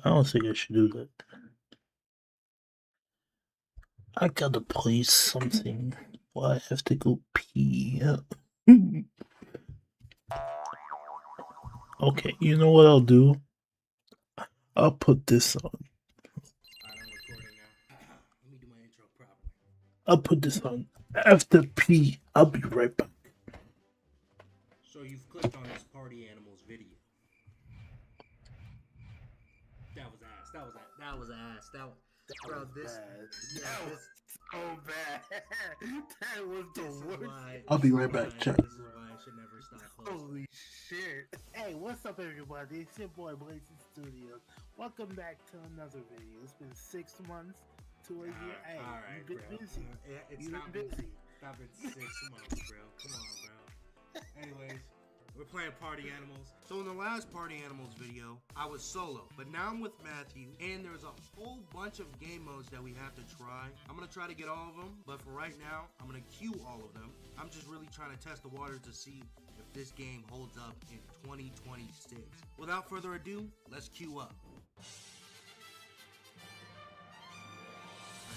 I don't think I should do that. I gotta play something. Well, I have to go pee. Okay, you know what I'll do? I'll put this on. I'll put this on after pee. I'll be right back. So you've clicked on this party animals video. That was ass. That was ass. That was ass. Bro, this. Bad. Yeah, this. So bad. That was the This is worst. why. I'll be right back, chat. This is why I should never stop posting. Holy shit. Hey, what's up, everybody? It's your boy, Blazing Studios. Welcome back to another video. It's been 6 months to a year. Hey, you've been bro. busy. It's You've not been busy. Stop it 6 months, bro. Come on, bro. Anyways, we're playing Party Animals. So in the last Party Animals video, I was solo, but now I'm with Matthew, and there's a whole bunch of game modes that we have to try. I'm gonna try to get all of them, but for right now, I'm gonna queue all of them. I'm just really trying to test the waters to see if this game holds up in 2026. Without further ado, let's queue up.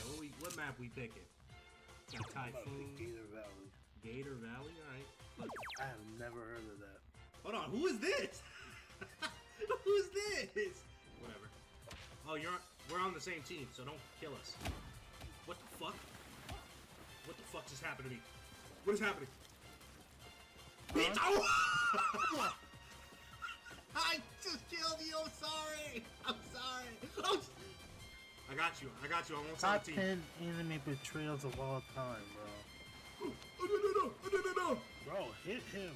Alright, what map we picking? Got Typhoon. Gator Valley. Gator Valley? Alright. Look. I have never heard of that. Hold on, who is this? Who's this? Whatever. Oh, we're on the same team, so don't kill us. What the fuck? What the fuck just happened to me? What is happening? Bitch! Oh! I just killed you, I'm sorry! I'm sorry! Oh! I got you, I'm on Top 17. 10 anime betrayals of all time, bro. Oh, no. Bro, hit him.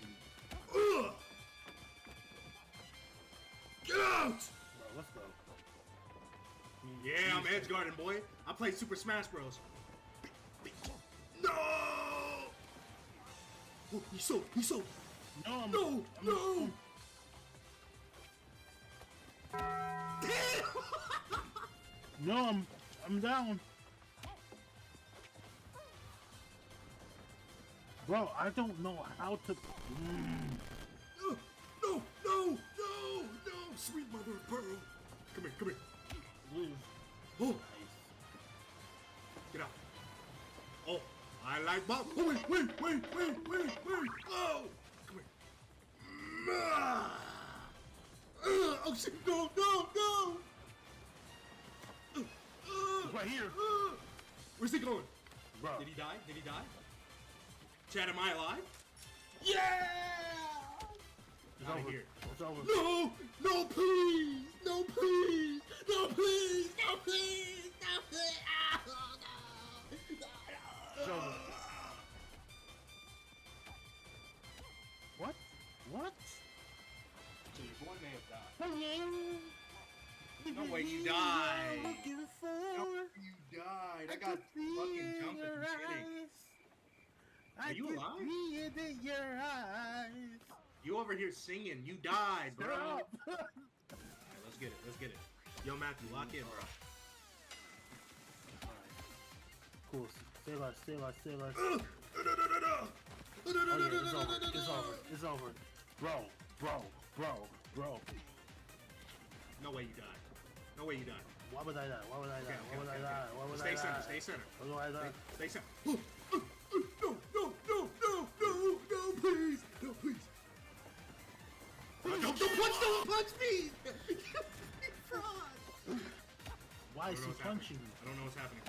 Ugh. Get out! Bro, let's go. Yeah, I'm edge guarding, boy. I play Super Smash Bros. No! Oh, he's so. No! No, I'm down. Bro, I don't know how to. No! Sweet mother of pearl. Come here. Oh. Get out. Oh, I like Bob. Oh, wait. Oh, come here. Oh, shit. No. Right here. Where's he going? Bro. Did he die? Chad, am I alive? Yeah! It's Out over. of here. It's over. No, please! It's over. What? So your boy may have died. No way you died. No way you died. I got fucking jumped at the beginning. Are you alive? Your eyes. You over here singing. You died, bro. Stop. Alright, let's get it. Yo, Matthew, lock in, bro. Cool. Stay alive. No. Oh yeah, it's over. Bro. No way you died. Why would I die? Okay. Stay center. Why would I die? Stay center. No, please. Don't punch me! Why is he punching me? I don't know what's happening.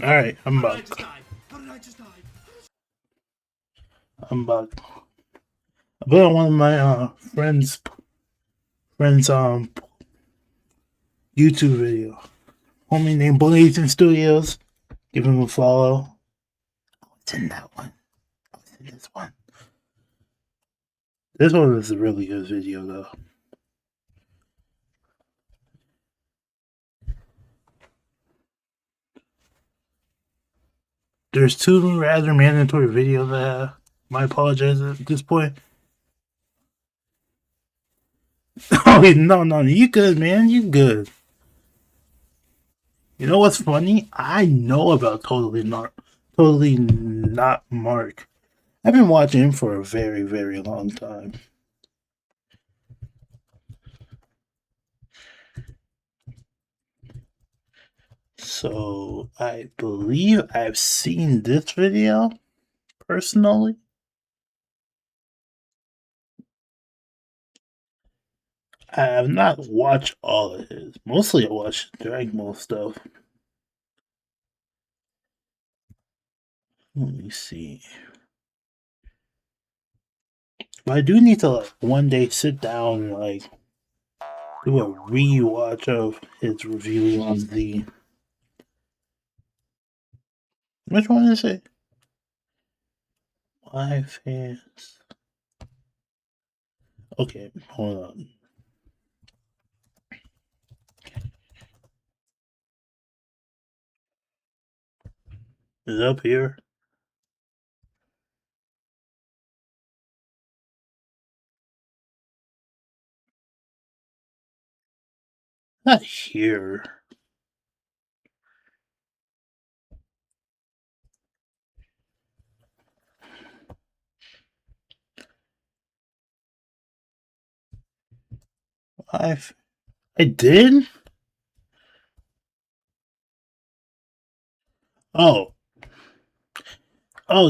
Alright, I'm How back. did I just die? I'm back. I put on one of my friends YouTube video. Homie named Blazing Studios. Give him a follow. I was in that one. I was in this one. This one was a really good video though. There's two rather mandatory videos that I have. My apologies at this point. Oh no, you good, man. You good. You know what's funny? I know about Totally Not Mark. I've been watching him for a very, very long time. So I believe I've seen this video personally. I have not watched all of his. Mostly I watched Dragon Ball stuff. Let me see. But I do need to like one day sit down and like do a rewatch of his review on the. Which one is it? My fans. Okay, hold on. Is it up here? Not here. I did? Oh,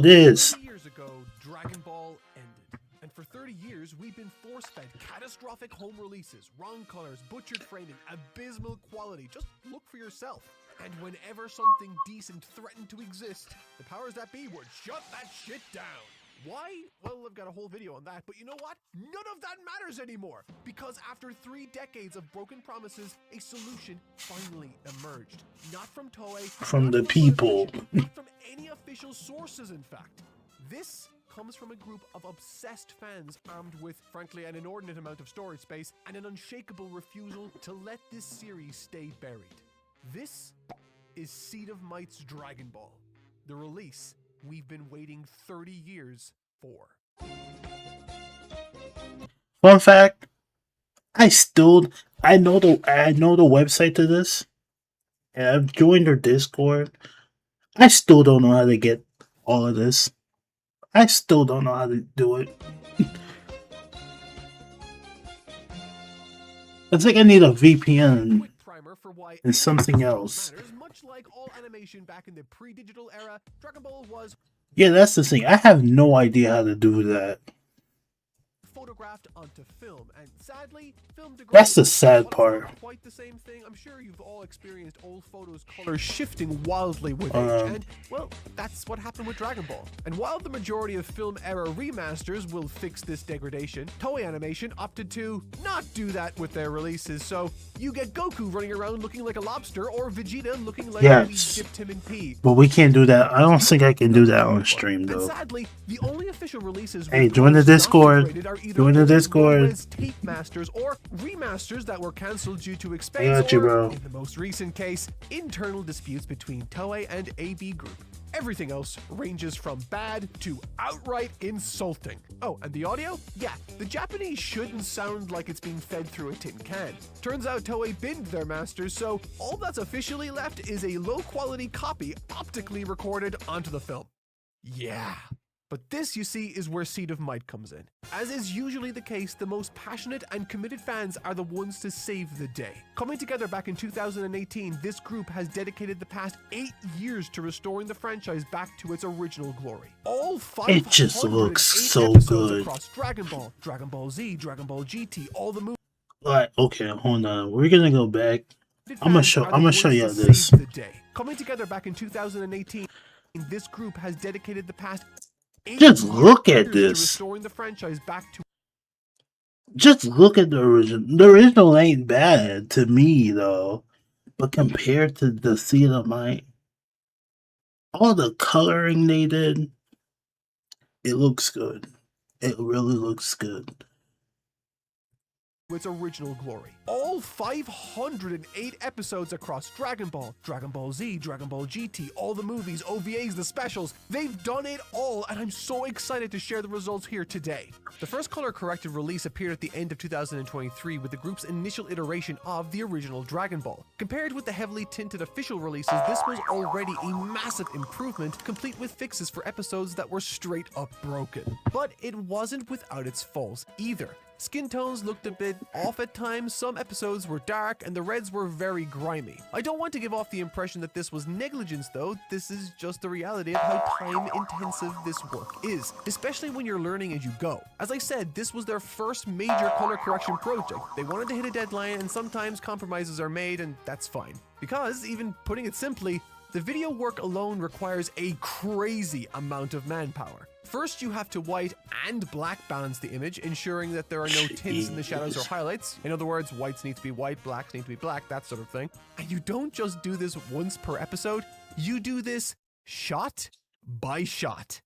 this. 30 years ago, Dragon Ball ended. And for 30 years, we've been force-fed catastrophic home releases, wrong colors, butchered framing, abysmal quality. Just look for yourself. And whenever something decent threatened to exist, the powers that be would shut that shit down. Why? Well, I've got a whole video on that, but you know what? None of that matters anymore, because after 3 decades of broken promises, a solution finally emerged. Not from Toei, From not the people. Funimation, not from any official sources, in fact. This comes from a group of obsessed fans armed with, frankly, an inordinate amount of storage space and an unshakable refusal to let this series stay buried. This is Seed of Might's Dragon Ball, the release we've been waiting 30 years for. Fun fact, I know the website to this, and I've joined their Discord. I still don't know how to get all of this. I still don't know how to do it. It's like I need a VPN and something else. Much like all animation back in the pre-digital era, Dragon Ball was Yeah, that's the thing. I have no idea how to do that. photographed onto film, and sadly, film degraded. That's the sad part. Quite the same thing. I'm sure you've all experienced old photos' color shifting wildly with age, and well, that's what happened with Dragon Ball. And while the majority of film era remasters will fix this degradation, Toei Animation opted to not do that with their releases. So you get Goku running around looking like a lobster, or Vegeta looking like we dipped him in pee. But we can't do that. I don't think I can do that on stream though. And sadly, the only official releases hey, join the Discord. Join the Discord. Tape masters or remasters that were cancelled due to expense, got you, or bro. in the most recent case, internal disputes between Toei and AB Group. Everything else ranges from bad to outright insulting. Oh, and the audio? Yeah, the Japanese shouldn't sound like it's being fed through a tin can. Turns out Toei binned their masters, so all that's officially left is a low-quality copy optically recorded onto the film. Yeah. But this, you see, is where Seed of Might comes in. As is usually the case, the most passionate and committed fans are the ones to save the day. Coming together back in 2018, this group has dedicated the past 8 years to restoring the franchise back to its original glory. All 508 It just looks so episodes good. across Dragon Ball, Dragon Ball Z, Dragon Ball GT, all the movies. Alright, okay, hold on. We're gonna go back. I'm gonna show you this. Coming together back in 2018, this group has dedicated the past Just look at this. Restoring the franchise back to. Just look at the original. The original ain't bad to me though, but compared to the Seed of Might, all the coloring they did, it looks good. It really looks good. Its original glory. All 508 episodes across Dragon Ball, Dragon Ball Z, Dragon Ball GT, all the movies, OVAs, the specials. They've done it all, and I'm so excited to share the results here today. The first color-corrected release appeared at the end of 2023 with the group's initial iteration of the original Dragon Ball. Compared with the heavily tinted official releases, this was already a massive improvement, complete with fixes for episodes that were straight up broken. But it wasn't without its faults either. Skin tones looked a bit off at times, some episodes were dark, and the reds were very grimy. I don't want to give off the impression that this was negligence though, this is just the reality of how time intensive this work is, especially when you're learning as you go. As I said, this was their first major color correction project. They wanted to hit a deadline, and sometimes compromises are made, and that's fine. Because, even putting it simply, the video work alone requires a crazy amount of manpower. First, you have to white and black balance the image, ensuring that there are no tints in the shadows or highlights. In other words, whites need to be white, blacks need to be black, that sort of thing. And you don't just do this once per episode, you do this shot by shot.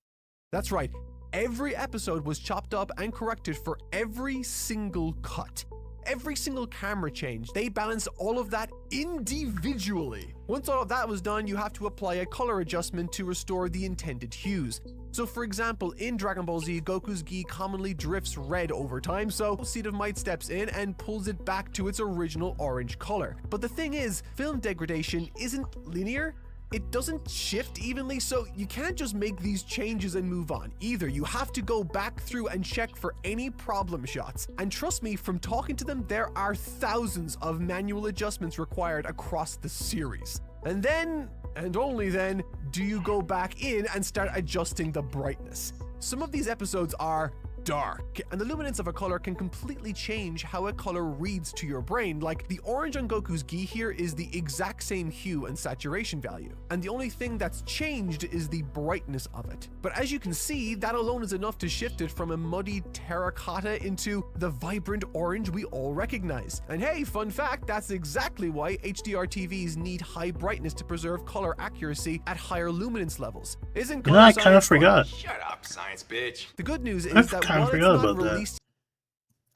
That's right, every episode was chopped up and corrected for every single cut. Every single camera change, they balanced all of that individually. Once all of that was done, you have to apply a color adjustment to restore the intended hues. So for example, in Dragon Ball Z, Goku's gi commonly drifts red over time, so Seed of Might steps in and pulls it back to its original orange color. But the thing is, film degradation isn't linear. It doesn't shift evenly, so you can't just make these changes and move on. Either you have to go back through and check for any problem shots. And trust me, from talking to them, there are thousands of manual adjustments required across the series. And then, and only then, do you go back in and start adjusting the brightness. Some of these episodes are dark, and the luminance of a color can completely change how a color reads to your brain. Like the orange on Goku's gi here is the exact same hue and saturation value, and the only thing that's changed is the brightness of it. But as you can see, that alone is enough to shift it from a muddy terracotta into the vibrant orange we all recognize. And hey, fun fact, that's exactly why HDR TVs need high brightness to preserve color accuracy at higher luminance levels. Isn't color I kind of forgot. Shut up, science bitch. The good news is that while it's not released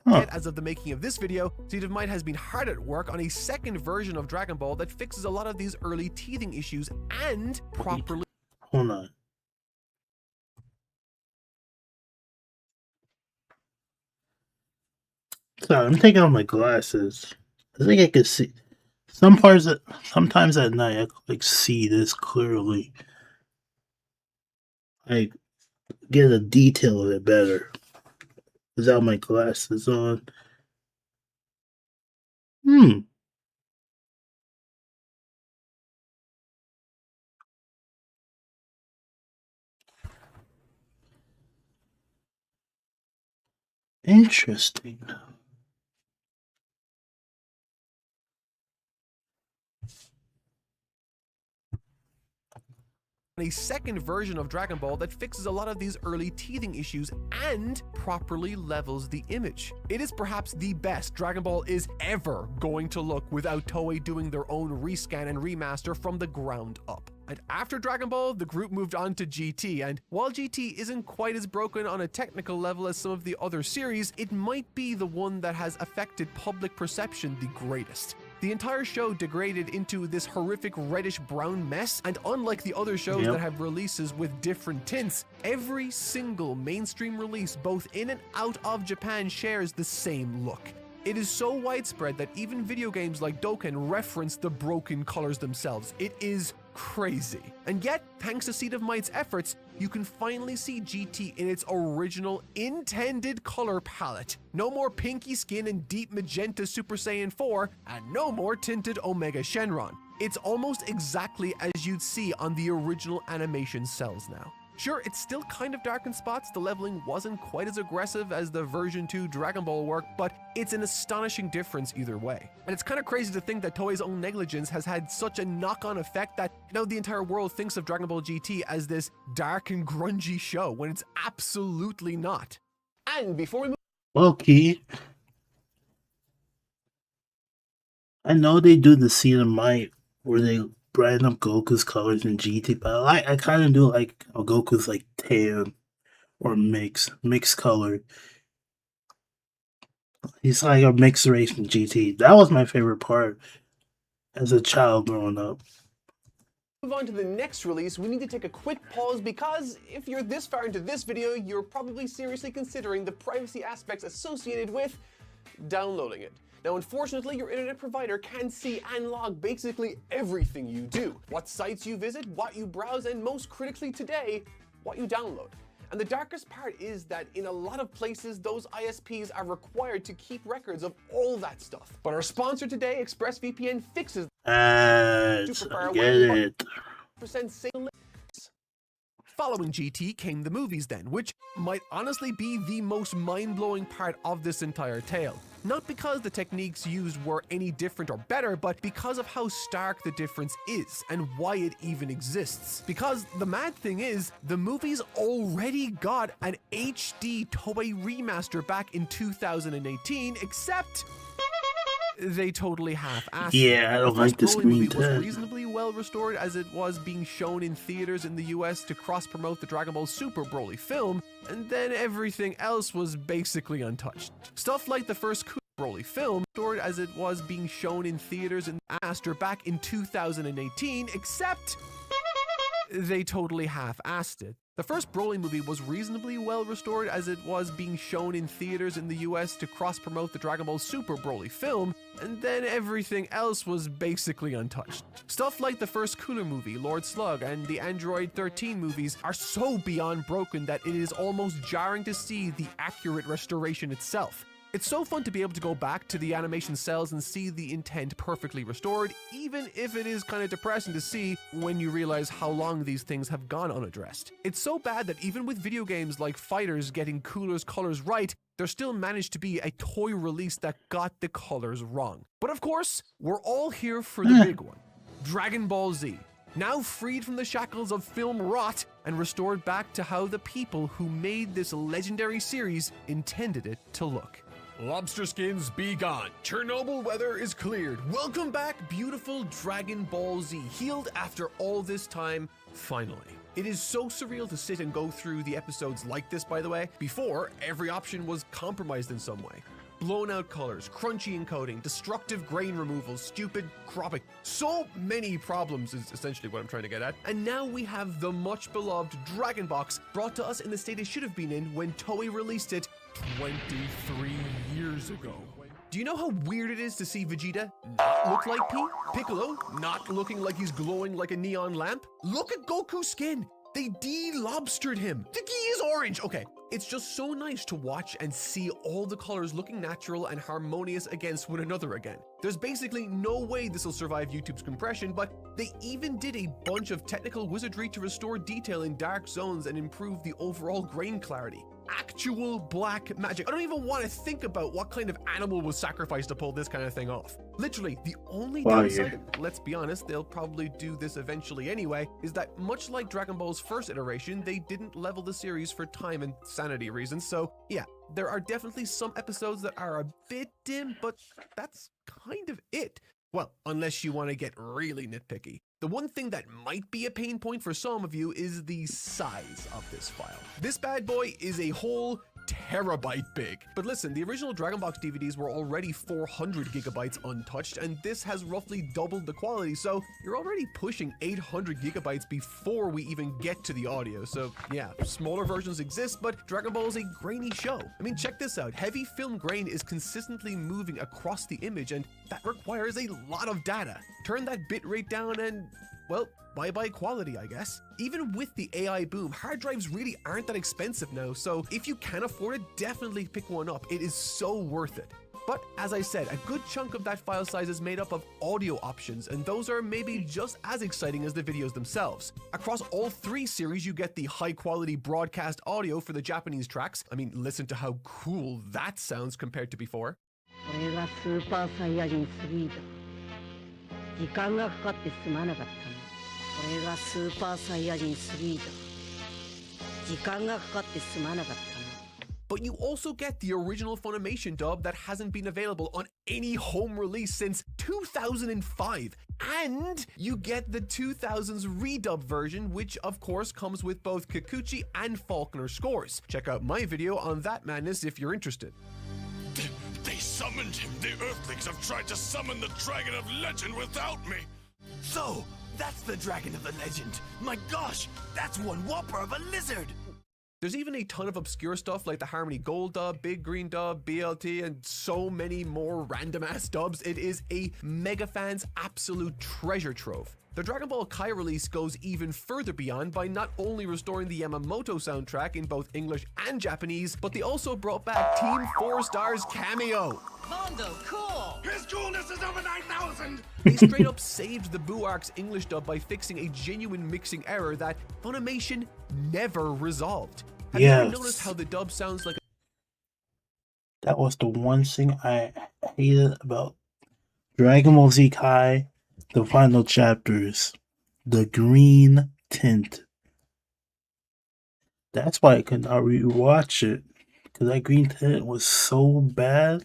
Huh. Yet, as of the making of this video, Seed of Might has been hard at work on a second version of Dragon Ball that fixes a lot of these early teething issues and properly. Hold on. Sorry, I'm taking off my glasses. I think I can see some parts. Sometimes at night, I can, like, see this clearly. I get a detail of it better without my glasses on. Interesting. A second version of Dragon Ball that fixes a lot of these early teething issues and properly levels the image. It is perhaps the best Dragon Ball is ever going to look without Toei doing their own rescan and remaster from the ground up. And after Dragon Ball, the group moved on to GT, and while GT isn't quite as broken on a technical level as some of the other series, it might be the one that has affected public perception the greatest. The entire show degraded into this horrific reddish-brown mess, and unlike the other shows that have releases with different tints, every single mainstream release both in and out of Japan shares the same look. It is so widespread that even video games like Dokkan reference the broken colors themselves. It is crazy. And yet, thanks to Seed of Might's efforts, you can finally see GT in its original intended color palette. No more pinky skin and deep magenta Super Saiyan 4, and no more tinted Omega Shenron. It's almost exactly as you'd see on the original animation cells now. Sure, it's still kind of dark in spots, the leveling wasn't quite as aggressive as the version 2 Dragon Ball work, but it's an astonishing difference either way. And it's kind of crazy to think that Toei's own negligence has had such a knock-on effect that now the entire world thinks of Dragon Ball GT as this dark and grungy show, when it's absolutely not. And before we move— Low-key, I know they do the Seed of Might where they brighten up Goku's colors in GT, but I kind of do like how Goku's like tan or mixed color. He's like a mixed race from GT. That was my favorite part as a child growing up. Move on to the next release, we need to take a quick pause because if you're this far into this video, you're probably seriously considering the privacy aspects associated with downloading it. Now, unfortunately, your internet provider can see and log basically everything you do. What sites you visit, what you browse, and most critically today, what you download. And the darkest part is that in a lot of places, those ISPs are required to keep records of all that stuff. But our sponsor today, ExpressVPN, fixes I get it. Following GT came the movies then, which might honestly be the most mind-blowing part of this entire tale. Not because the techniques used were any different or better, but because of how stark the difference is and why it even exists. Because the mad thing is, the movies already got an HD Toei remaster back in 2018, except they totally half-assed. Yeah, I don't like this movie screen was tag. reasonably well restored as it was being shown in theaters in the US to cross-promote the Dragon Ball Super Broly film, and then everything else was basically untouched. Stuff like the first Broly film, restored as it was being shown in theaters in Master back in 2018, except they totally half-assed it. The first Broly movie was reasonably well restored as it was being shown in theaters in the US to cross-promote the Dragon Ball Super Broly film, and then everything else was basically untouched. Stuff like the first Cooler movie, Lord Slug, and the Android 13 movies are so beyond broken that it is almost jarring to see the accurate restoration itself. It's so fun to be able to go back to the animation cells and see the intent perfectly restored, even if it is kind of depressing to see when you realize how long these things have gone unaddressed. It's so bad that even with video games like Fighters getting Cooler's colors right, there still managed to be a toy release that got the colors wrong. But of course, we're all here for the big one. Dragon Ball Z. Now freed from the shackles of film rot and restored back to how the people who made this legendary series intended it to look. Lobster skins be gone. Chernobyl weather is cleared. Welcome back, beautiful Dragon Ball Z, healed after all this time, finally. It is so surreal to sit and go through the episodes like this, by the way. Before, every option was compromised in some way. blown out colors, crunchy encoding, destructive grain removal, stupid cropping. So many problems is essentially what I'm trying to get at. And now we have the much beloved Dragon Box brought to us in the state it should have been in when Toei released it 23 years ago. Do you know how weird it is to see Vegeta not look like P? Piccolo not looking like he's glowing like a neon lamp? Look at Goku's skin. They de-lobstered him. The key is orange. Okay, it's just so nice to watch and see all the colors looking natural and harmonious against one another again. There's basically no way this will survive YouTube's compression, but they even did a bunch of technical wizardry to restore detail in dark zones and improve the overall grain clarity. Actual black magic. I don't even want to think about what kind of animal was sacrificed to pull this kind of thing off. Literally, the only downside, let's be honest, they'll probably do this eventually anyway, is that much like Dragon Ball's first iteration, they didn't level the series for time and sanity reasons. So yeah, there are definitely some episodes that are a bit dim, but that's kind of it. Well, unless you want to get really nitpicky. The one thing that might be a pain point for some of you is the size of this file. This bad boy is a whole terabyte big. But listen, the original Dragon Box DVDs were already 400 gigabytes untouched, and this has roughly doubled the quality, so you're already pushing 800 gigabytes before we even get to the audio. So yeah, smaller versions exist, but Dragon Ball is a grainy show. I mean, check this out. Heavy film grain is consistently moving across the image, and that requires a lot of data. Turn that bitrate down and, well, bye-bye quality, I guess. Even with the AI boom, hard drives really aren't that expensive now, so if you can afford it, definitely pick one up. It is so worth it. But as I said, a good chunk of that file size is made up of audio options, and those are maybe just as exciting as the videos themselves. Across all three series, you get the high-quality broadcast audio for the Japanese tracks. I mean, listen to how cool that sounds compared to before. 時間がかかってすまなかったの。これがスーパーサイヤ人3だ。時間がかかってすまなかったの。 But you also get the original Funimation dub that hasn't been available on any home release since 2005. And you get the 2000s redub version, which of course comes with both Kikuchi and Faulkner scores. Check out my video on that madness if you're interested. They summoned him. The Earthlings have tried to summon the Dragon of Legend without me. So, that's the Dragon of the Legend. My gosh, that's one whopper of a lizard. There's even a ton of obscure stuff like the Harmony Gold dub, Big Green dub, BLT, and so many more random ass dubs. It is a mega fan's absolute treasure trove. The Dragon Ball Kai release goes even further beyond by not only restoring the Yamamoto soundtrack in both English and Japanese, but they also brought back Team 4 Star's cameo. Mondo, cool! His coolness is over 9,000! They straight up saved the Boo Arc's English dub by fixing a genuine mixing error that Funimation never resolved. Have you ever noticed how the dub sounds like That was the one thing I hated about Dragon Ball Z Kai, the final chapters. The green tint. That's why I could not rewatch it. Because that green tint was so bad.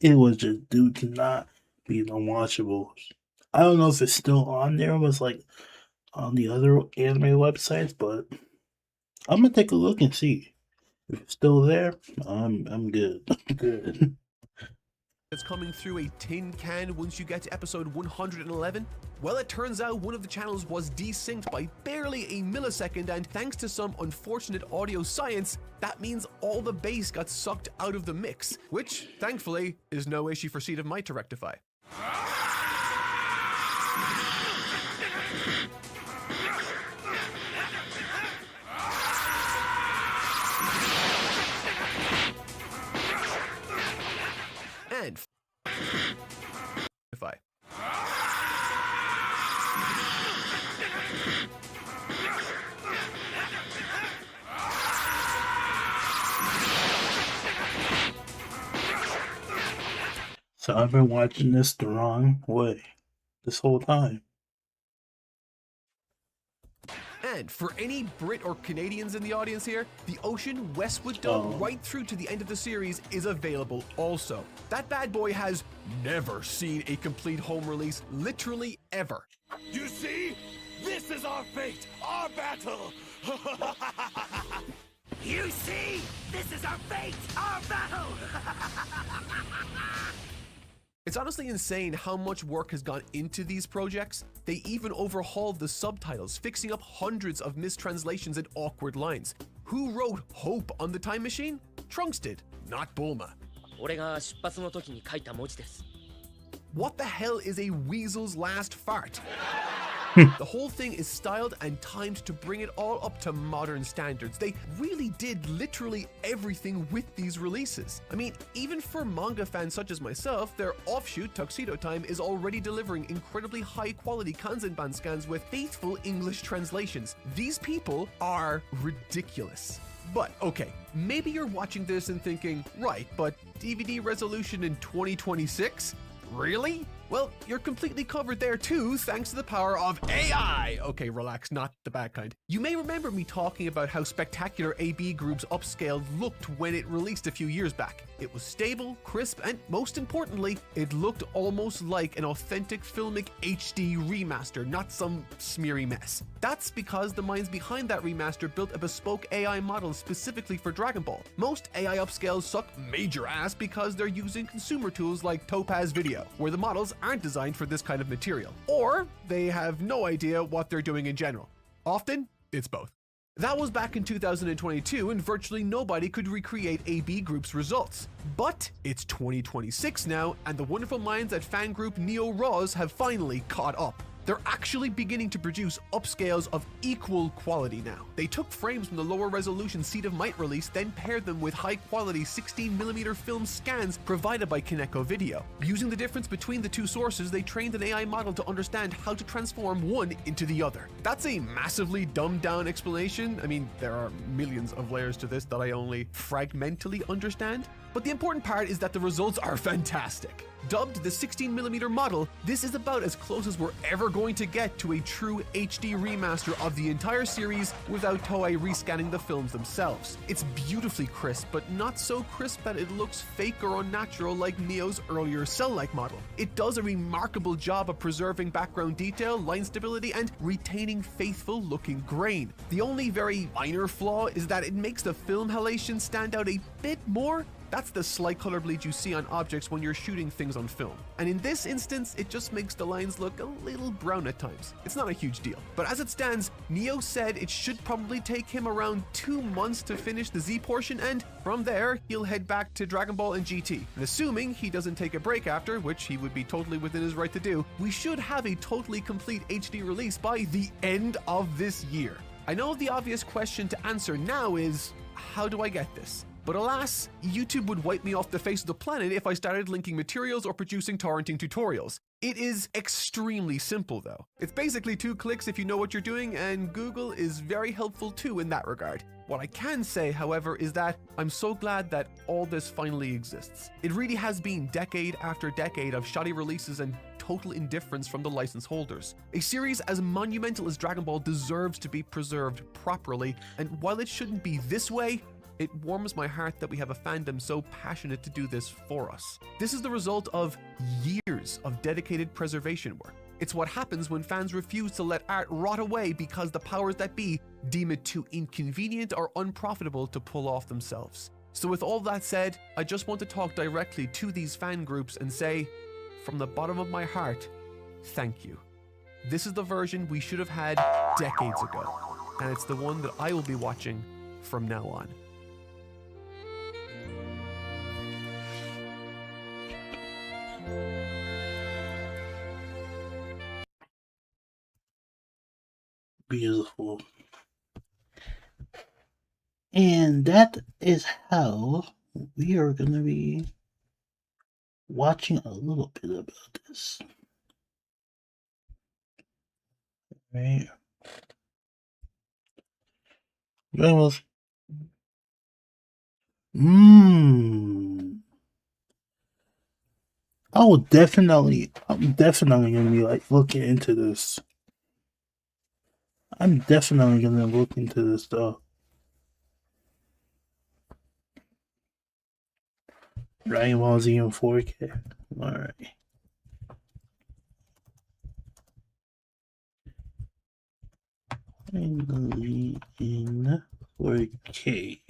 It was just due to not being unwatchable. I don't know if it's still on there. It was like on the other anime websites, but I'm gonna take a look and see. If it's still there, I'm good. Good. It's coming through a tin can once you get to episode 111? Well, it turns out one of the channels was desynced by barely a millisecond, and thanks to some unfortunate audio science, that means all the bass got sucked out of the mix, which, thankfully, is no issue for Seed of Might to rectify. And rectify. So I've been watching this the wrong way this whole time. And for any Brit or Canadians in the audience here, the Ocean Westwood dub right through to the end of the series is available also. That bad boy has never seen a complete home release, literally ever. You see? This is our fate, our battle! You see? This is our fate, our battle! It's honestly insane how much work has gone into these projects. They even overhauled the subtitles, fixing up hundreds of mistranslations and awkward lines. Who wrote Hope on the Time Machine? Trunks did, not Bulma. 俺が出発の時に書いた文字です。 What the hell is a weasel's last fart? The whole thing is styled and timed to bring it all up to modern standards. They really did literally everything with these releases. I mean, even for manga fans such as myself, their offshoot Tuxedo Time is already delivering incredibly high quality Kanzenban scans with faithful English translations. These people are ridiculous. But okay, maybe you're watching this and thinking, right, but DVD resolution in 2026? Really? Well, you're completely covered there too, thanks to the power of AI! Okay, relax, not the bad kind. You may remember me talking about how spectacular AB Group's upscale looked when it released a few years back. It was stable, crisp, and most importantly, it looked almost like an authentic filmic HD remaster, not some smeary mess. That's because the minds behind that remaster built a bespoke AI model specifically for Dragon Ball. Most AI upscales suck major ass because they're using consumer tools like Topaz Video, where the models aren't designed for this kind of material, or they have no idea what they're doing in general. Often, it's both. That was back in 2022 and virtually nobody could recreate AB Group's results. But it's 2026 now and the wonderful minds at fan group Neo Raws have finally caught up. They're actually beginning to produce upscales of equal quality now. They took frames from the lower resolution Seed of Might release, then paired them with high quality 16mm film scans provided by Kaneko Video. Using the difference between the two sources, they trained an AI model to understand how to transform one into the other. That's a massively dumbed down explanation. I mean, there are millions of layers to this that I only fragmentally understand. But the important part is that the results are fantastic. Dubbed the 16mm model, this is about as close as we're ever going to get to a true HD remaster of the entire series without Toei rescanning the films themselves. It's beautifully crisp, but not so crisp that it looks fake or unnatural like Neo's earlier Cell-like model. It does a remarkable job of preserving background detail, line stability, and retaining faithful-looking grain. The only very minor flaw is that it makes the film halation stand out a bit more. That's the slight color bleed you see on objects when you're shooting things on film. And in this instance, it just makes the lines look a little brown at times. It's not a huge deal. But as it stands, Neo said it should probably take him around 2 months to finish the Z portion, and from there, he'll head back to Dragon Ball and GT. And assuming he doesn't take a break after, which he would be totally within his right to do, we should have a totally complete HD release by the end of this year. I know the obvious question to answer now is, how do I get this? But alas, YouTube would wipe me off the face of the planet if I started linking materials or producing torrenting tutorials. It is extremely simple though. It's basically 2 clicks if you know what you're doing, and Google is very helpful too in that regard. What I can say, however, is that I'm so glad that all this finally exists. It really has been decade after decade of shoddy releases and total indifference from the license holders. A series as monumental as Dragon Ball deserves to be preserved properly, and while it shouldn't be this way, it warms my heart that we have a fandom so passionate to do this for us. This is the result of years of dedicated preservation work. It's what happens when fans refuse to let art rot away because the powers that be deem it too inconvenient or unprofitable to pull off themselves. So with all that said, I just want to talk directly to these fan groups and say, from the bottom of my heart, thank you. This is the version we should have had decades ago, and it's the one that I will be watching from now on. Beautiful. And that is how we are going to be watching a little bit about this. Right. Almost. I'm definitely gonna be like looking into this. I'm definitely gonna look into this though. Dragon Ball Z in 4K. Alright. Finally in 4K.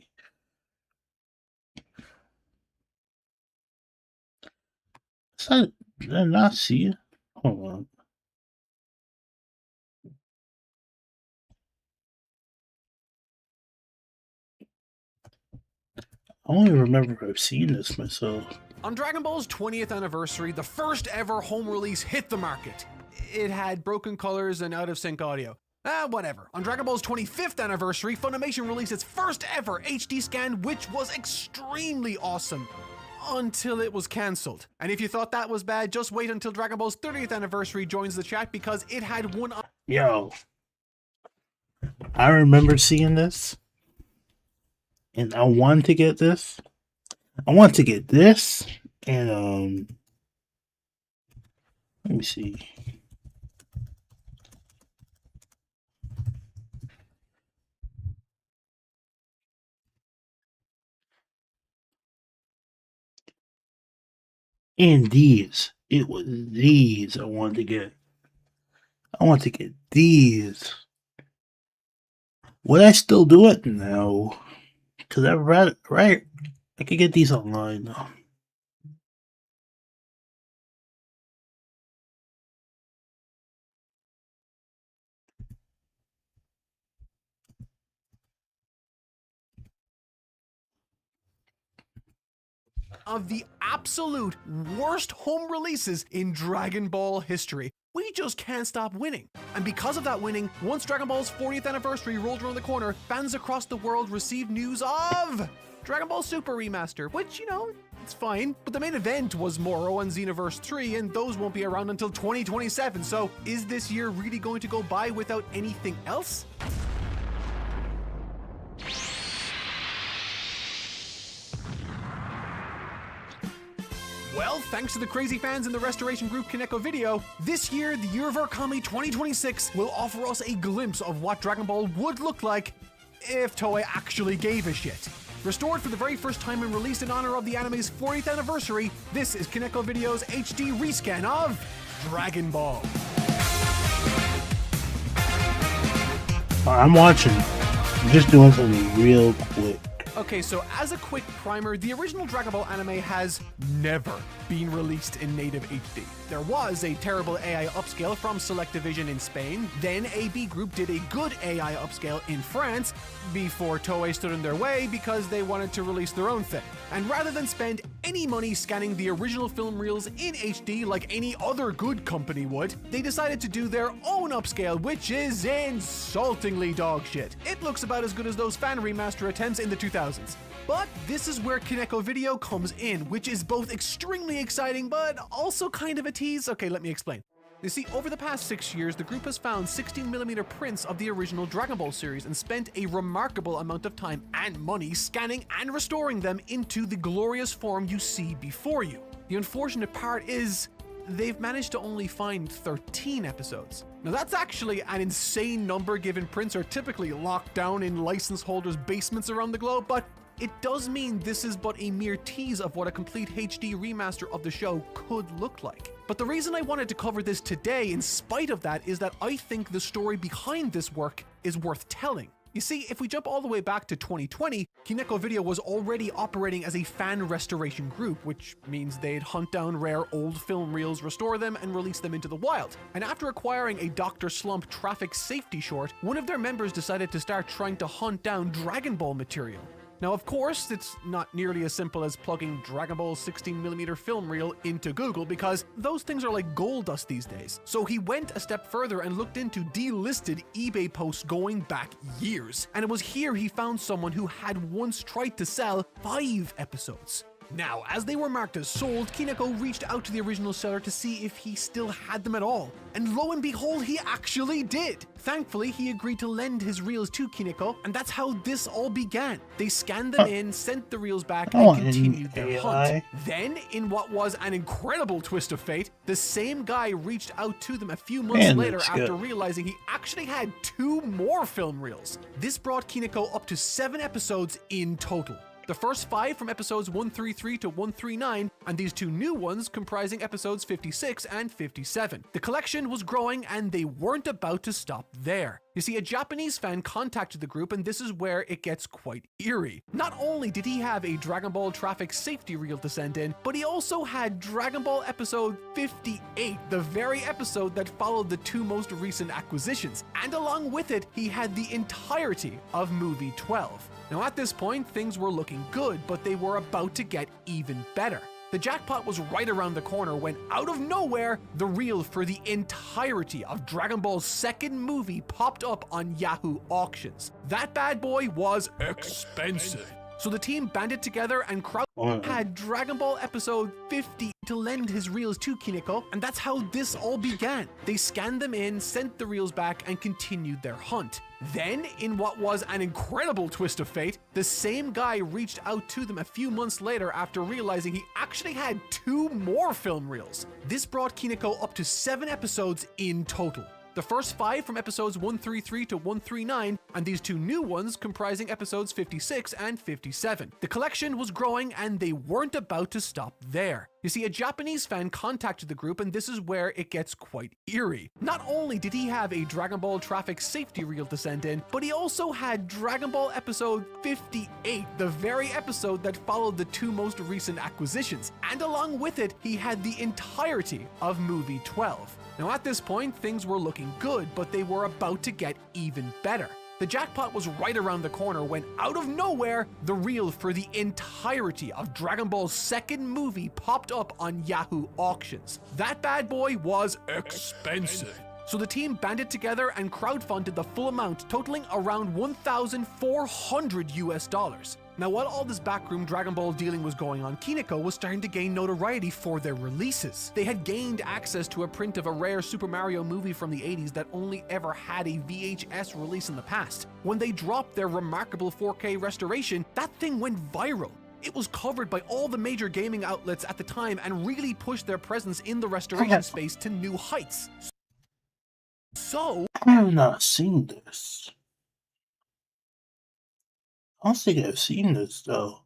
Did I not see it? Hold on. I only remember I've seen this myself. On Dragon Ball's 20th anniversary, the first ever home release hit the market. It had broken colors and out of sync audio. Whatever. On Dragon Ball's 25th anniversary, Funimation released its first ever HD scan, which was extremely awesome. Until it was cancelled. And if you thought that was bad, just wait until Dragon Ball's 30th anniversary joins the chat, because it had one. Yo, I remember seeing this, and I wanted to get this. I want to get this, and let me see. And these. It was these I wanted to get. I want to get these. Would I still do it? No. Because I read, right? I could get these online though. Of the absolute worst home releases in Dragon Ball history. We just can't stop winning. And because of that winning, once Dragon Ball's 40th anniversary rolled around the corner, fans across the world received news of Dragon Ball Super Remaster, which, you know, it's fine. But the main event was Moro and Xenoverse 3, and those won't be around until 2027. So is this year really going to go by without anything else? Well, thanks to the crazy fans in the restoration group Kaneko Video, this year, the Year of Our Kami 2026 will offer us a glimpse of what Dragon Ball would look like if Toei actually gave a shit. Restored for the very first time and released in honor of the anime's 40th anniversary, this is Kaneko Video's HD rescan of Dragon Ball. I'm watching. I'm just doing something real quick. Okay, so as a quick primer, the original Dragon Ball anime has never been released in native HD. There was a terrible AI upscale from Select Division in Spain, then AB Group did a good AI upscale in France, before Toei stood in their way because they wanted to release their own thing. And rather than spend any money scanning the original film reels in HD like any other good company would, they decided to do their own upscale, which is insultingly dog shit. It looks about as good as those fan remaster attempts in the 2000s. But this is where Kaneko Video comes in, which is both extremely exciting but also kind of a tease. Okay, let me explain. You see, over the past 6 years, the group has found 16mm prints of the original Dragon Ball series and spent a remarkable amount of time and money scanning and restoring them into the glorious form you see before you. The unfortunate part is, they've managed to only find 13 episodes. Now that's actually an insane number given prints are typically locked down in license holders' basements around the globe, but it does mean this is but a mere tease of what a complete HD remaster of the show could look like. But the reason I wanted to cover this today in spite of that is that I think the story behind this work is worth telling. You see, if we jump all the way back to 2020, Kaneko Video was already operating as a fan restoration group, which means they'd hunt down rare old film reels, restore them, and release them into the wild. And after acquiring a Dr. Slump traffic safety short, one of their members decided to start trying to hunt down Dragon Ball material. Now, of course, it's not nearly as simple as plugging Dragon Ball 16mm film reel into Google, because those things are like gold dust these days. So he went a step further and looked into delisted eBay posts going back years. And it was here he found someone who had once tried to sell 5 episodes. Now, as they were marked as sold, Kaneko reached out to the original seller to see if he still had them at all. And lo and behold, he actually did! Thankfully, he agreed to lend his reels to Kaneko, and that's how this all began. They scanned them in, sent the reels back, and continued their hunt. Then, in what was an incredible twist of fate, the same guy reached out to them a few months later after realizing he actually had 2 more film reels. This brought Kaneko up to 7 episodes in total. The first 5 from episodes 133 to 139, and these 2 new ones comprising episodes 56 and 57. The collection was growing and they weren't about to stop there. You see, a Japanese fan contacted the group, and this is where it gets quite eerie. Not only did he have a Dragon Ball traffic safety reel to send in, but he also had Dragon Ball episode 58, the very episode that followed the 2 most recent acquisitions. And along with it, he had the entirety of movie 12. Now at this point, things were looking good, but they were about to get even better. The jackpot was right around the corner when, out of nowhere, the reel for the entirety of Dragon Ball's second movie popped up on Yahoo Auctions. That bad boy was expensive. So the team banded together and had Dragon Ball episode 50 to lend his reels to Kineko, and that's how this all began. They scanned them in, sent the reels back, and continued their hunt. Then, in what was an incredible twist of fate, the same guy reached out to them a few months later after realizing he actually had 2 more film reels. This brought Kineko up to 7 episodes in total. The first 5 from episodes 133 to 139, and these 2 new ones comprising episodes 56 and 57. The collection was growing and they weren't about to stop there. You see, a Japanese fan contacted the group, and this is where it gets quite eerie. Not only did he have a Dragon Ball traffic safety reel to send in, but he also had Dragon Ball episode 58, the very episode that followed the 2 most recent acquisitions. And along with it, he had the entirety of movie 12. Now at this point, things were looking good, but they were about to get even better. The jackpot was right around the corner when, out of nowhere, the reel for the entirety of Dragon Ball's second movie popped up on Yahoo Auctions. That bad boy was expensive. So the team banded together and crowdfunded the full amount, totaling around $1,400. Now, while all this backroom Dragon Ball dealing was going on, Kineko was starting to gain notoriety for their releases. They had gained access to a print of a rare Super Mario movie from the 80s that only ever had a VHS release in the past. When they dropped their remarkable 4K restoration, that thing went viral. It was covered by all the major gaming outlets at the time and really pushed their presence in the restoration space to new heights. So, I have not seen this. I don't think I've seen this though.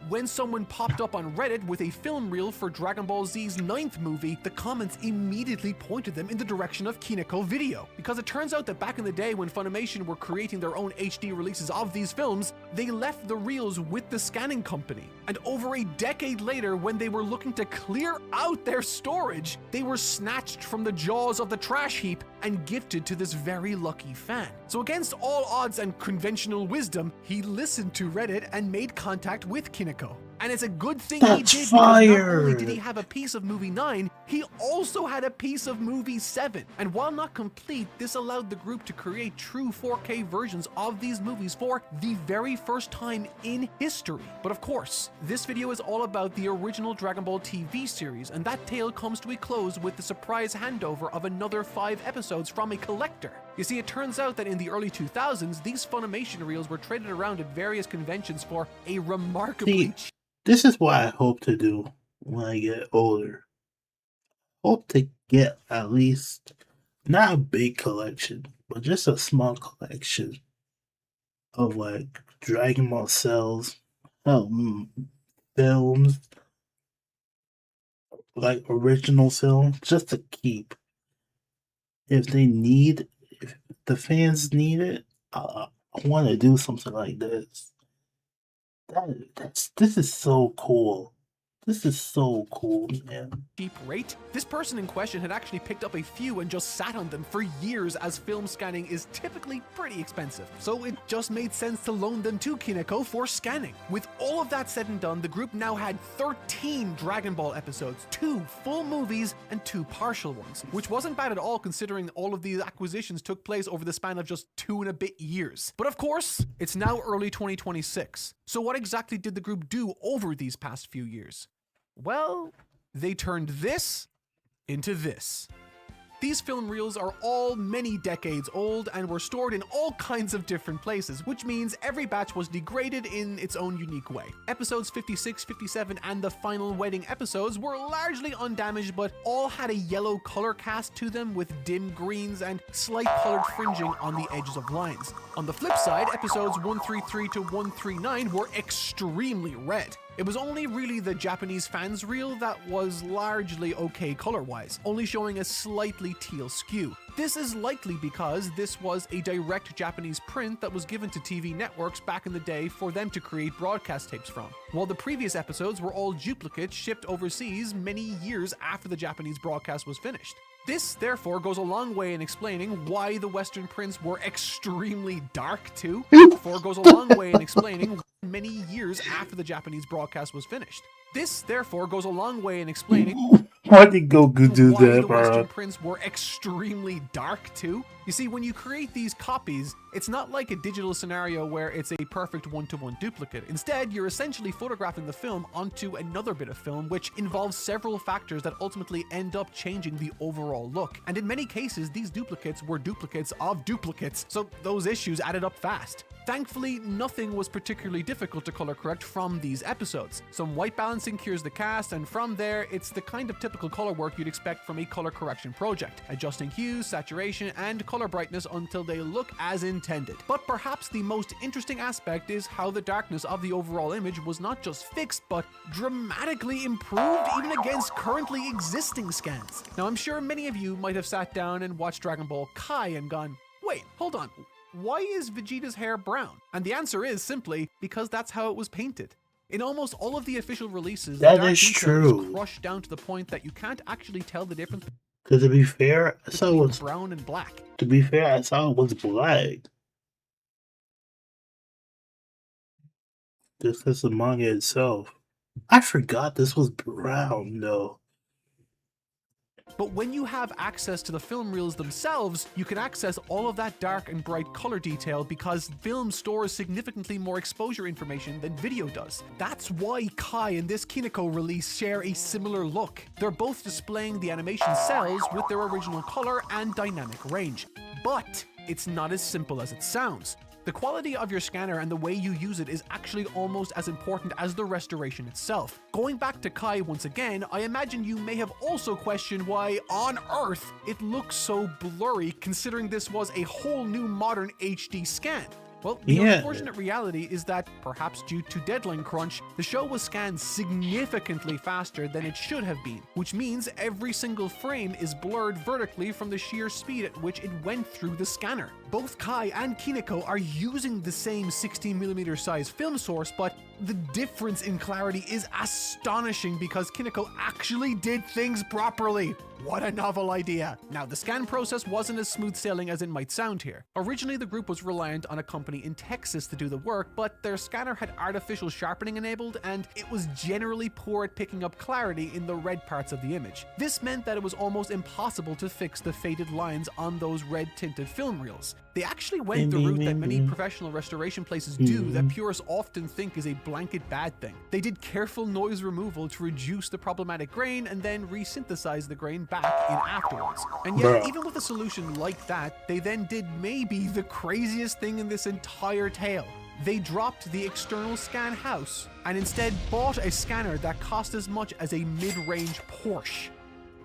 when someone popped up on Reddit with a film reel for Dragon Ball Z's 9th movie, the comments immediately pointed them in the direction of Kineko Video. Because it turns out that back in the day when Funimation were creating their own HD releases of these films, they left the reels with the scanning company. And over a decade later, when they were looking to clear out their storage, they were snatched from the jaws of the trash heap and gifted to this very lucky fan. So against all odds and conventional wisdom, he listened to Reddit and made contact with Kineko. And it's a good thing he did, because not only did he have a piece of movie 9, he also had a piece of movie 7. And while not complete, this allowed the group to create true 4K versions of these movies for the very first time in history. But of course, this video is all about the original Dragon Ball TV series, and that tale comes to a close with the surprise handover of another 5 episodes from a collector. You see, it turns out that in the early 2000s, these Funimation reels were traded around at various conventions for a remarkably This is what I hope to do when I get older. Hope to get at least, not a big collection, but just a small collection of like Dragon Ball cells, films, like original films, just to keep. If the fans need it, I want to do something like this. This is so cool. This is so cool, man. Cheap rate? This person in question had actually picked up a few and just sat on them for years, as film scanning is typically pretty expensive. So it just made sense to loan them to Kineko for scanning. With all of that said and done, the group now had 13 Dragon Ball episodes, 2 full movies and 2 partial ones, which wasn't bad at all considering all of these acquisitions took place over the span of just 2 and a bit years. But of course, it's now early 2026. So what exactly did the group do over these past few years? Well, they turned this into this. These film reels are all many decades old and were stored in all kinds of different places, which means every batch was degraded in its own unique way. Episodes 56, 57, and the final wedding episodes were largely undamaged, but all had a yellow color cast to them with dim greens and slight colored fringing on the edges of lines. On the flip side, episodes 133 to 139 were extremely red. It was only really the Japanese fans reel that was largely okay color-wise, only showing a slightly teal skew. This is likely because this was a direct Japanese print that was given to TV networks back in the day for them to create broadcast tapes from, while the previous episodes were all duplicates shipped overseas many years after the Japanese broadcast was finished. This, therefore, goes a long way in explaining why the Western prints were extremely dark too. Therefore, goes a long way in explaining many years after the Japanese broadcast was finished. This, therefore, goes a long way in explaining Why did Goku do why that, the Western bro? prints were extremely dark too. You see, when you create these copies, it's not like a digital scenario where it's a perfect one-to-one duplicate. Instead, you're essentially photographing the film onto another bit of film, which involves several factors that ultimately end up changing the overall look. And in many cases, these duplicates were duplicates of duplicates, so those issues added up fast. Thankfully, nothing was particularly difficult to color correct from these episodes. Some white balancing cures the cast, and from there, it's the kind of typical color work you'd expect from a color correction project, adjusting hues, saturation, and color brightness until they look as intended. But perhaps the most interesting aspect is how the darkness of the overall image was not just fixed, but dramatically improved even against currently existing scans. Now, I'm sure many of you might have sat down and watched Dragon Ball Kai and gone, wait, hold on. Why is Vegeta's hair brown? And the answer is simply because that's how it was painted. In almost all of the official releases, That the dark is detail true. is crushed down to the point that you can't actually tell the difference Because to be fair, I saw it between was brown and black. black. This is the manga itself. I forgot this was brown though. But when you have access to the film reels themselves, you can access all of that dark and bright color detail because film stores significantly more exposure information than video does. That's why Kai and this Kineko release share a similar look. They're both displaying the animation cells with their original color and dynamic range. But it's not as simple as it sounds. The quality of your scanner and the way you use it is actually almost as important as the restoration itself. Going back to Kai once again, I imagine you may have also questioned why on earth it looks so blurry considering this was a whole new modern HD scan. Well, the unfortunate reality is that, perhaps due to deadline crunch, the show was scanned significantly faster than it should have been, which means every single frame is blurred vertically from the sheer speed at which it went through the scanner. Both Kai and Kineko are using the same 16mm size film source, but the difference in clarity is astonishing because Kineko actually did things properly. What a novel idea. Now, the scan process wasn't as smooth sailing as it might sound here. Originally, the group was reliant on a company in Texas to do the work, but their scanner had artificial sharpening enabled, and it was generally poor at picking up clarity in the red parts of the image. This meant that it was almost impossible to fix the faded lines on those red tinted film reels. They actually went the route that many professional restoration places do that purists often think is a blanket bad thing. They did careful noise removal to reduce the problematic grain and then resynthesize the grain back in afterwards. And yet, even with a solution like that, they then did maybe the craziest thing in this entire tale. They dropped the external scan house and instead bought a scanner that cost as much as a mid-range Porsche.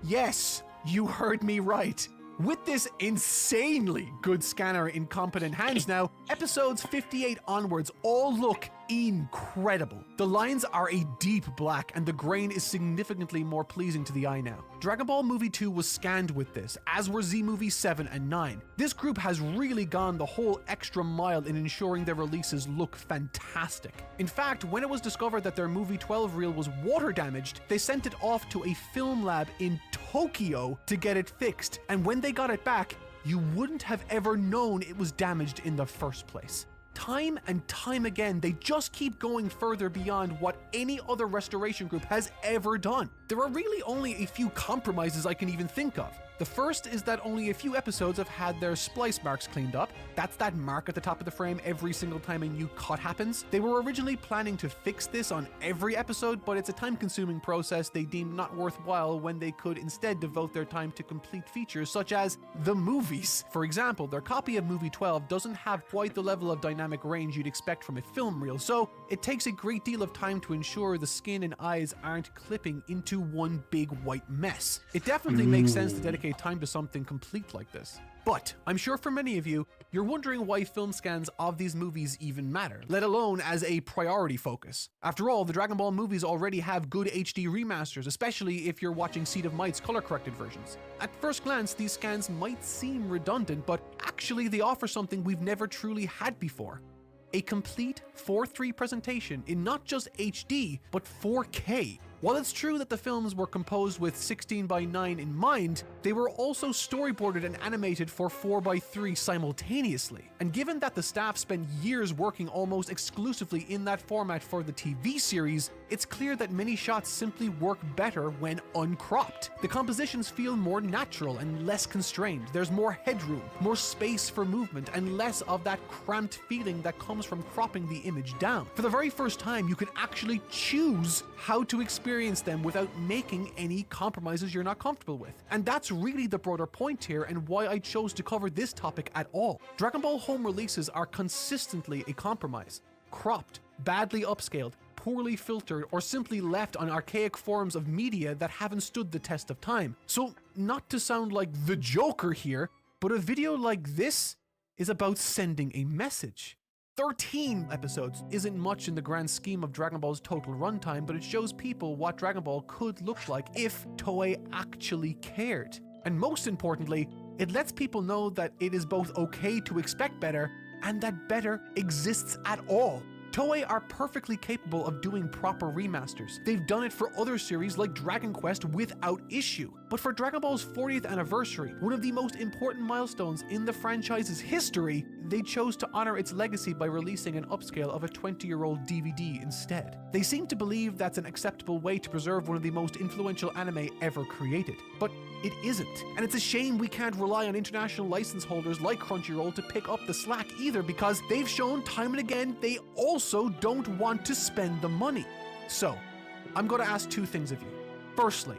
Yes, you heard me right. With this insanely good scanner in competent hands now, episodes 58 onwards all look incredible. The lines are a deep black and the grain is significantly more pleasing to the eye now. Dragon Ball Movie 2 was scanned with this, as were Z Movies 7 and 9. This group has really gone the whole extra mile in ensuring their releases look fantastic. In fact, when it was discovered that their Movie 12 reel was water damaged, they sent it off to a film lab in Tokyo to get it fixed, and when they got it back, you wouldn't have ever known it was damaged in the first place. Time and time again, they just keep going further beyond what any other restoration group has ever done. There are really only a few compromises I can even think of. The first is that only a few episodes have had their splice marks cleaned up. That's that mark at the top of the frame every single time a new cut happens. They were originally planning to fix this on every episode, but it's a time-consuming process they deemed not worthwhile when they could instead devote their time to complete features such as the movies. For example, their copy of movie 12 doesn't have quite the level of dynamic range you'd expect from a film reel, so it takes a great deal of time to ensure the skin and eyes aren't clipping into one big white mess. It definitely makes sense to dedicate time to something complete like this. But I'm sure for many of you, you're wondering why film scans of these movies even matter, let alone as a priority focus. After all, the Dragon Ball movies already have good HD remasters, especially if you're watching Seed of Might's color-corrected versions. At first glance, these scans might seem redundant, but actually they offer something we've never truly had before. A complete 4:3 presentation in not just HD, but 4K. While it's true that the films were composed with 16:9 in mind, they were also storyboarded and animated for 4:3 simultaneously. And given that the staff spent years working almost exclusively in that format for the TV series, it's clear that many shots simply work better when uncropped. The compositions feel more natural and less constrained. There's more headroom, more space for movement, and less of that cramped feeling that comes from cropping the image down. For the very first time, you can actually choose how to experience them without making any compromises you're not comfortable with. And that's really the broader point here and why I chose to cover this topic at all. Dragon Ball home releases are consistently a compromise. Cropped, badly upscaled, poorly filtered, or simply left on archaic forms of media that haven't stood the test of time. So, not to sound like the Joker here, but a video like this is about sending a message. 13 episodes isn't much in the grand scheme of Dragon Ball's total runtime, but it shows people what Dragon Ball could look like if Toei actually cared. And most importantly, it lets people know that it is both okay to expect better and that better exists at all. Toei are perfectly capable of doing proper remasters. They've done it for other series like Dragon Quest without issue. But for Dragon Ball's 40th anniversary, one of the most important milestones in the franchise's history, they chose to honor its legacy by releasing an upscale of a 20-year-old DVD instead. They seem to believe that's an acceptable way to preserve one of the most influential anime ever created. But it isn't. And it's a shame we can't rely on international license holders like Crunchyroll to pick up the slack either, because they've shown time and again they also don't want to spend the money. So, I'm going to ask two things of you. Firstly,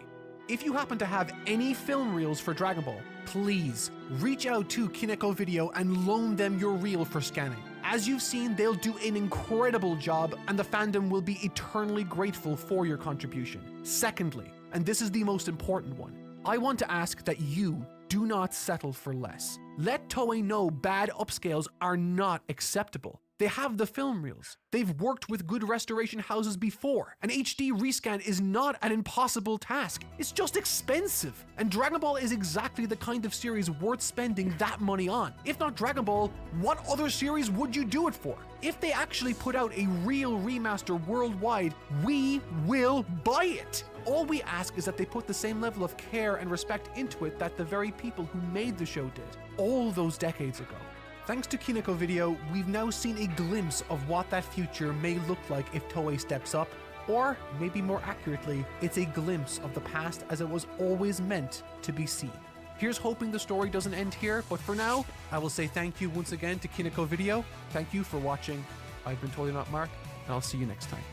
if you happen to have any film reels for Dragon Ball, please reach out to Kineko Video and loan them your reel for scanning. As you've seen, they'll do an incredible job and the fandom will be eternally grateful for your contribution. Secondly, and this is the most important one, I want to ask that you do not settle for less. Let Toei know bad upscales are not acceptable. They have the film reels. They've worked with good restoration houses before. An HD rescan is not an impossible task. It's just expensive. And Dragon Ball is exactly the kind of series worth spending that money on. If not Dragon Ball, what other series would you do it for? If they actually put out a real remaster worldwide, we will buy it. All we ask is that they put the same level of care and respect into it that the very people who made the show did, all those decades ago. Thanks to Kineko Video, we've now seen a glimpse of what that future may look like if Toei steps up, or maybe more accurately, it's a glimpse of the past as it was always meant to be seen. Here's hoping the story doesn't end here, but for now, I will say thank you once again to Kineko Video. Thank you for watching. I've been Totally Not Mark, and I'll see you next time.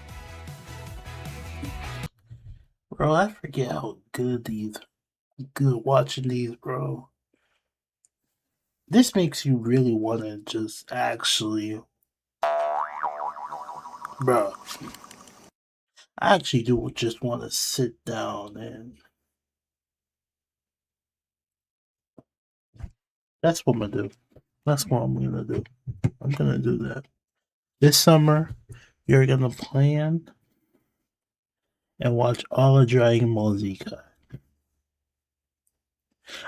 Bro, I forget how good watching these, bro. This makes you really want to just actually, bro. I actually do just want to sit down and that's what I'm gonna do. That's what I'm gonna do. I'm gonna do that. This summer, you're gonna plan and watch all of Dragon Ball Z.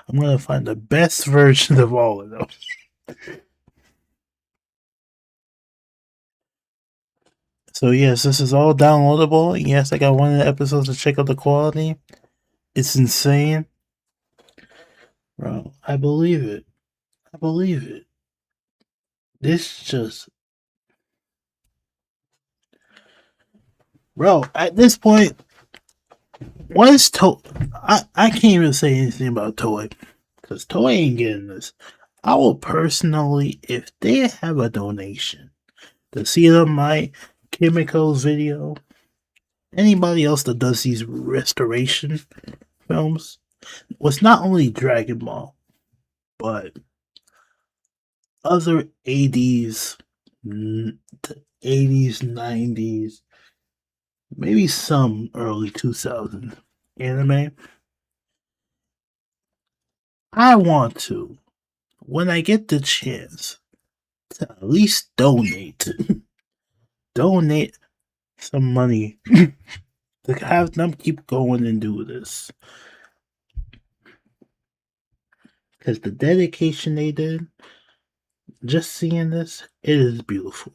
I'm gonna find the best version of all of them. So yes, this is all downloadable. Yes, I got one of the episodes to check out the quality. It's insane. Bro, I believe it. I believe it. This just... Bro, at this point, what is Toei? I can't even say anything about Toei. because Toei ain't getting this. I will personally, if they have a donation to see them, my Chemicals video, anybody else that does these restoration films, was not only Dragon Ball, but other 80s, 90s, maybe some early 2000s anime. I want to, when I get the chance, to at least donate some money to have them keep going and do this. Because the dedication they did, just seeing this, it is beautiful.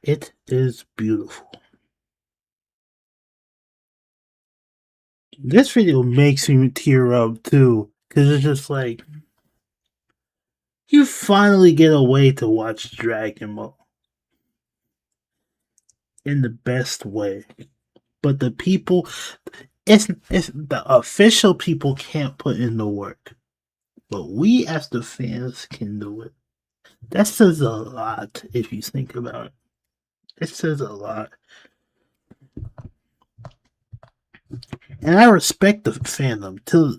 It is beautiful. This video makes me tear up too, because it's just like, you finally get a way to watch Dragon Ball in the best way. But the people, it's the official people can't put in the work. But we as the fans can do it. That says a lot if you think about it. It says a lot. And I respect the fandom till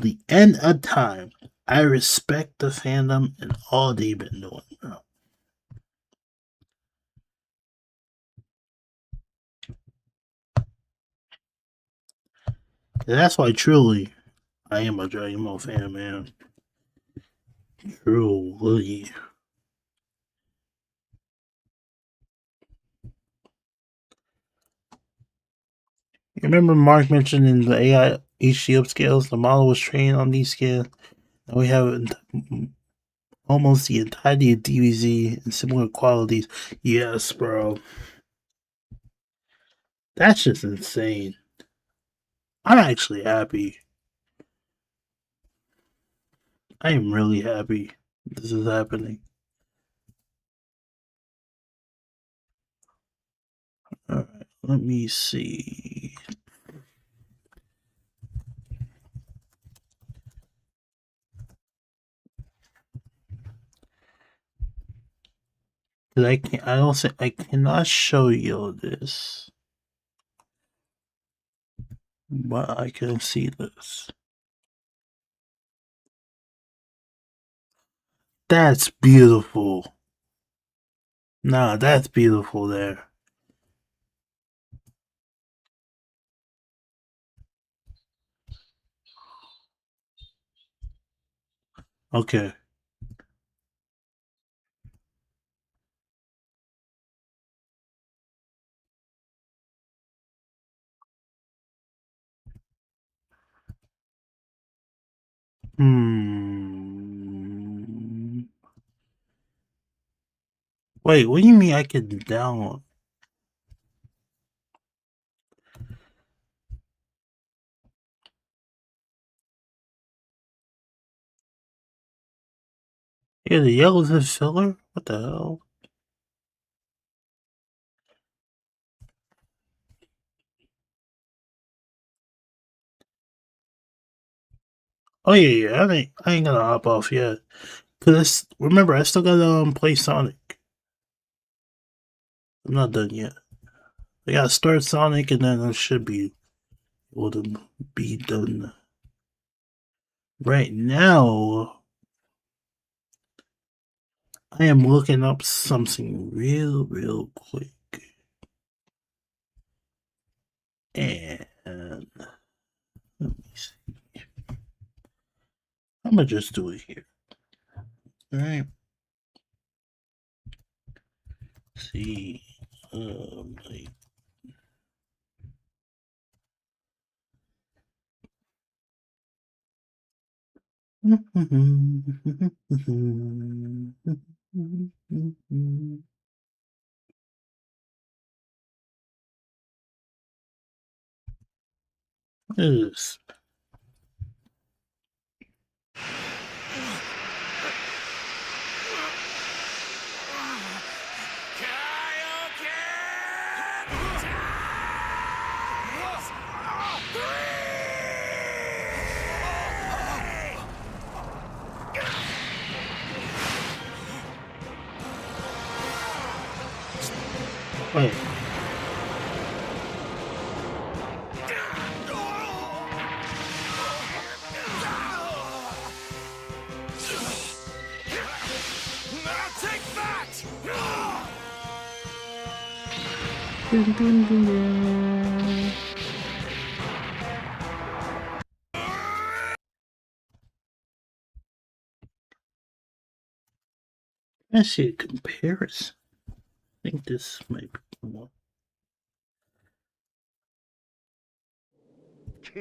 the end of time. I respect the fandom and all they've been doing. And that's why truly I am a Dragon Ball fan, man. Truly. You remember Mark mentioned in the AI HD upscales, the model was trained on these scales. Now we have almost the entirety of DBZ in similar qualities. Yes, bro. That's just insane. I'm actually happy. I am really happy this is happening. Alright, let me see. Cause I cannot show you this. But I can see this. That's beautiful. Nah, that's beautiful there. Okay. Wait, what do you mean I can download? Yeah, the yellow's a filler? What the hell? Oh yeah, I ain't gonna hop off yet. Cause remember, I still gotta play Sonic. I'm not done yet. I gotta start Sonic and then I should be able to be done. Right now, I am looking up something real quick. And let me see. I'm gonna just do it here. Alright. See. Like, what is this? Wait. Take that! Dun, dun, dun, dun. Let's see a comparison. I think this might be more. Sure.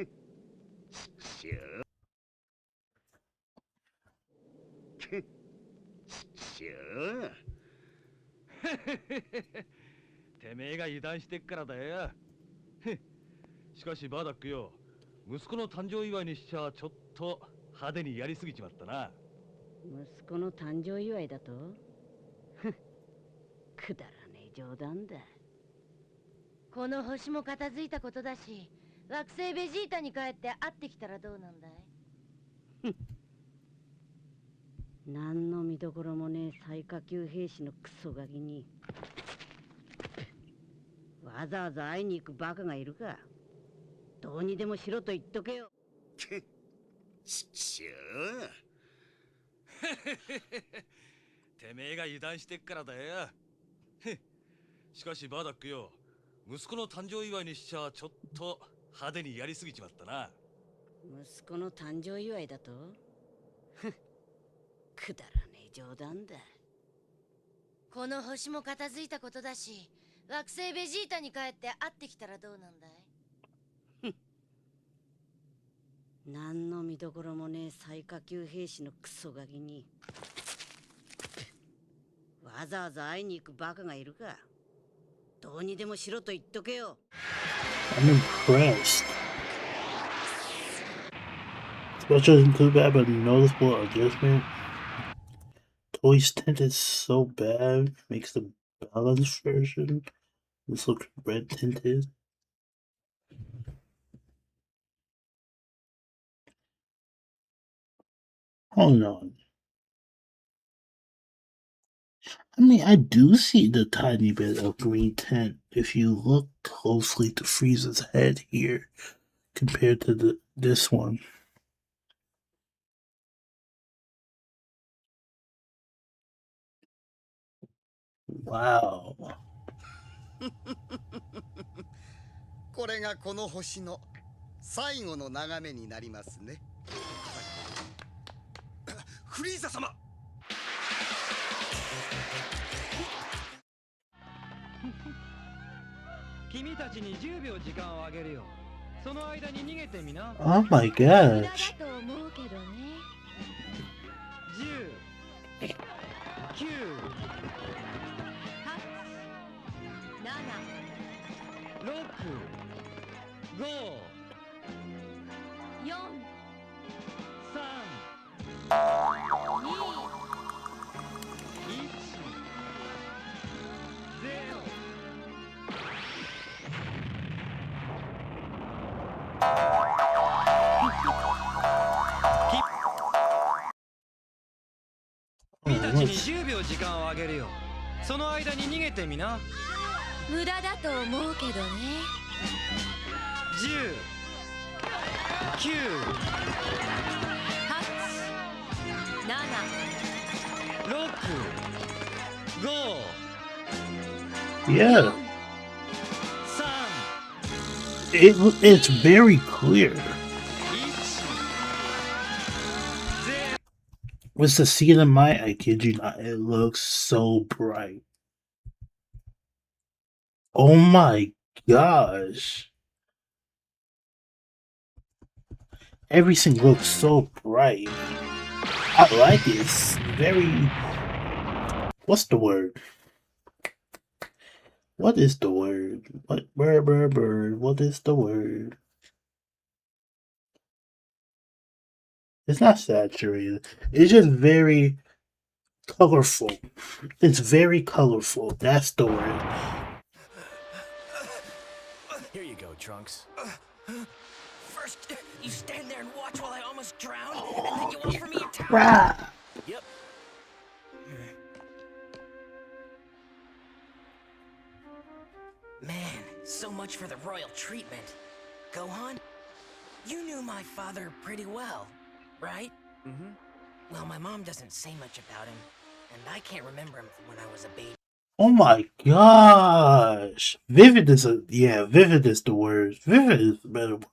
てめえが油断してっからだよ。しかしバーダックよ、息子の誕生祝いにしちゃちょっと派手にやりすぎちまったな。息子の誕生祝いだとくだらねえ冗談だ。この星も片付いたことだし、惑星ベジータに帰って会ってきたらどうなんだい？何の見どころもねえ最下級兵士のクソガキにわざわざ会いに行くバカがいるか。どうにでもしろと言っとけよ。Sure. てめえが油断してっからだよ。しかしバーダックよ、息子の誕生祝いにしちゃちょっと派手にやりすぎちまったな。息子の誕生祝いだとくだらねえ冗談だ。この星も片付いたことだし、惑星ベジータに帰って会ってきたらどうなんだい？何の見どころもねえ最下級兵士のクソガキにわざわざ会いに行くバカがいるか。どうにでもしろと言っとけよ。I'm impressed. Special isn't too bad, but noticeable adjustment. Toy's tint is so bad, makes the balanced version. This looks red tinted. Hold on. I mean, I do see the tiny bit of green tint if you look closely to Frieza's head here compared to this one. Wow. これがこの星の最後の眺めになりますね。フリーザ様。君たちに10秒時間をあげるよ。その間に逃げてみな。Oh my gosh. だと思うけどね。10、9、6、5、 4、 3、 2、 1、 0。君たちに10秒時間をあげるよ。その間に逃げてみな。無駄だと思うけどね。10、9、 8、 7、 6、 5、 Yeah. 3、 It's very clear. 1、 0。 With the seeing in my, I kid you not, it looks so bright. Oh my gosh. Everything looks so bright. I like it. It's very... What's the word? What is the word? Bird. What is the word? It's not saturated. It's just very colorful. It's very colorful. That's the word. Here you go, Trunks. First, you stand there and watch while I almost drown, and then you offer me a towel. Crap. Yep. 。So much for the royal treatment. Gohan, you knew my father pretty well, right? Mm-hmm. Well, my mom doesn't say much about him, and I can't remember him from when I was a baby. Oh my gosh. Vivid is vivid is the word. Vivid is the better word.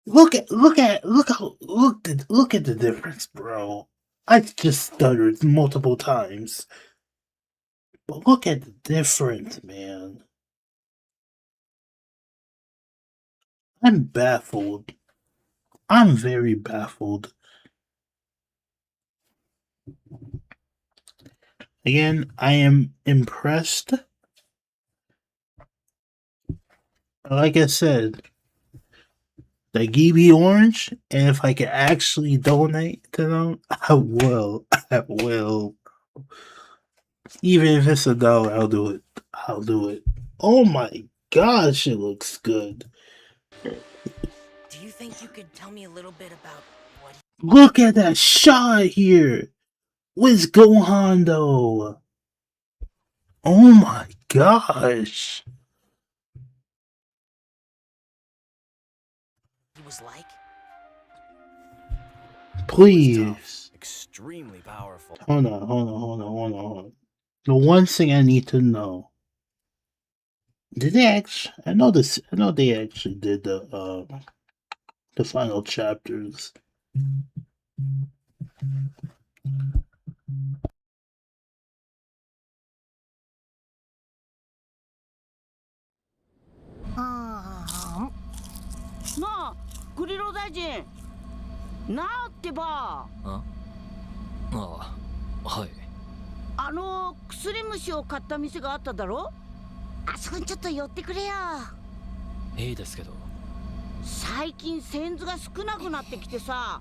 Look at the difference, bro. I just stuttered multiple times. But look at the difference, man. I'm baffled. I'm very baffled. Again, I am impressed. Like I said, the Gibi Orange, and if I can actually donate to them, I will. I will. Even if it's $1, I'll do it. I'll do it. Oh my gosh, it looks good. Do you think you could tell me a little bit about what Look at that shot here. With Gohan though. Oh my gosh. he was like? Please. Extremely powerful. Hold on. The one thing I need to know. Did they actually I know they actually did the final chapters.なあ、グリロ大臣。なあってば。ああ、はい。薬虫を買った店があっただろ。あそこにちょっと寄ってくれよ。いいですけど。最近センズが少なくなってきてさ、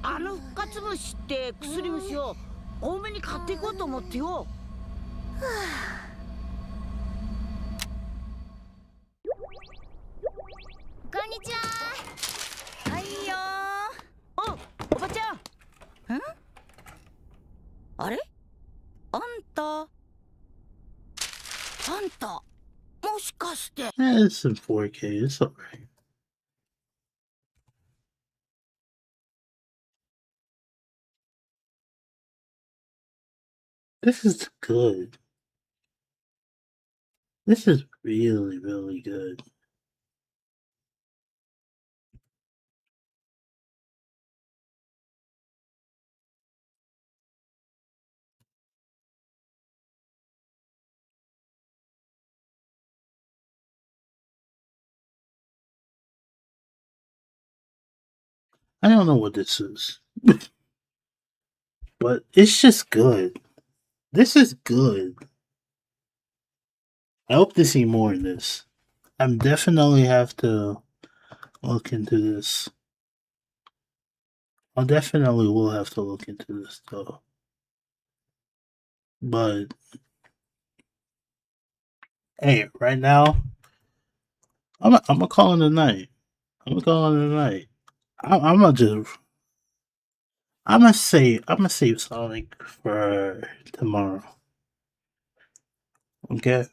復活虫って薬虫を多めに買っていこうと思ってよ。こんにちは。はいよおばちゃん。あれ？あんたもしかして。It's in 4K, it's alright. This is good. This is really, really good. I don't know what this is. But it's just good. This is good. I hope to see more of this. I'm definitely have to look into this. I definitely will have to look into this though. But hey, right now, I'm gonna call it a night. I'm gonna save Sonic for tomorrow. Okay,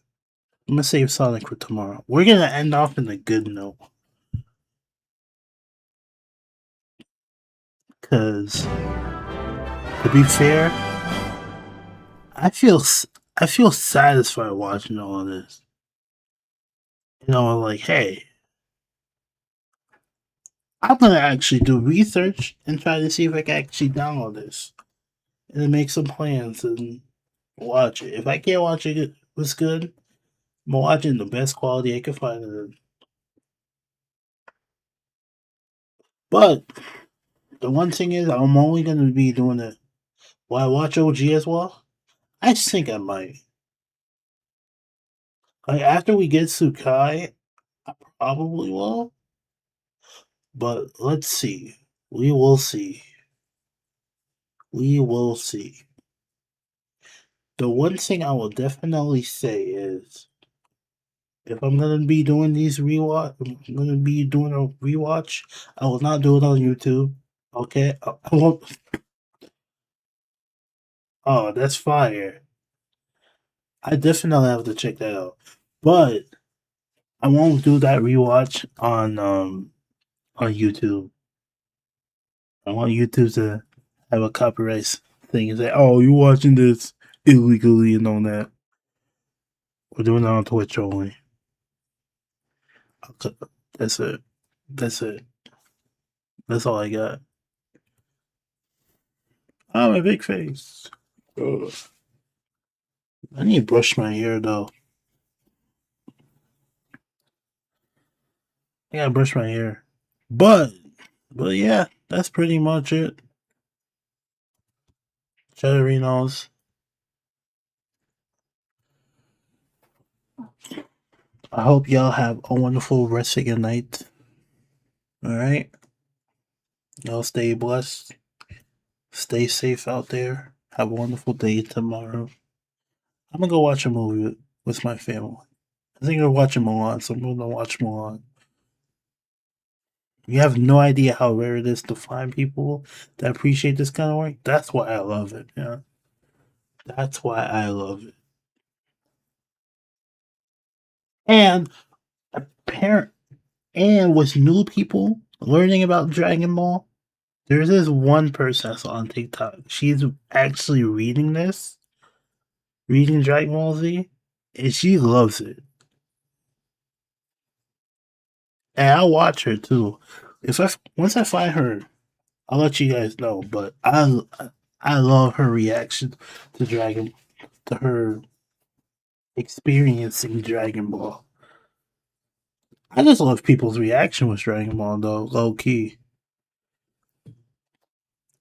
I'm gonna save Sonic for tomorrow. We're gonna end off in a good note. Cause to be fair, I feel satisfied watching all of this. You know, like, hey, I'm gonna actually do research and try to see if I can actually download this and then make some plans and watch it. If I can't watch it, what's good? I'm watching the best quality I can find of it. But the one thing is, I'm only gonna be doing it. Will I watch OG as well? I just think I might. Like after we get Sukai, I probably will. But let's see. We will see. We will see. The one thing I will definitely say is if I'm gonna be doing these rewatch, I'm gonna be doing a rewatch. I will not do it on YouTube. Okay, I won't. Oh, that's fire. I definitely have to check that out. But I won't do that rewatch on YouTube. I want YouTube to have a copyright thing and say, "Oh, you're watching this illegally" and all that. We're doing it on Twitch only. Okay, that's it. That's it. That's all I got. Oh, my big face. Ugh. I need to brush my hair though. I gotta brush my hair. But yeah, that's pretty much it. Chatterinos. I hope y'all have a wonderful rest of your night. Alright? Y'all stay blessed. Stay safe out there. Have a wonderful day tomorrow. I'm gonna go watch a movie with my family. I think we're watching Mulan, so I'm gonna watch Mulan. You have no idea how rare it is to find people that appreciate this kind of work. That's why I love it. Yeah, that's why I love it. And apparent, and with new people learning about Dragon Ball, there's this one person I saw on TikTok. She's actually reading Dragon Ball Z, and she loves it. And I'll watch her too. If I once I find her, I'll let you guys know. But I love her reaction to to her experiencing Dragon Ball. I just love people's reaction with Dragon Ball though, low key,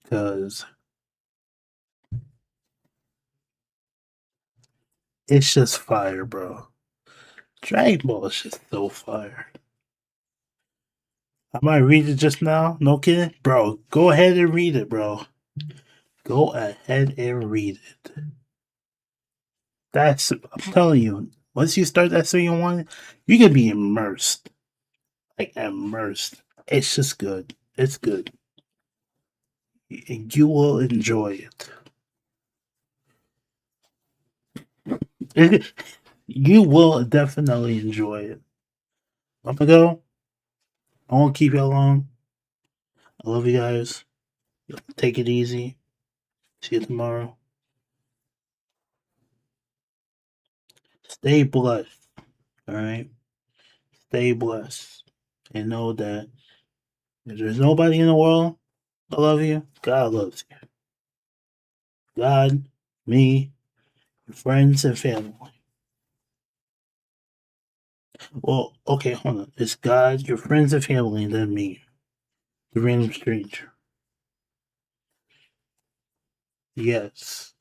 because it's just fire, bro. Dragon Ball is just so fire. I might read it just now. No kidding, bro. Go ahead and read it, bro. Go ahead and read it. I'm telling you. Once you start that season one, you're gonna be immersed. Like immersed. It's just good. It's good. You will enjoy it. You will definitely enjoy it. I'm gonna go. I won't keep you long. I love you guys. Take it easy. See you tomorrow. Stay blessed. Alright? Stay blessed. And know that if there's nobody in the world that love you, God loves you. God, me, your friends, and family. Well, okay, hold on. It's God, your friends, and family, and then me, the random stranger. Yes.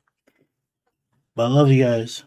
But I love you guys.